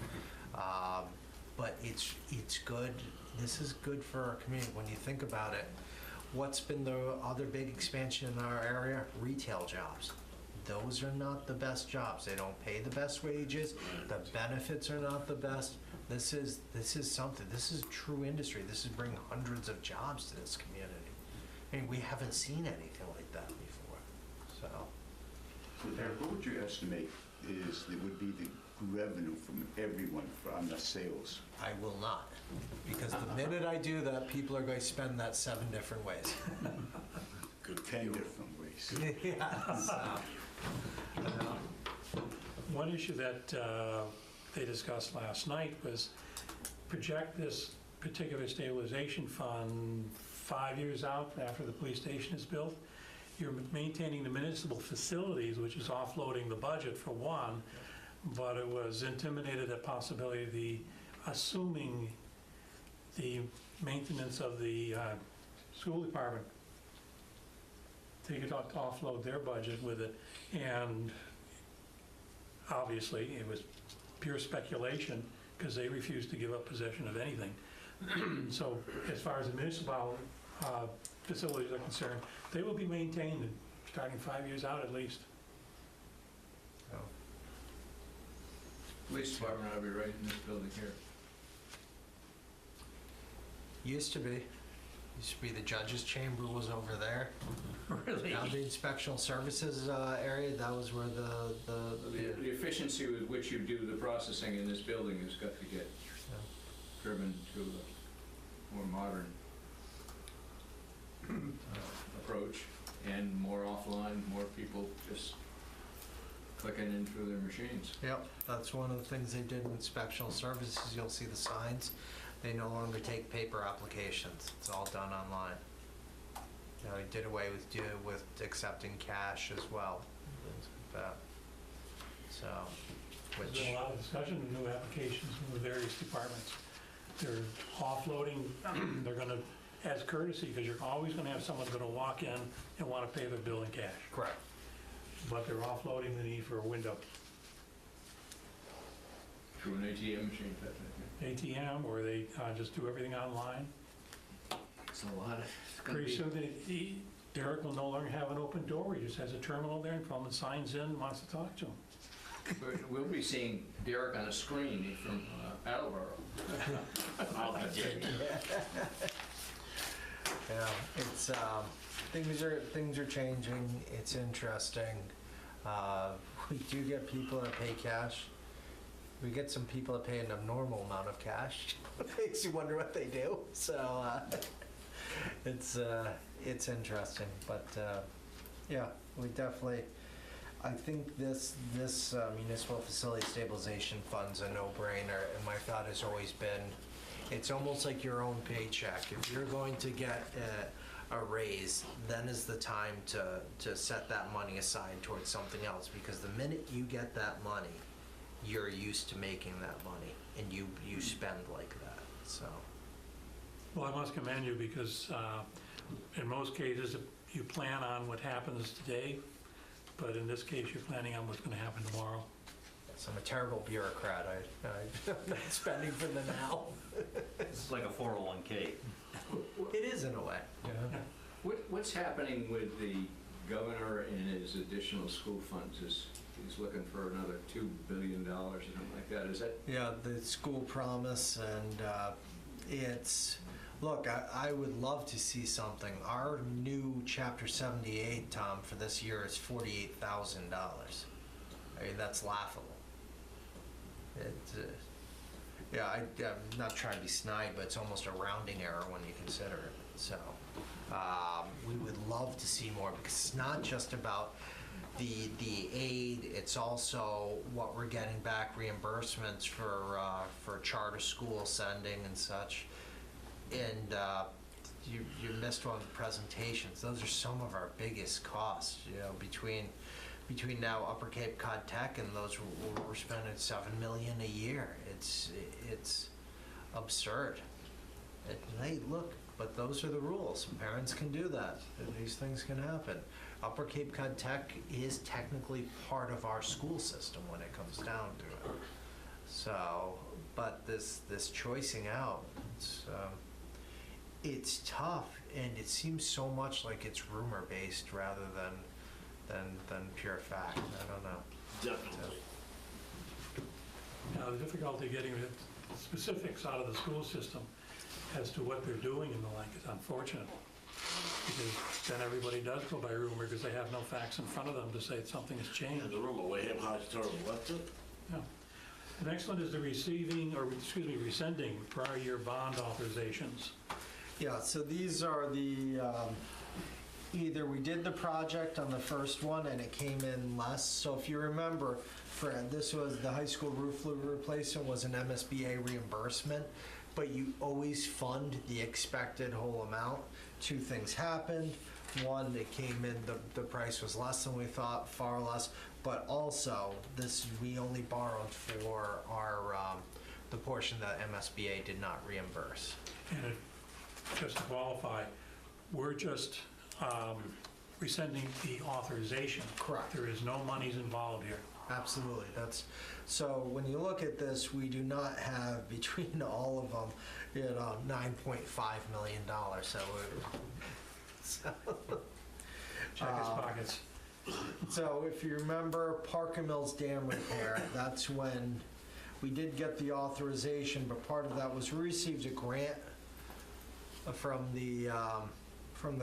But it's good. This is good for our community. When you think about it, what's been the other big expansion in our area? Retail jobs. those are not the best jobs. They don't pay the best wages. The benefits are not the best. This is something. This is true industry. This is bringing hundreds of jobs to this community. I mean, we haven't seen anything like that before. So, Eric, what would you estimate would be the revenue from everyone from the sales? I will not, because the minute I do that, people are going to spend that 7 different ways. 10 different ways. Yeah, so, One issue that they discussed last night was project this particular stabilization fund 5 years out after the police station is built. You're maintaining the municipal facilities, which is offloading the budget for one, but it was intimidated at possibility of assuming the maintenance of the school department. They could offload their budget with it, and obviously it was pure speculation because they refused to give up possession of anything. So as far as the municipal facilities are concerned, they will be maintained starting 5 years out at least. Police department ought to be right in this building here. used to be. Used to be the judge's chamber was over there. Really? Now the inspectional services area, that was where The efficiency with which you do the processing in this building has got to get driven to a more modern approach, and more offline, more people just clicking in through their machines. Yep, that's one of the things they did in inspectional services. You'll see the signs. They no longer take paper applications. It's all done online. You know, they did away with accepting cash as well. Things like that. So, There's been a lot of discussion of new applications from the various departments. They're offloading, they're going to, as courtesy, because you're always going to have someone going to walk in and want to pay their bill in cash. correct. But they're offloading the need for a window. Through an ATM machine, type thing. ATM, or they just do everything online. It's a lot. It's gonna Pretty be- soon, Derek will no longer have an open door. He just has a terminal there and someone signs in and wants to talk to him. We'll be seeing Derek on a screen from Attleboro. I'll be dead. Yeah, it's things are changing. It's interesting. We do get people that pay cash. We get some people that pay an abnormal amount of cash. Makes you wonder what they do. So it's interesting, but yeah, we definitely. I think this municipal facility stabilization fund's a no-brainer, and my thought has always been, it's almost like your own paycheck. If you're going to get a raise, then is the time to set that money aside towards something else, because the minute you get that money, you're used to making that money, and you spend like that. So. Well, I must commend you because in most cases, you plan on what happens today, but in this case, you're planning on what's going to happen tomorrow. So I'm a terrible bureaucrat. I'm not spending for the now. It's like a 401k. It is in a way. Yeah. What's happening with the governor and his additional school funds? He's looking for another $2 billion or something like that. Is that? Yeah, the school promise, and it's, look, I would love to see something. Our new Chapter 78, Tom, for this year is $48,000. I mean, that's laughable. Yeah, I'm not trying to be snide, but it's almost a rounding error when you consider it. So we would love to see more, because it's not just about the aid, it's also what we're getting back, reimbursements for charter school sending and such. And you missed one of the presentations. Those are some of our biggest costs, you know, between now Upper Cape Cod Tech and those, we're spending $7 million a year. It's absurd. Hey, look, but those are the rules. Parents can do that. These things can happen. Upper Cape Cod Tech is technically part of our school system when it comes down to it. So, but this choicing out, it's tough, and it seems so much like it's rumor based rather than pure fact. I don't know. Definitely. Now, the difficulty getting the specifics out of the school system as to what they're doing and the like is unfortunate. Because then everybody does go by rumor because they have no facts in front of them to say that something has changed. And the rumor, Wareham High terrible, that's it. Yeah. The next one is the rescinding prior year bond authorizations. Yeah, so these are the, either we did the project on the first one and it came in less. So if you remember, Fred, this was the high school roof replacement was an MSBA reimbursement, but you always fund the expected whole amount. Two things happened. One, it came in, the price was less than we thought, far less, but also this, we only borrowed for our, the portion that MSBA did not reimburse. And just to qualify, we're just rescinding the authorization. Correct. There is no monies involved here. Absolutely, so when you look at this, we do not have between all of them, $9.5 million, so Check his pockets. So if you remember Parker Mills Dam repair, that's when we did get the authorization, but part of that was we received a grant from the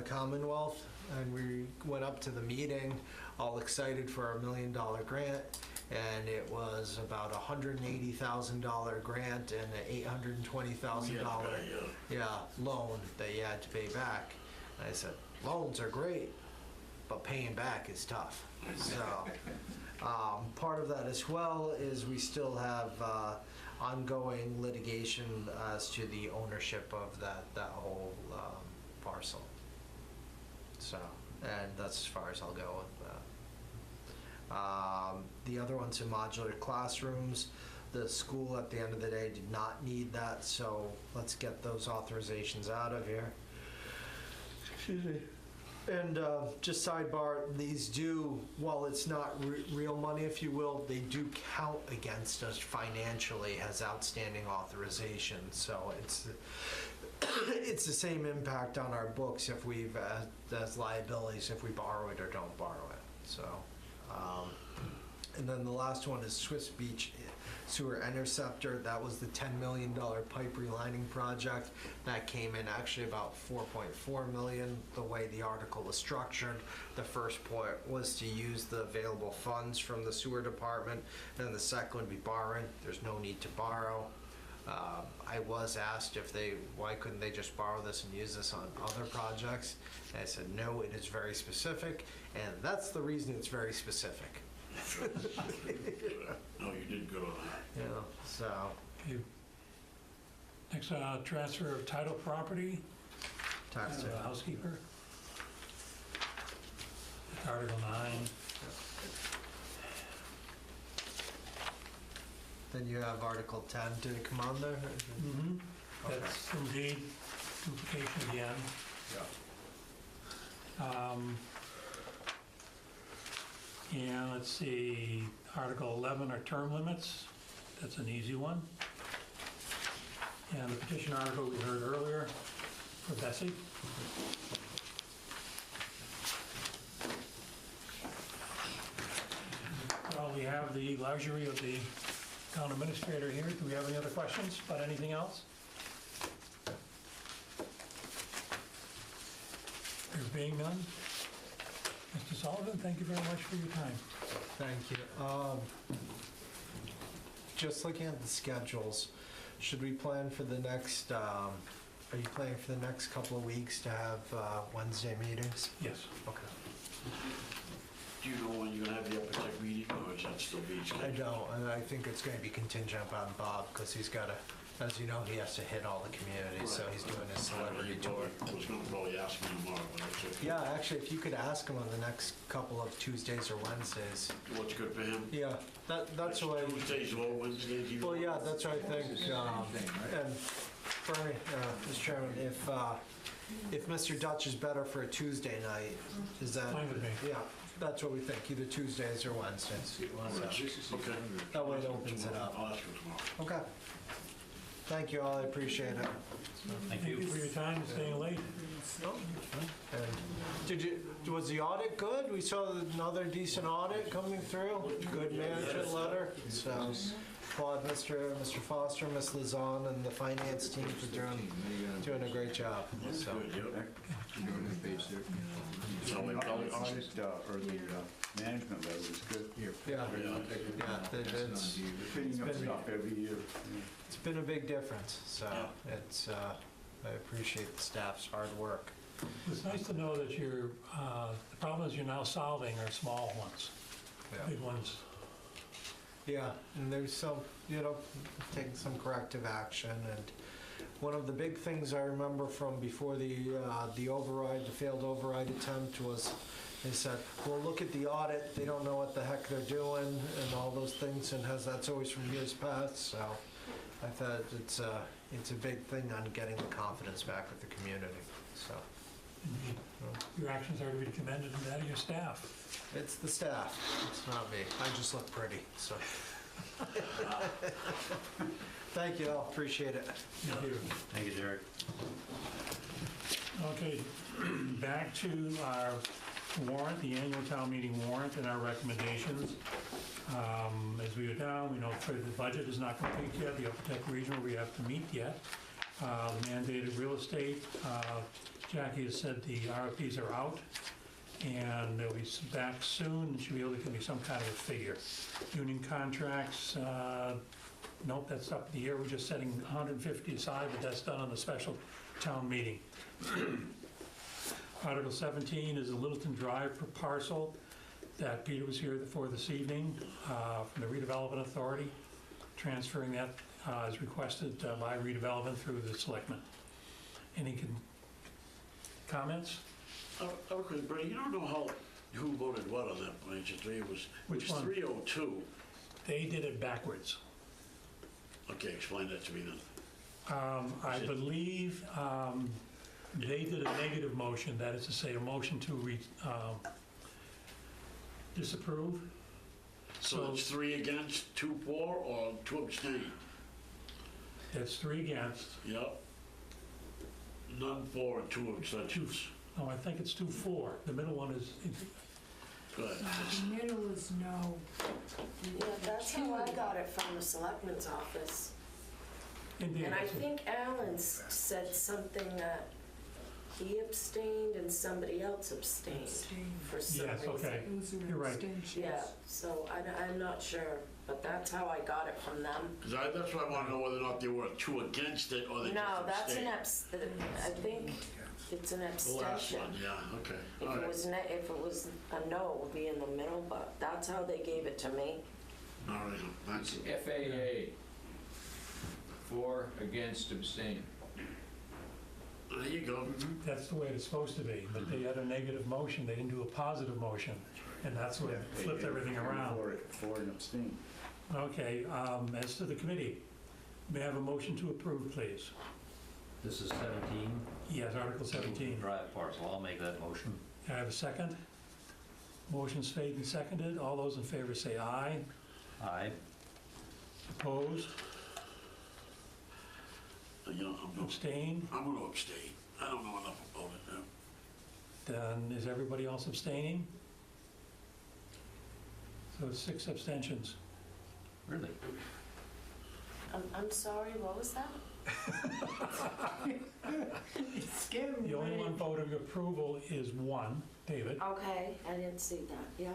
Commonwealth, and we went up to the meeting all excited for our $1 million grant, and it was about a $180,000 grant and an $820,000 loan that you had to pay back. And I said, loans are great, but paying back is tough. So part of that as well is we still have ongoing litigation as to the ownership of that whole parcel. So, and that's as far as I'll go with that. The other one's in modular classrooms. The school at the end of the day did not need that, so let's get those authorizations out of here. Excuse me. And just sidebar, these do, while it's not real money, if you will, they do count against us financially as outstanding authorization. So it's the same impact on our books if we've, as liabilities, if we borrow it or don't borrow it. So, and then the last one is Swiss Beach Sewer Interceptor. That was the $10 million pipe relining project. That came in actually about $4.4 million. The way the article was structured, the first point was to use the available funds from the sewer department, and the second would be borrowing. There's no need to borrow. I was asked why couldn't they just borrow this and use this on other projects? And I said, no, it is very specific, and that's the reason it's very specific. No, you did good on that. Yeah, so. Okay. Next, transfer of title property. Tax To the housekeeper. Article 9. Then you have Article 10. Did it come on there? Mm-hmm. That's indeed duplication again. And let's see, Article 11 are term limits. That's an easy one. And the petition article we heard earlier for Bessie. Well, we have the luxury of the town administrator here. Do we have any other questions about anything else? There being none, Mr. Sullivan, thank you very much for your time. Thank you. Just looking at the schedules, should we plan for the next, are you planning for the next couple of weeks to have Wednesday meetings? Yes. Okay. Do you know when you're gonna have the Upper meeting, or is that still being I scheduled? don't, and I think it's going to be contingent upon Bob, because he's got to, as you know, he has to hit all the communities, so he's doing his celebrity tour. I was gonna probably ask me tomorrow, but that's it. Yeah, actually, if you could ask him on the next couple of Tuesdays or Wednesdays. What's good for him? Yeah, that's the way. Tuesdays or Wednesdays? you Well, know? yeah, that's what I think. And Bernie, Mr. Chairman, if Mr. Dutch is better for a Tuesday night, is that? Fine with me. Yeah, that's what we think, either Tuesdays or Wednesdays. So, Okay. that way it opens it up. I'll ask him tomorrow. Okay. Thank you all, I appreciate it. Thank Thank you you. for your time and staying late. And was the audit good? We saw another decent audit coming through, good management letter. So applaud Mr. Foster, Ms. Lazan, and the finance team for doing a great job. So, So the audit, or the management level is good. yeah, it's Cleaning up stuff every year. it's been a big difference. So it's I appreciate the staff's hard work. It's nice to know that the problems you're now solving are small ones. Big ones. Yeah, and there's some, taking some corrective action. And one of the big things I remember from before the override, the failed override attempt was, they said, well, look at the audit, they don't know what the heck they're doing, and all those things, and that's always from years past. So I thought it's a big thing on getting the confidence back with the community. So Your actions are to be commended, and that of your staff. it's the staff, it's not me. I just look pretty, so. Thank you all, appreciate it. Thank you. Thank you, Derek. Okay, back to our warrant, the annual town meeting warrant and our recommendations. As we go down, we know the budget is not complete yet, the Upper Tech Regional we have to meet yet. The mandated real estate, Jackie has said the RFPs are out, and they'll be back soon, and should be able to give me some kind of a figure. Union contracts, nope, that's up in the year, we're just setting 150 aside, but that's done on the special town meeting. Article 17 is a Littleton Drive per parcel that Peter was here for this evening from the Redevelopment Authority, transferring that as requested by redevelopment through the selectmen. Any comments? Okay, Brady, you don't know who voted what on that plan, just it was Which one? 302. They did it backwards. Okay, explain that to me then. I believe they did a negative motion, that is to say, a motion to disapprove. So it's 3 against, 2 for, or 2 abstain? It's 3 against. Yep. None for and 2 abstentions. No, I think it's 2 for. The middle one is, Good. The middle is no. Yeah, that's how I got it from the selectman's office. indeed. And I think Alan said something that he abstained and somebody else abstained for some Yes, reason. okay. Those are You're right. abstentions. Yeah, so I'm not sure, but that's how I got it from them. Because that's why I want to know whether or not they were 2 against it or they No, just that's abstained. I think it's an The last abstention. one, yeah, okay. If All it right. was if it was a no, it would be in the middle, but that's how they gave it to me. All right, that's, FAA, for, against, abstain. there you go. That's the way it's supposed to be, but they had a negative motion, they didn't do a positive motion, and that's what flipped everything around. For and abstain. Okay, as to the committee, may I have a motion to approve, please? This is 17. Yes, Article 17. Drive parcel, I'll make that motion. Can I have a second? Motion's made and seconded. All those in favor say aye. Aye. Opposed? You know, Abstained? I'm going to abstain. I don't know enough about it now. Then is everybody else abstaining? So it's 6 abstentions. Really? I'm sorry, what was that? It's scary. The only one vote of approval is 1, David. Okay, I didn't see that, yeah,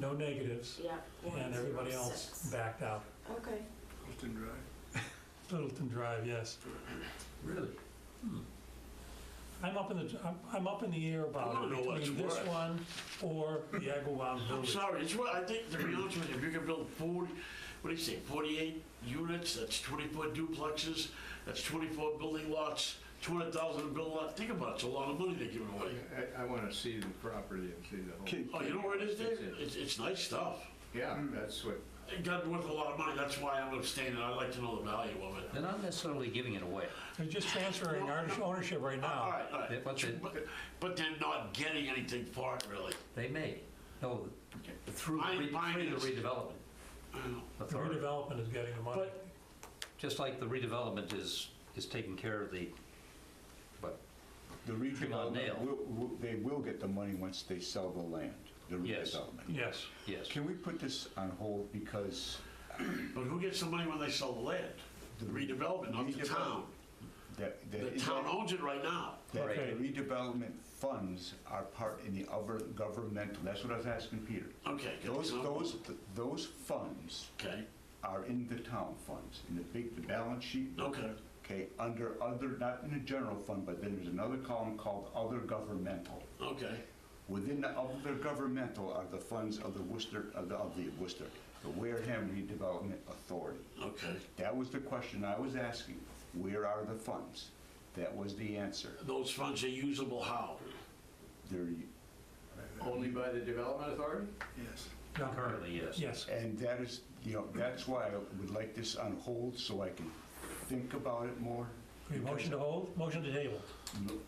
No negatives. yeah. And everybody else 106. backed out. Okay. Littleton Drive. Littleton Drive, yes. Really? I'm up in the air I about wanna know it, what it's between this worth. one or the Agawam I'm Village. sorry, it's what I think, to be honest with you, if you can build 40, what do you say, 48 units, that's 24 duplexes, that's 24 building lots, 200,000 a building lot, think about it, it's a lot of money they're giving away. I want to see the property and see the whole. Oh, you know where it is, Dave? It's nice stuff. Yeah, that's what, It got worth a lot of money, that's why I'm abstaining, I'd like to know the value of it. They're not necessarily giving it away. They're just transferring ownership right All now. right, all right. But But they're not getting anything for it, really. they may. No, through Mine the is- redevelopment I don't know. The authority. redevelopment is getting the money. But Just like the redevelopment is taking care of the, what, The Trim on nail. redevelopment, they will get the money once they sell the land, the Yes. redevelopment. Yes. yes. Can we put this on hold because But who gets the money when they sell the land? The redevelopment, not the town. The town owns it right now. that Okay. the redevelopment funds are part in the other governmental, that's what I was asking Peter. Okay. Those funds Okay, are in the town funds, in the balance sheet. okay. Okay, under other, not in the general fund, but then there's another column called other governmental. Okay. Within the other governmental are the funds of the the Wareham Redevelopment Authority. Okay. That was the question I was asking. Where are the funds? That was the answer. Those funds are usable how? They're, Only by the Development Authority? Yes. Currently, yes. Yes. and that is, that's why I would like this on hold so I can think about it more. Motion to hold, motion to table.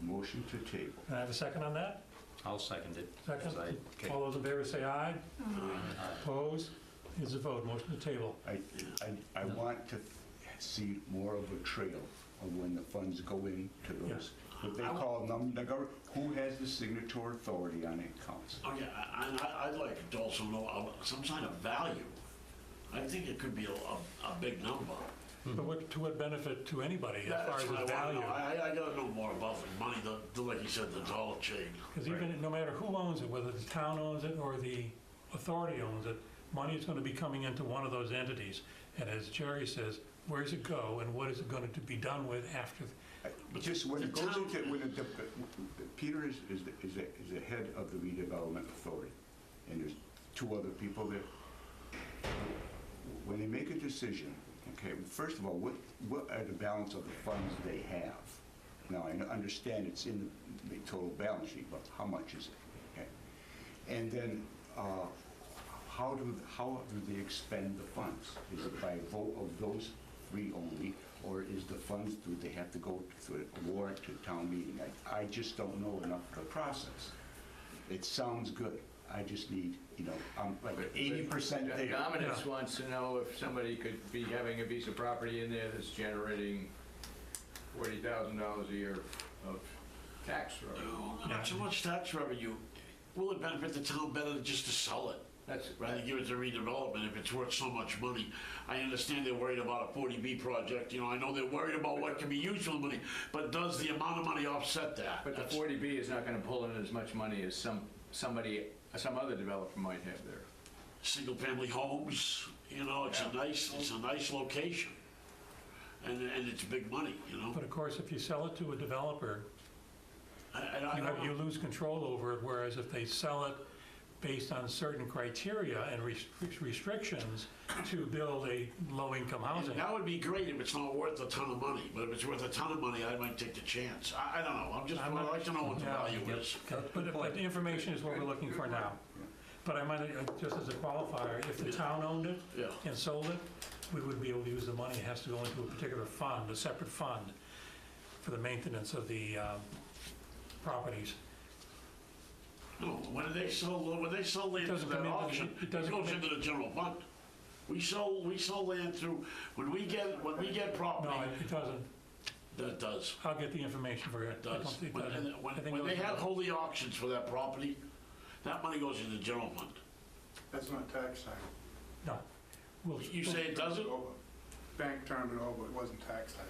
Motion to table. Can I have a second on that? I'll second it. Second? 'cause I- All those in favor say aye. Opposed? Here's a vote, motion to table. I want to see more of a trail of when the funds go into those, what they call who has the signature authority on the accounts. Okay, I'd like to also know some kind of value. I think it could be a big number. But to what benefit to anybody as far That's as what I the want to value? know. I gotta know more about the money, like you said, the dollar chain. Because even, no matter who owns it, whether the town owns it or the authority owns it, money is going to be coming into one of those entities. And as Jerry says, where does it go and what is it going to be done with after? Just when it goes into, Peter is the head of the redevelopment authority, and there's two other people there. When they make a decision, okay, first of all, what are the balance of the funds they have? Now, I understand it's in the total balance sheet, but how much is it? Okay. And then, how do they expend the funds? Is it by vote of those three only, or is the funds, do they have to go through a warrant to town meeting? I just don't know enough of the process. It sounds good. I just need, I'm like 80% there. Dominic wants to know if somebody could be having a piece of property in there that's generating $40,000 a year of tax revenue. Not so much tax revenue. Will it benefit the town better just to sell it? Rather than give it to redevelopment if it's worth so much money. I understand they're worried about a 40B project. I know they're worried about what can be used for the money, but does the amount of money offset that? But the 40B is not going to pull in as much money as some other developer might have there. Single-family homes, it's a nice location, and it's big money, But of course, if you sell it to a developer, you lose control over it, whereas if they sell it based on certain criteria and restrictions to build a low-income housing. That would be great if it's not worth a ton of money, but if it's worth a ton of money, I might take the chance. I don't know, I'd like to know what the value is. But the information is what we're looking for now. But I might, just as a qualifier, if the town owned it and sold it, we would be able to use the money. It has to go into a particular fund, a separate fund, for the maintenance of the properties. No, when they sell land to that auction, it goes into the general fund. We sell land through, when we get property. No, it doesn't. That does. I'll get the information for you. It does. When they hold the auctions for that property, that money goes into the general fund. That's not tax time. No. You say it doesn't? Bank turned it over, it wasn't tax time.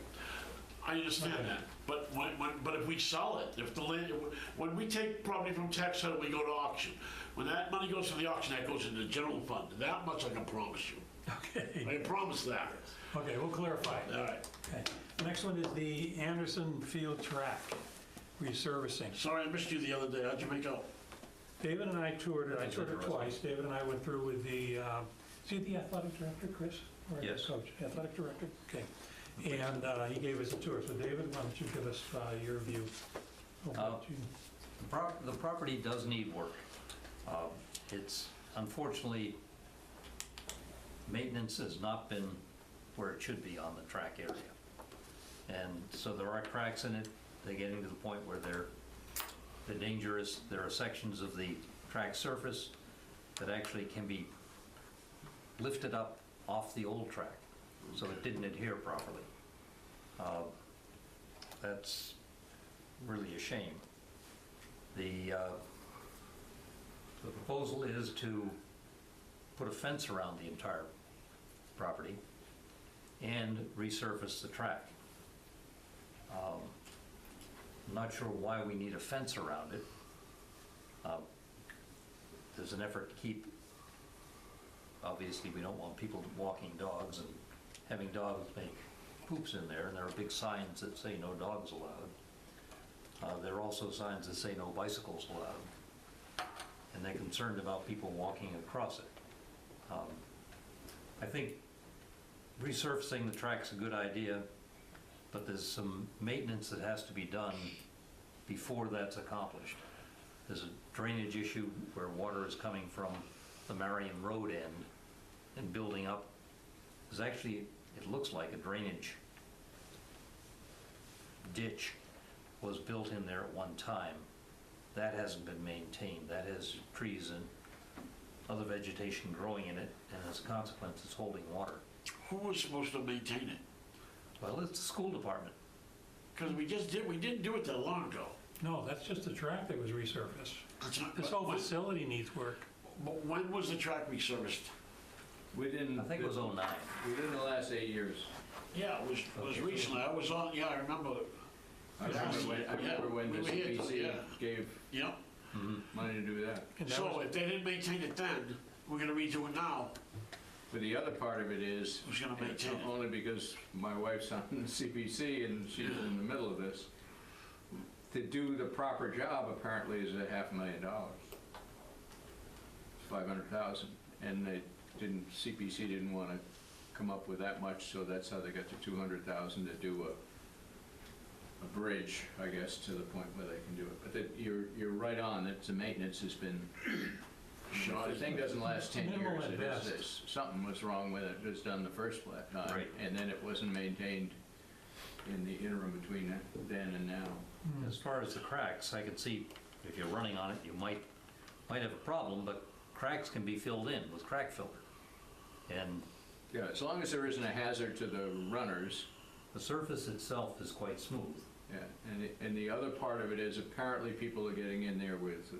I understand that, but if we sell it, when we take property from tax title, we go to auction. When that money goes to the auction, that goes into the general fund. That much I can promise you. Okay. I promise that. Okay, we'll clarify. All right. Okay. The next one is the Anderson Field Track resurfacing. Sorry, I missed you the other day. How'd you make out? David and I toured it. I toured it twice. David and I went through with the, is he the athletic director, Chris? Or Yes. Coach, athletic director? Okay. And he gave us a tour. So David, why don't you give us your view of what you... The property does need work. It's unfortunately, maintenance has not been where it should be on the track area. And so there are cracks in it. They're getting to the point where they're dangerous. There are sections of the track surface that actually can be lifted up off the old track so it didn't adhere properly. That's really a shame. The proposal is to put a fence around the entire property and resurface the track. I'm not sure why we need a fence around it. There's an effort to keep, obviously we don't want people walking dogs and having dogs make poops in there, and there are big signs that say no dogs allowed. There are also signs that say no bicycles allowed, and they're concerned about people walking across it. I think resurfacing the track's a good idea, but there's some maintenance that has to be done before that's accomplished. There's a drainage issue where water is coming from the Marion Road end and building up. There's actually, it looks like a drainage ditch was built in there at one time. That hasn't been maintained. That has trees and other vegetation growing in it, and as a consequence, it's holding water. Who was supposed to maintain it? Well, it's the school department. Because we didn't do it that long ago. No, that's just the track that was resurfaced. That's not- This whole facility needs work. But when was the track resurfaced? Within, I think it was 09. within the last 8 years. Yeah, it was recently. I was on, yeah, I remember. I remember when we the were here, CPC yeah. gave Yeah. money to do that. And that So was- if they didn't maintain it then, we're gonna redo it now. But the other part of it is, Who's gonna maintain it? only because my wife's on the CPC and she's in the middle of this, to do the proper job apparently is $500,000. $500,000, and CPC didn't want to come up with that much, so that's how they got to $200,000 to do a bridge, I guess, to the point where they can do it. But you're right on, that the maintenance has been, the thing doesn't last 10 Minimal years. at best. Something was wrong with it, it was done the first time, Right. and then it wasn't maintained in the interim between then and now. As far as the cracks, I can see if you're running on it, you might have a problem, but cracks can be filled in with crack filler. And Yeah, as long as there isn't a hazard to the runners. the surface itself is quite smooth. Yeah, and the other part of it is apparently people are getting in there with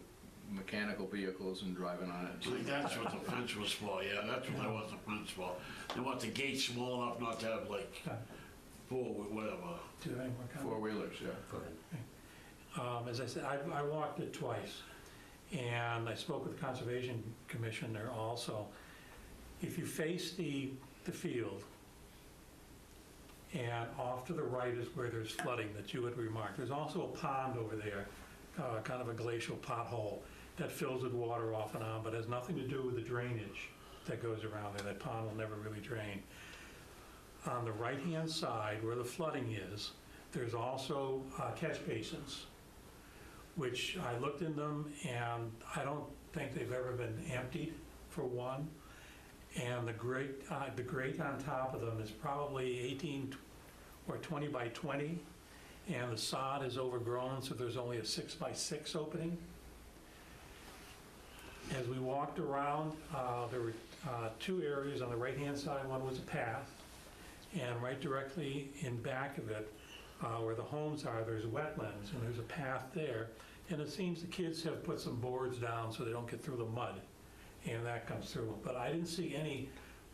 mechanical vehicles and driving on it. See, that's what the fence was for, yeah, that's what they want the fence for. They want the gate small enough not to have like whatever. Do you have any more comments? Four-wheelers, yeah. Go ahead. As I said, I walked it twice, and I spoke with the Conservation Commissioner also. If you face the field, and off to the right is where there's flooding that you had remarked. There's also a pond over there, kind of a glacial pothole that fills with water off and on, but has nothing to do with the drainage that goes around there. That pond will never really drain. On the right-hand side, where the flooding is, there's also catch basins, which I looked in them, and I don't think they've ever been emptied, for one. And the grate on top of them is probably 18 or 20 by 20, and the sod is overgrown, so there's only a 6 by 6 opening. As we walked around, there were two areas on the right-hand side. One was a path, and right directly in back of it, where the homes are, there's wetlands, and there's a path there. And it seems the kids have put some boards down so they don't get through the mud, and that comes through. But I didn't see any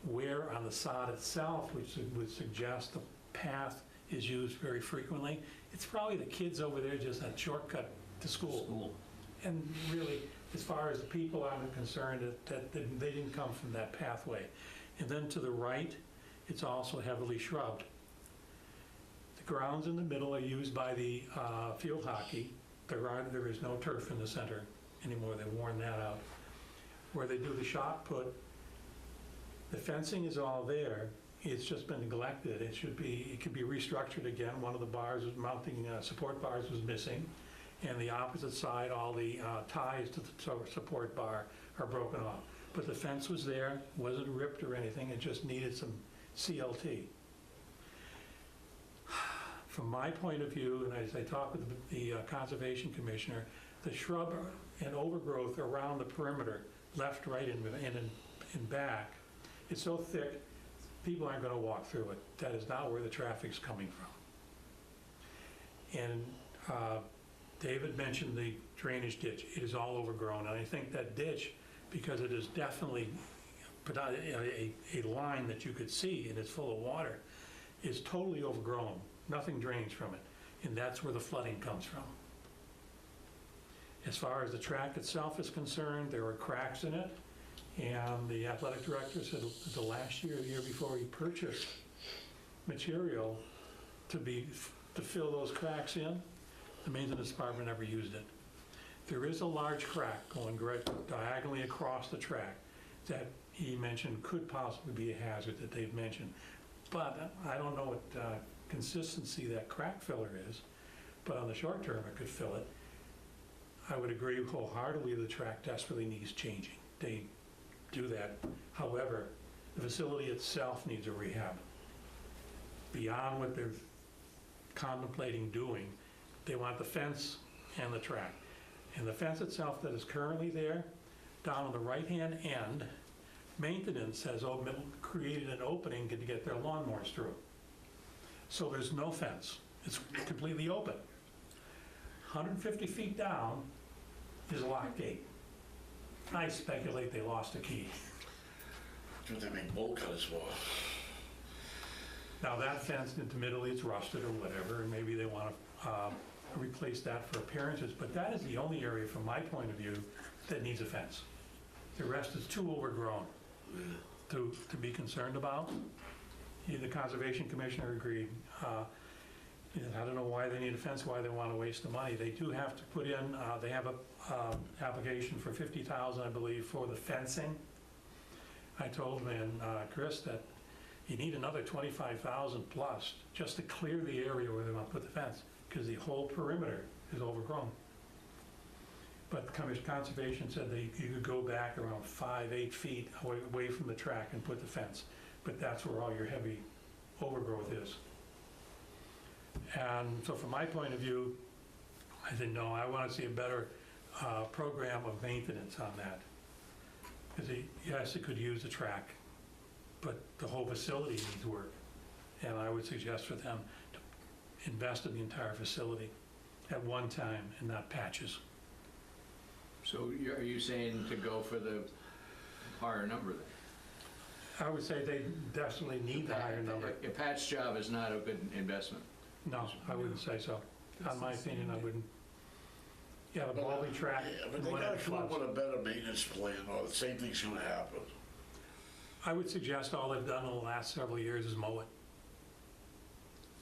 wear on the sod itself, which would suggest the path is used very frequently. It's probably the kids over there just a shortcut to school. And really, as far as the people I'm concerned, that they didn't come from that pathway. And then to the right, it's also heavily shrubbed. The grounds in the middle are used by the field hockey. There is no turf in the center anymore. They've worn that out. Where they do the shot put, the fencing is all there. It's just been neglected. It could be restructured again. One of the bars, mounting support bars, was missing. And the opposite side, all the ties to the support bar are broken off. But the fence was there, wasn't ripped or anything. It just needed some CLT. From my point of view, and as I talked with the Conservation Commissioner, the shrub and overgrowth around the perimeter, left, right, and back, it's so thick, people aren't going to walk through it. That is not where the traffic's coming from. And David mentioned the drainage ditch. It is all overgrown, and I think that ditch, because it is definitely a line that you could see and it's full of water, is totally overgrown. Nothing drains from it, and that's where the flooding comes from. As far as the track itself is concerned, there are cracks in it, and the athletic director said the last year, the year before, he purchased material to fill those cracks in. The maintenance department never used it. There is a large crack going diagonally across the track that he mentioned could possibly be a hazard that they've mentioned. But I don't know what consistency that crack filler is, but on the short term, it could fill it. I would agree wholeheartedly the track desperately needs changing. They do that. However, the facility itself needs a rehab. Beyond what they're contemplating doing, they want the fence and the track. And the fence itself that is currently there, down on the right-hand end, maintenance has created an opening to get their lawnmowers through. So there's no fence. It's completely open. 150 feet down is a locked gate. I speculate they lost a key. That's what they make bolt cutters for. Now that fence, admittedly, it's rusted or whatever, and maybe they want to replace that for appearances, but that is the only area, from my point of view, that needs a fence. The rest is too overgrown to be concerned about. The Conservation Commissioner agreed. I don't know why they need a fence, why they want to waste the money. They do have to put in, they have a application for $50,000, I believe, for the fencing. I told him and Chris that you need another $25,000 plus just to clear the area where they want to put the fence, because the whole perimeter is overgrown. But Conservation said you could go back around 5-8 feet away from the track and put the fence, but that's where all your heavy overgrowth is. And so from my point of view, I said, no, I want to see a better program of maintenance on that. Because yes, it could use the track, but the whole facility needs work. And I would suggest for them to invest in the entire facility at one time and not patches. So are you saying to go for the higher number then? I would say they definitely need the higher number. A patch job is not a good investment. No, I wouldn't say so. In my opinion, I wouldn't. You have a bulby track. Yeah, but they gotta come up with a better maintenance plan, or the same thing's gonna happen. I would suggest all they've done in the last several years is mow it.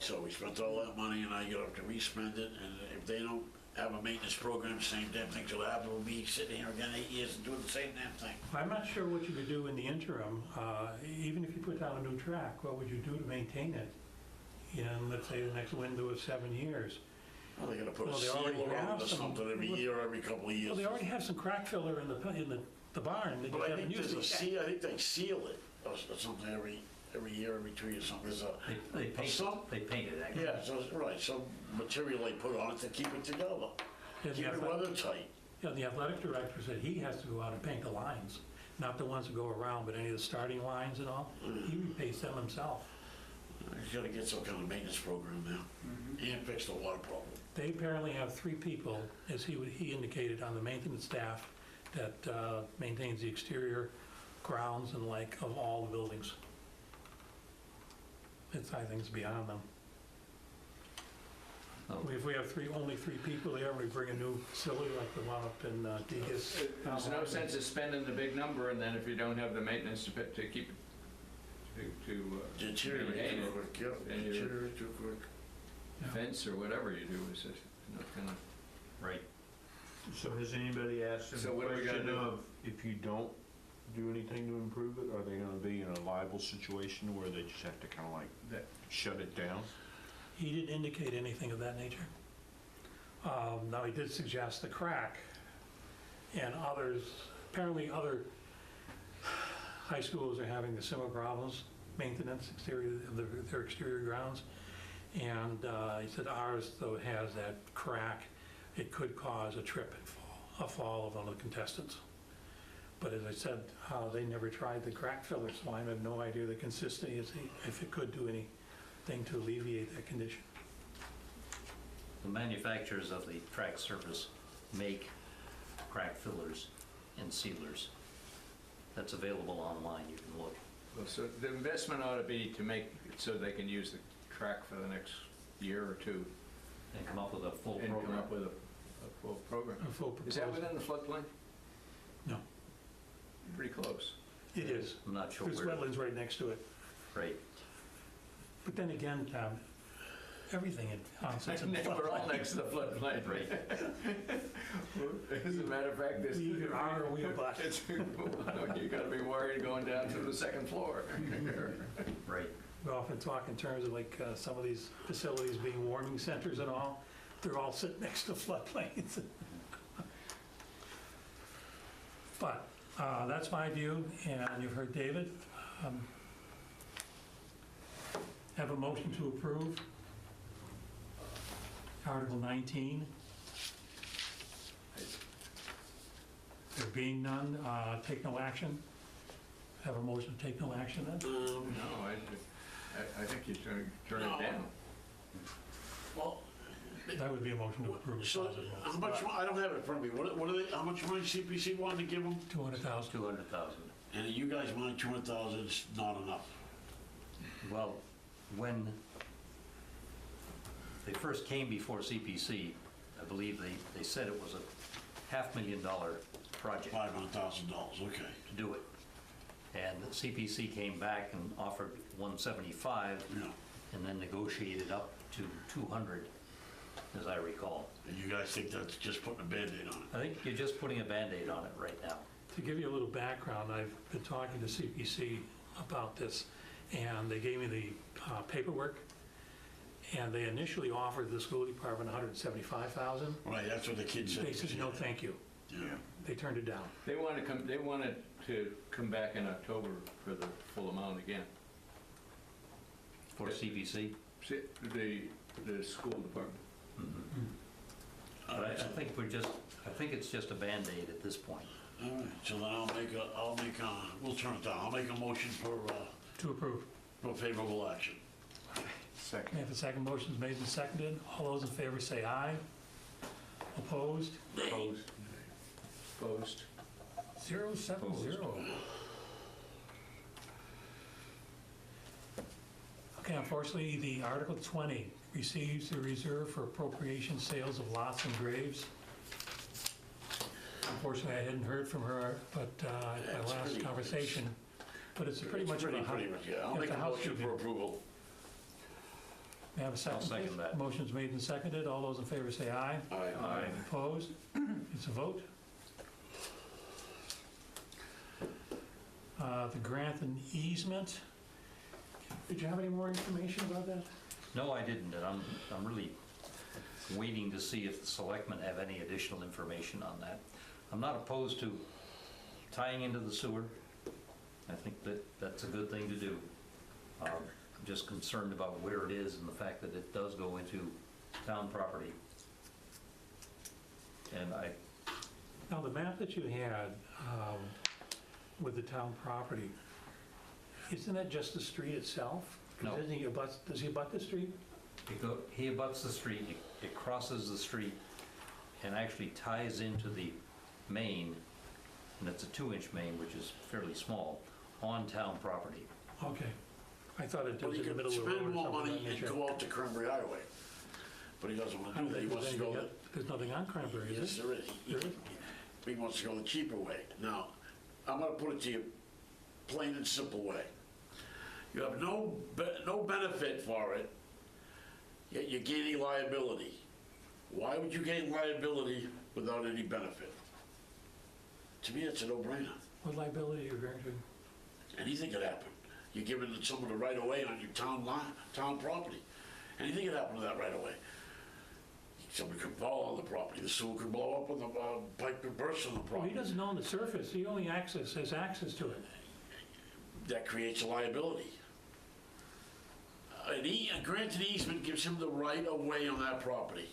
So we spent all that money, and now you have to re-spend it, and if they don't have a maintenance program, same damn thing's gonna happen with me sitting here again 8 years and doing the same damn thing. I'm not sure what you could do in the interim. Even if you put down a new track, what would you do to maintain it in, let's say, the next window of 7 years? Well, they gotta put Well, a they seal already around have it or some- something every year, every couple of years. Well, they already have some crack filler in the barn. They But just I haven't think used there's a it. seal, I think they seal it or something every year, every 2 years, something. There's They paint it, actually. yeah, so, right, some material they put on it to keep it together, And keep the it athletic- weather tight. Yeah, the athletic director said he has to go out and paint the lines, not the ones that go around, but any of the starting lines and all. He repaints them himself. He's gotta get some kind of maintenance program now, and fix the water problem. They apparently have 3 people, as he indicated, on the maintenance staff that maintains the exterior grounds and like of all the buildings. I think it's beyond them. Oh. If we have only 3 people there, we bring a new facility like the one up in Degas. There's no sense of spending the big number, and then if you don't have the maintenance to keep to Deteriorate maintain too it, quick, yeah, then your deteriorate too quick. fence or whatever you do is just not gonna. Right. So has anybody asked him So the what are we gonna question do? of, if you don't do anything to improve it, are they gonna be in a liable situation where they just have to kind of like shut it down? He didn't indicate anything of that nature. Now, he did suggest the crack, and others, apparently other high schools are having the similar problems, maintenance of their exterior grounds. And he said ours, though, has that crack. It could cause a trip and fall of one of the contestants. But as I said, they never tried the crack filler, so I have no idea the consistency, if it could do anything to alleviate that condition. The manufacturers of the track surface make crack fillers and sealers. That's available online, you can look. Well, so the investment ought to be to make it so they can use the track for the next year or two. And come up with a full And program. come up with a full program. A full Is that proposal. within the floodplain? No, Pretty close. it is. I'm not sure There's where. wetlands right next to it. Right. But then again, everything in sits in the We're all floodplain. next to the floodplain. Right. As a matter of fact, this. We either are or we are but. You gotta be worried going down to the second floor. Right. We often talk in terms of like some of these facilities being warming centers and all. They're all sitting next to floodplains. But that's my view, and you've heard David. Have a motion to approve Article 19. There being none, take no action. Have a motion to take no action then? No, I think you should turn it down. Well, That would be a motion to approve. so Positive how motion. much, I don't have it in front of me. What are they, how much money CPC wanted to give them? 200,000. 200,000. And you guys wanted 200,000, it's not enough. Well, when they first came before CPC, I believe they said it was a $500,000 project $500,000, okay. to do it. And the CPC came back and offered 175, Yeah. and then negotiated up to 200, as I recall. And you guys think that's just putting a Band-Aid on it? I think you're just putting a Band-Aid on it right now. To give you a little background, I've been talking to CPC about this, and they gave me the paperwork, and they initially offered the school department $175,000. Right, that's what the kid said. They said, no, thank you. Yeah. They turned it down. They wanted to come back in October for the full amount again. For CPC? The school department. But I think it's just a Band-Aid at this point. All right, so then we'll turn it down. I'll make a motion To approve. for favorable action. Second. May I have a second? Motion's made and seconded. All those in favor say aye. Opposed? Opposed. Opposed. 070. Okay, unfortunately, the Article 20 receives the reserve for appropriation sales of lots and graves. Unfortunately, I hadn't heard from her, but at my last conversation, but it's pretty much. Pretty much, yeah. I'll make a motion for approval. May I have a second? I'll second please? that. Motion's made and seconded. All those in favor say aye. Aye. Opposed? It's a vote. The grant and easement. Did you have any more information about that? No, I didn't, and I'm really waiting to see if the selectmen have any additional information on that. I'm not opposed to tying into the sewer. I think that's a good thing to do. I'm just concerned about where it is and the fact that it does go into town property. And Now, the map that you had with the town property, isn't that just the street itself? No. Does he abut the street? he abuts the street, it crosses the street, and actually ties into the main, and it's a 2-inch main, which is fairly small, on town property. Okay. I thought it Well, was he in the could middle of the road spend or more something. money of that and nature. go out to Cranberry Highway. But he doesn't want to do that. He wants to go, There's nothing on Cranberry, yes, is there? there is. He wants to go the cheaper way. Now, I'm going to put it to you plain and simple way. You have no benefit for it, yet you're gaining liability. Why would you gain liability without any benefit? To me, it's a no-brainer. What liability are you referring to? Anything could happen. You're giving someone the right of way on your town property. Anything could happen to that right of way. Somebody could fall on the property. The sewer could blow up, and the pipe could burst on the Well, property. he doesn't own the surface. He only has access to it. That creates a liability. A granted easement gives him the right of way on that property.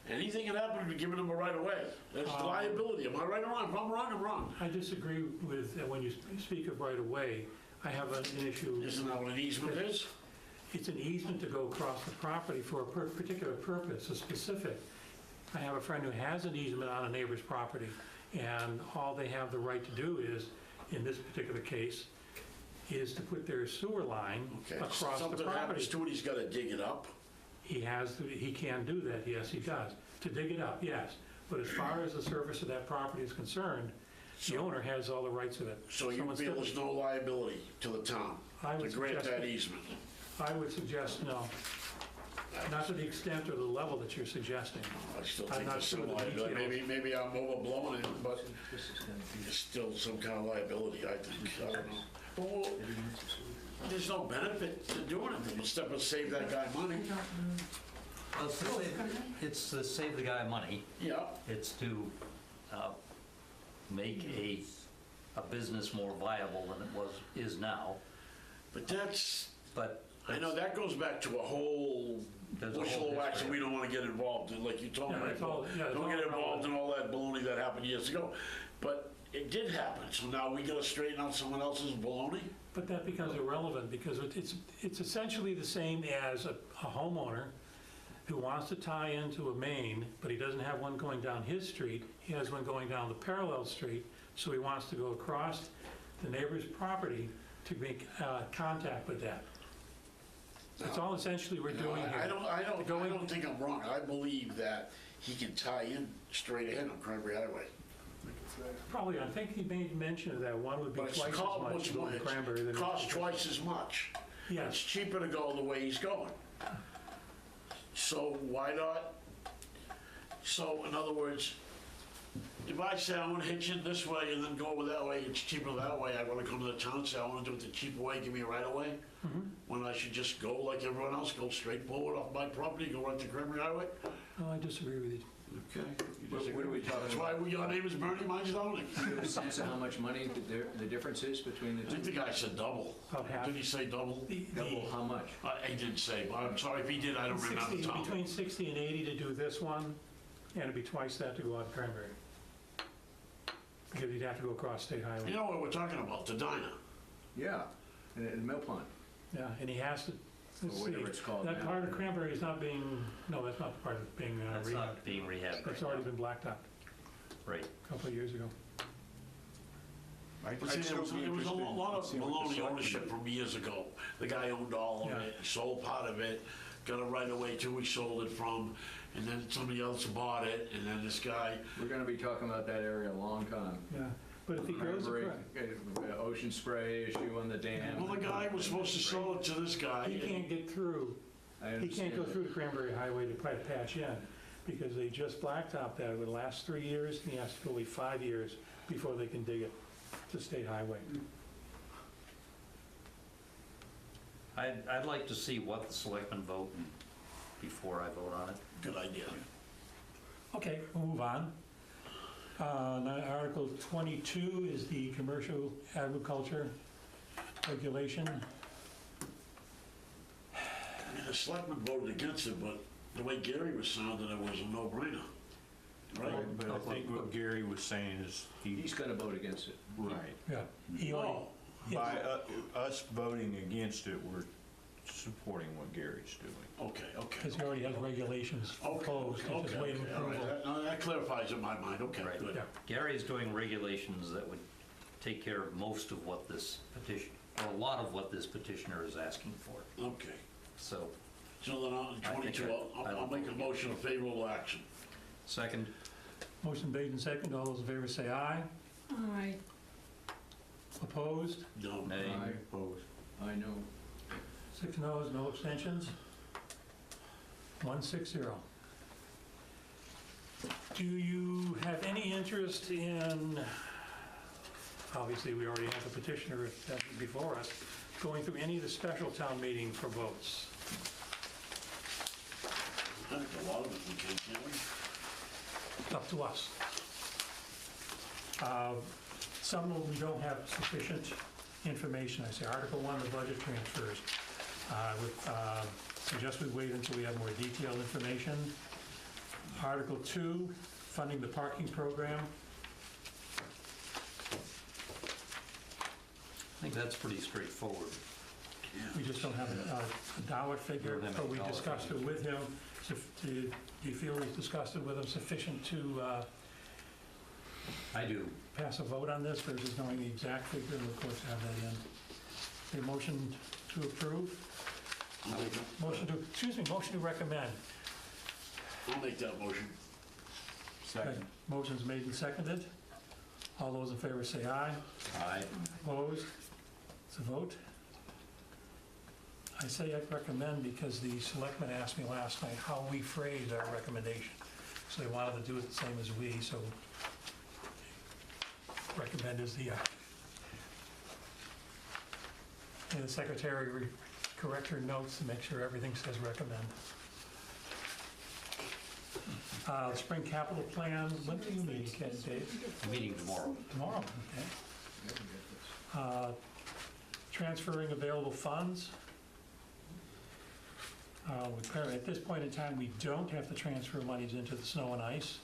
Anything can happen to giving them a right of way. That's liability. Am I right or wrong? If I'm wrong, I'm wrong. I disagree with, when you speak of right of way, I have an issue. Isn't that what an easement is? It's an easement to go across the property for a particular purpose, a specific. I have a friend who has an easement on a neighbor's property, and all they have the right to do is, in this particular case, is to put their sewer line Okay. across the Something property. happens to it, he's got to dig it up. He can do that, yes, he does. To dig it up, yes. But as far as the surface of that property is concerned, the owner has all the rights of it. So you Someone feel still- there's no liability to the town I to would grant suggest that easement? I would suggest no. Not to the extent or the level that you're suggesting. I still I'm think not there's sure some the liability. details. Maybe I'm overblowing it, but there's still some kind of liability, I think. I don't know. Well, there's no benefit to doing it. Instead of save that guy money. Well, it's to save the guy money. Yeah. It's to make a business more viable than it is now. But that's, But I know that goes back to a whole There's a bushel whole of wax that history. we don't want to get involved in, like you told me. Yeah, it's all- yeah, it's Don't all get involved relevant. in all that baloney that happened years ago. But it did happen, so now we got to straighten out someone else's baloney? But that becomes irrelevant because it's essentially the same as a homeowner who wants to tie into a main, but he doesn't have one going down his street. He has one going down the parallel street, so he wants to go across the neighbor's property to make contact with that. That's all essentially we're doing here. I don't think I'm wrong. I believe that he can tie in straight ahead on Cranberry Highway. Probably, I think he made mention of that. One would be But it's twice as called much much to go more, to Cranberry than it costs twice as much. It's Yes, cheaper to go the way he's going. So why not? So in other words, if I say I want to hitch in this way and then go over that way, it's cheaper that way, I want to come to the town and say I want to do it the cheaper way, give me a right of way, when I should just go like everyone else, go straight forward off my property, go right to Cranberry Highway? no, I disagree with you. Okay. What are we talking That's about? why your name is Bernie, mine's zoning. Do you have a sense of how much money the difference is between I the think two? the guy said double. About half. Did he say double? Double how much? He didn't say, but I'm sorry if he did, I don't remember the 60 time. Between 60 and 80 to do this one, and it'd be twice that to go out Cranberry. Because you'd have to go across State You Highway. know what we're talking about, the diner. Yeah, in the mill pond. Yeah, and he has to, let's Or see, whatever it's called that now. part of Cranberry is not being, no, that's not the part that's being that's rehabbed. not being rehabbed That's right already now. been blacktopped Right. a couple of years ago. But see, there was a lot of baloney ownership from years ago. The guy owned all of Yeah. it, he sold part of it, got a right of way to, he sold it from, and then somebody else bought it, and then this guy, We're gonna be talking about that area a long time. Yeah, but if he goes Cranberry, across, ocean spray issue on the dam. well, the guy was supposed to sell it to this guy. he can't get through. I He can't go understand through the Cranberry Highway to try to patch in, because they just blacktopped that. It would last 3 years, and he has to wait 5 years before they can dig it to State Highway. I'd like to see what the selectmen vote before I vote on it. Good idea. Okay, we'll move on. Now, Article 22 is the commercial agriculture regulation. I mean, the selectmen voted against it, but the way Gary was sounding, it was a no-brainer. Right? But I think what Gary was saying is He's gonna vote against it. right. Yeah. He only- Oh, By us voting against it, we're supporting what Gary's doing. okay, okay. Because he already has regulations proposed, he's just waiting all right. approval. No, that clarifies in my mind, okay, Right. good. Yeah. Gary's doing regulations that would take care of most of what this petition, or a lot of what this petitioner is asking for. Okay. So, So then on I think 22, I- I'll make a motion of favorable action. second, Motion made and second. All those in favor say aye. Aye. Opposed? No. nay. I oppose. I know. 6 noes, no abstentions. 160. Do you have any interest in, obviously, we already have the petitioner before us, going through any of the special town meeting for votes? I think a lot of it we can't we? Up to us. Some of we don't have sufficient information. I say Article 1, the budget transfers. I would suggest we wait until we have more detailed information. Article 2, funding the parking program. I think that's pretty straightforward. We just don't have a dollar figure, We don't have but a we dollar discussed it figure. with him. Do you feel we've discussed it with him sufficient to I do. pass a vote on this versus knowing the exact figure, and of course have that in? A motion to approve? Motion to recommend. I'll make that motion. Okay, motion's made and seconded. All those in favor say aye. Aye. Opposed? It's a vote. I say I'd recommend because the selectmen asked me last night how we phrase our recommendation. So they wanted to do it the same as we, so recommend is the, and the secretary correct her notes to make sure everything says recommend. Spring capital plan, when do you meet, Dave? Meeting tomorrow. Tomorrow, okay. Transferring available funds. At this point in time, we don't have to transfer monies into the snow and ice.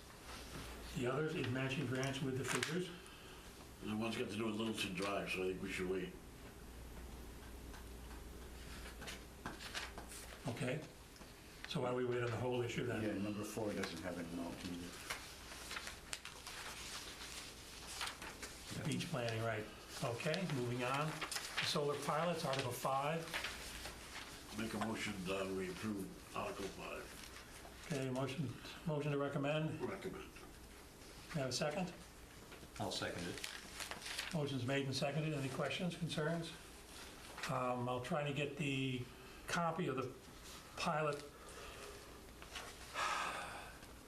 The others is matching grants with the figures. And one's got to do with Littleton Drive, so I think we should wait. Okay. So why don't we wait on the whole issue then? Yeah, number 4 doesn't have any note either. Beach planning, right. Okay, moving on. Solar pilots, Article 5. Make a motion that we approve Article 5. Okay, motion to recommend. Recommend. Can I have a second? I'll second it. Motion's made and seconded. Any questions, concerns? I'll try to get the copy of the pilot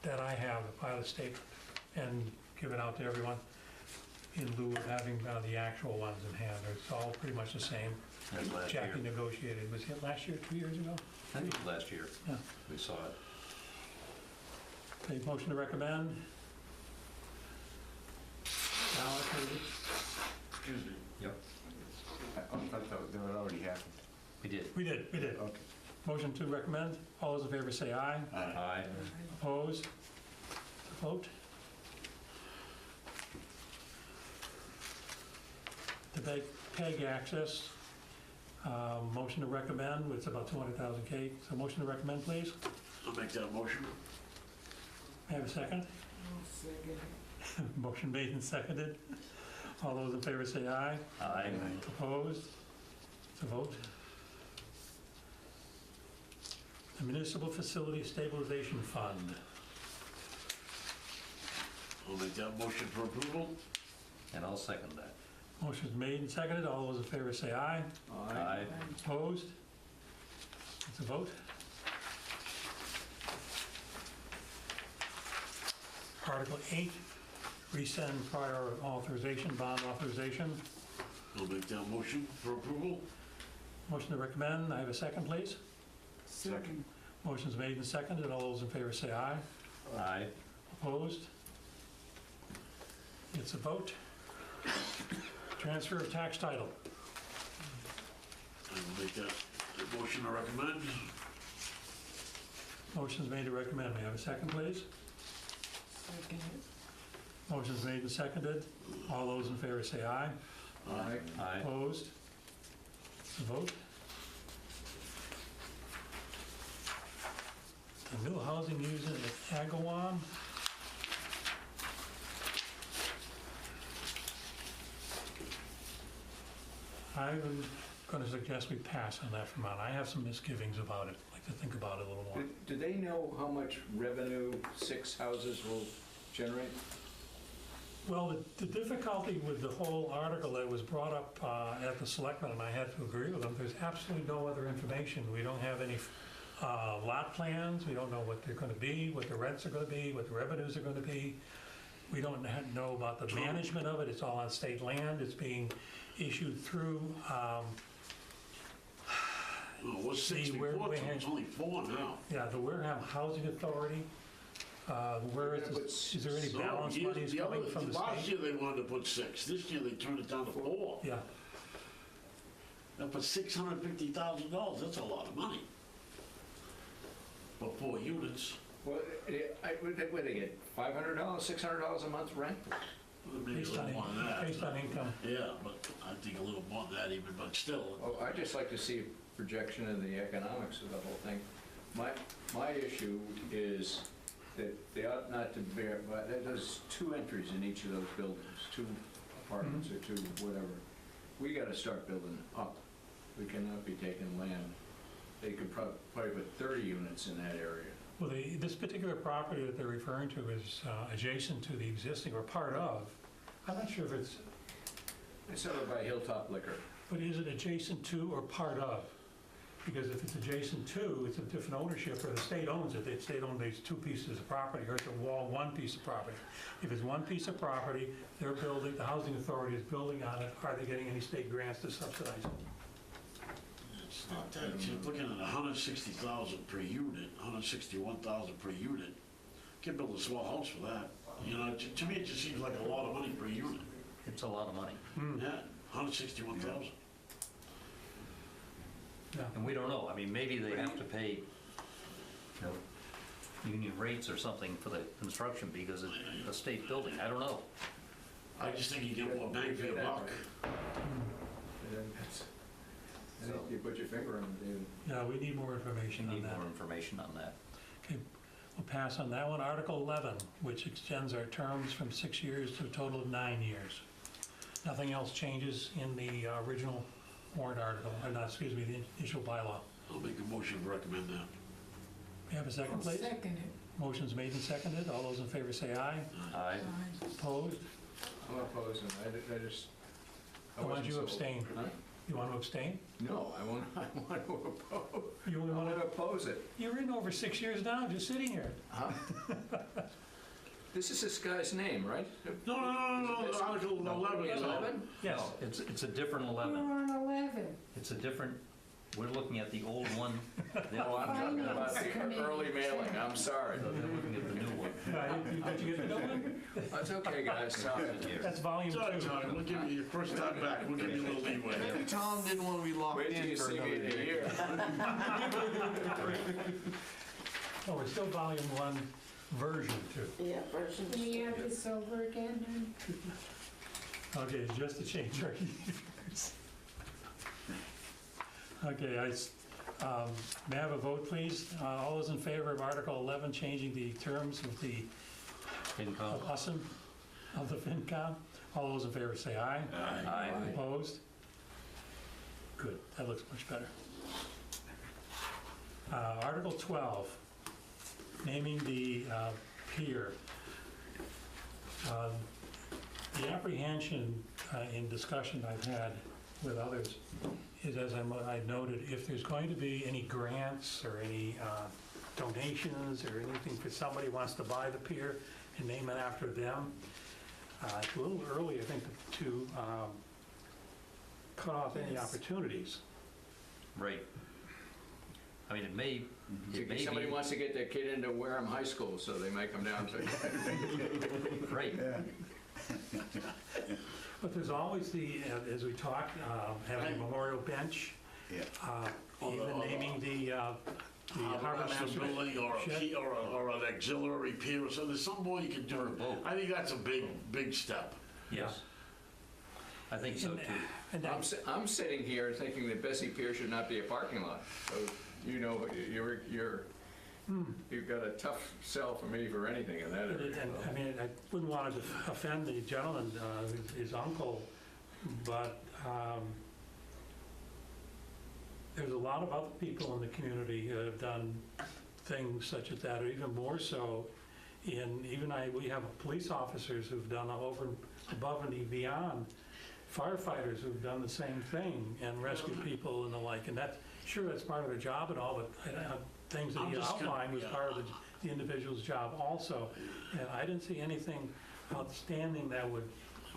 that I have, the pilot statement, and give it out to everyone in lieu of having the actual ones in hand. It's all pretty much the same. As last year. Jackie negotiated. Was it last year, 2 years ago? I think it was last year. Yeah. We saw it. Okay, motion to recommend. Allocated. Excuse me. Yep. I thought that already happened. We did. We did. Okay. Motion to recommend. All those in favor say aye. Aye. Opposed? Vote. The PEG access, motion to recommend, it's about 200,000 K. So motion to recommend, please. I'll make that motion. May I have a second? Motion made and seconded. All those in favor say aye. Aye. Opposed? It's a vote. The Municipal Facility Stabilization Fund. I'll make that motion for approval. And I'll second that. Motion's made and seconded. All those in favor say aye. Aye. Opposed? It's a vote. Article 8, rescind prior authorization, bond authorization. I'll make that motion for approval. Motion to recommend. I have a second, please. Second. Motion's made and seconded. All those in favor say aye. Aye. Opposed? It's a vote. Transfer of tax title. I will make that motion to recommend. Motion's made to recommend. May I have a second, please? Motion's made and seconded. All those in favor say aye. Aye. Aye. Opposed? It's a vote. The new housing unit at Agawam. I'm going to suggest we pass on that from on. I have some misgivings about it. I'd like to think about it a little more. Do they know how much revenue 6 houses will generate? Well, the difficulty with the whole article that was brought up at the selectmen, and I had to agree with them, there's absolutely no other information. We don't have any lot plans. We don't know what they're going to be, what the rents are going to be, what the revenues are going to be. We don't know about the management of it. It's all on state land. It's being issued through What's 6 before? It's only 4 now. yeah, the Wareham Housing Authority. Where is there any balance monies coming from the Last state? year they wanted to put 6. This year they turned it down to 4. Yeah, Now for $650,000, that's a lot of money. For 4 units. Well, what do they get, $500, $600 a month rent? Maybe a Based little on, more than that. based on income. Yeah, but I think a little more than that even, but still. Oh, I'd just like to see a projection of the economics of the whole thing. My issue is that they ought not to bear, but there's 2 entries in each of those buildings, 2 apartments or 2, whatever. We gotta start building up. We cannot be taking land. They could probably put 30 units in that area. Well, this particular property that they're referring to is adjacent to the existing, or part of, I'm not sure if it's, It's over by Hilltop Liquor. but is it adjacent to or part of? Because if it's adjacent to, it's a different ownership, or the state owns it. The state owns these 2 pieces of property, or it's a wall, 1 piece of property. If it's 1 piece of property, they're building, the housing authority is building on it, are they getting any state grants to subsidize it? It's not that, you're looking at 160,000 per unit, 161,000 per unit. Can't build a small house for that. You know, to me, it just seems like a lot of money per unit. It's a lot of money. Yeah, 161,000. Yeah. And we don't know. I mean, maybe they have to pay, you know, union rates or something for the construction because it's a state building. I don't know. I just think you get more bang for your buck. I think you put your finger on it, David. Yeah, we need more We information on need that. more information on that. Okay, we'll pass on that one. Article 11, which extends our terms from 6 years to a total of 9 years. Nothing else changes in the original warrant article, or not, excuse me, the initial bylaw. I'll make a motion to recommend that. We have a second, I'll please? second it. Motion's made and seconded. All those in favor say aye. Aye. Opposed? I'm opposing. I just. I Why don't wasn't you sold. abstain? Huh? You want to abstain? No, I want to oppose. You only I want want to, to oppose it. you're in over 6 years now, just sitting here. Huh? This is this guy's name, right? No, Article 11. 11? Yes. No, it's a different We're 11. on 11. It's a different, we're looking at the old one. No, I'm talking about Finance the committee. early mailing. I'm sorry. They're looking at the new one. Did you get the new one? That's okay, guys. Sorry. That's volume Sorry, 2. Tony, we'll give you your first time back. We'll give you a little leeway. Maybe Tom didn't want to be locked Wait till in you for see me another in a day. year. Oh, we're still volume 1, version 2. Yeah, version Can we have this over again? Okay, just to change our years. Okay, may I have a vote, please? All those in favor of Article 11, changing the terms of the FinCom. of the FinCom? All those in favor say aye. Aye. Opposed? Good, that looks much better. Article 12, naming the pier. The apprehension in discussion I've had with others is, as I noted, if there's going to be any grants or any donations or anything for somebody who wants to buy the pier and name it after them, it's a little early, I think, to cut off any opportunities. Right. I mean, it may be. Somebody wants to get their kid into Wareham High School, so they might come down to. Right. But there's always the, as we talked, having a memorial bench, even naming the harbor Master master building or a shed. key or an auxiliary pier or something. There's something more you can do. Or a boat. I think that's a big step. Yes. I think so too. And that- I'm sitting here thinking that Bessie Pier should not be a parking lot. So, you know, you've got a tough sell for me for anything in that area. And, I mean, I wouldn't want to offend the gentleman, his uncle, but there's a lot of other people in the community who have done things such as that, or even more so. We have police officers who've done above and beyond, firefighters who've done the same thing and rescued people and the like. And that's part of their job and all, but things that he outlined was part of the individual's job also. And I didn't see anything outstanding that would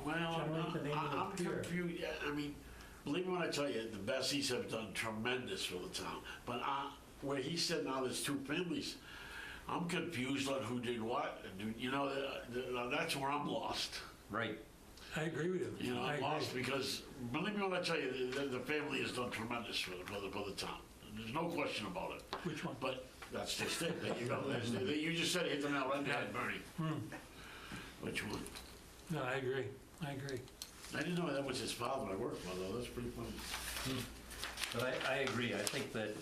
generate the name I'm of the pier. confused. I mean, believe me when I tell you, the Bessies have done tremendous for the town. But where he said now there's 2 families, I'm confused on who did what. You know, that's where I'm lost. Right. I agree with you. You know, I I'm agree. lost because, believe me when I tell you, the family has done tremendous for the town. There's no question about it. Which one? But That's just it. There you go. You just said hit the nail right in the head, Bernie. Which one? No, I agree. I didn't know that was his father I worked with, though. That's pretty funny. But I agree. I think that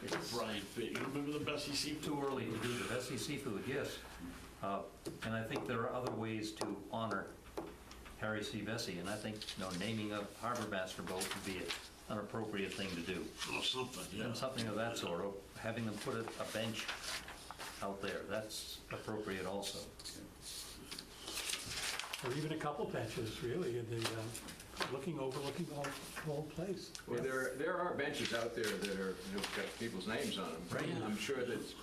it's Brian Pitt. You remember the Bessie Seafood? too early to do the Bessie Seafood, yes. And I think there are other ways to honor Harry C. Bessie, and I think, naming a harbor master boat would be an appropriate thing to do. Or something, yeah. And something of that sort, or having them put a bench out there, that's appropriate also. Or even a couple benches, really, in the, overlooking the whole place. Well, there are benches out there that have got people's names on them. Right. I'm sure that's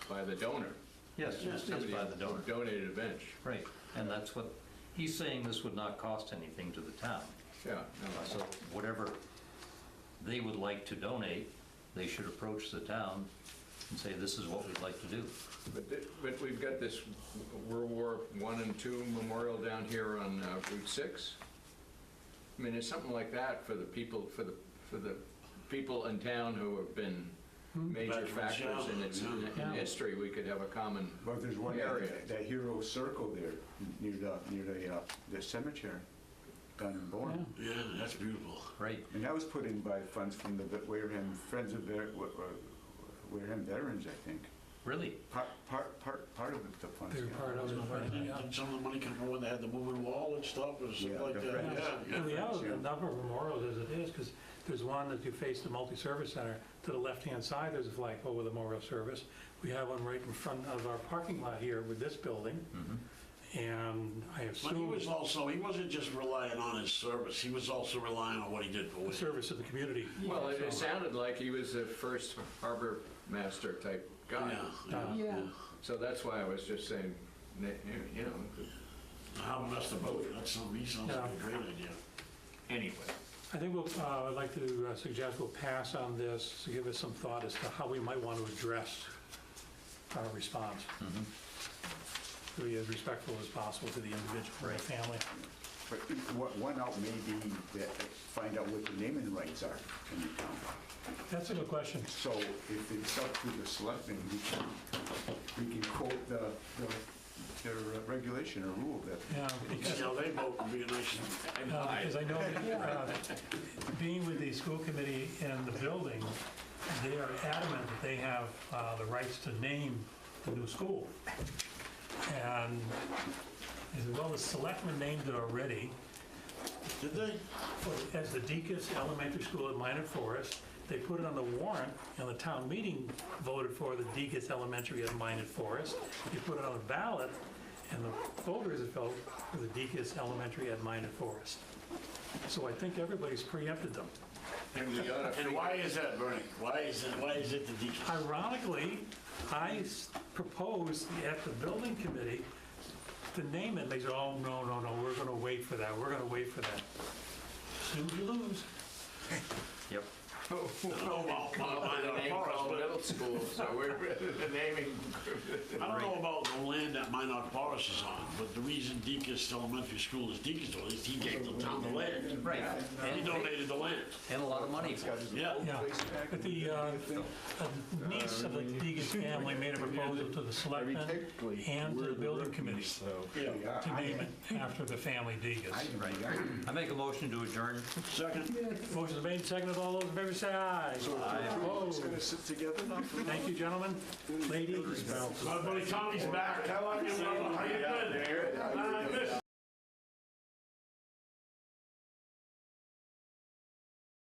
by the donor. Yes, it's Somebody by the donor. donated a bench. Right, and that's what, he's saying this would not cost anything to the town. Yeah. So whatever they would like to donate, they should approach the town and say, this is what we'd like to do. But we've got this World War I and II memorial down here on Route 6. I mean, it's something like that for the people, in town who have been major factors in history. We could have a common But there's one area. that hero circle there near the cemetery down in Wareham. Yeah, that's beautiful. Right. And that was put in by funds from the Wareham Friends of Wareham Veterans, I think. Really? Part of the funds. They're part of it. Did some of the money come from when they had the moving wall and stuff or something like the that? Friends. And we have a number of memorials as it is, because there's one that you face the multi-service center. To the left-hand side, there's a flagpole with a memorial service. We have one right in front of our parking lot here with this building. And I But he assume he wasn't just relying on his service, he was also relying on what he did for the Wareham. service of the community. Well, it sounded like he was the first harbor master type guy. Yeah. So that's why I was just saying, you know. How messed the boat, that sounds like a great idea. Anyway. I think I'd like to suggest we'll pass on this to give us some thought as to how we might want to address our response. To be as respectful as possible to the individual and the family. But one out may be that find out what the naming rights are in the town. That's a good question. So if it's up to the selectmen, we can quote their regulation or rule that. Yeah, because, They boat would be a nice. because I know being with the school committee and the building, they are adamant that they have the rights to name the new school. And as well, the selectmen named it already. Did they? As the Deacon's Elementary School at Minot Forest. They put it on the warrant, and the town meeting voted for the Deacon's Elementary at Minot Forest. You put it on the ballot, and the voters vote for the Deacon's Elementary at Minot Forest. So I think everybody's preempted them. And why is that, Bernie? Why is it the Deacon? Ironically, I proposed at the building committee to name it. They said, oh, no, we're going to wait for that. Soon you lose. Yep. I don't know about Minot Forest, but Middle school, so we're naming. I don't know about the land that Minot Forest is on, but the reason Deacon's Elementary School is Deacon's is he gave the town the land. Right. And he donated the land. And a lot of money for it. Yeah. Yeah, but the niece of the Deacon's family made a proposal to the selectmen and to the building committee to name it after the family Deacons. I make a motion to adjourn. Second. Motion's made, seconded, all those in favor say aye. Aye. Opposed? Sit together now? Thank you, gentlemen, ladies. My buddy Tommy's back. How long you been?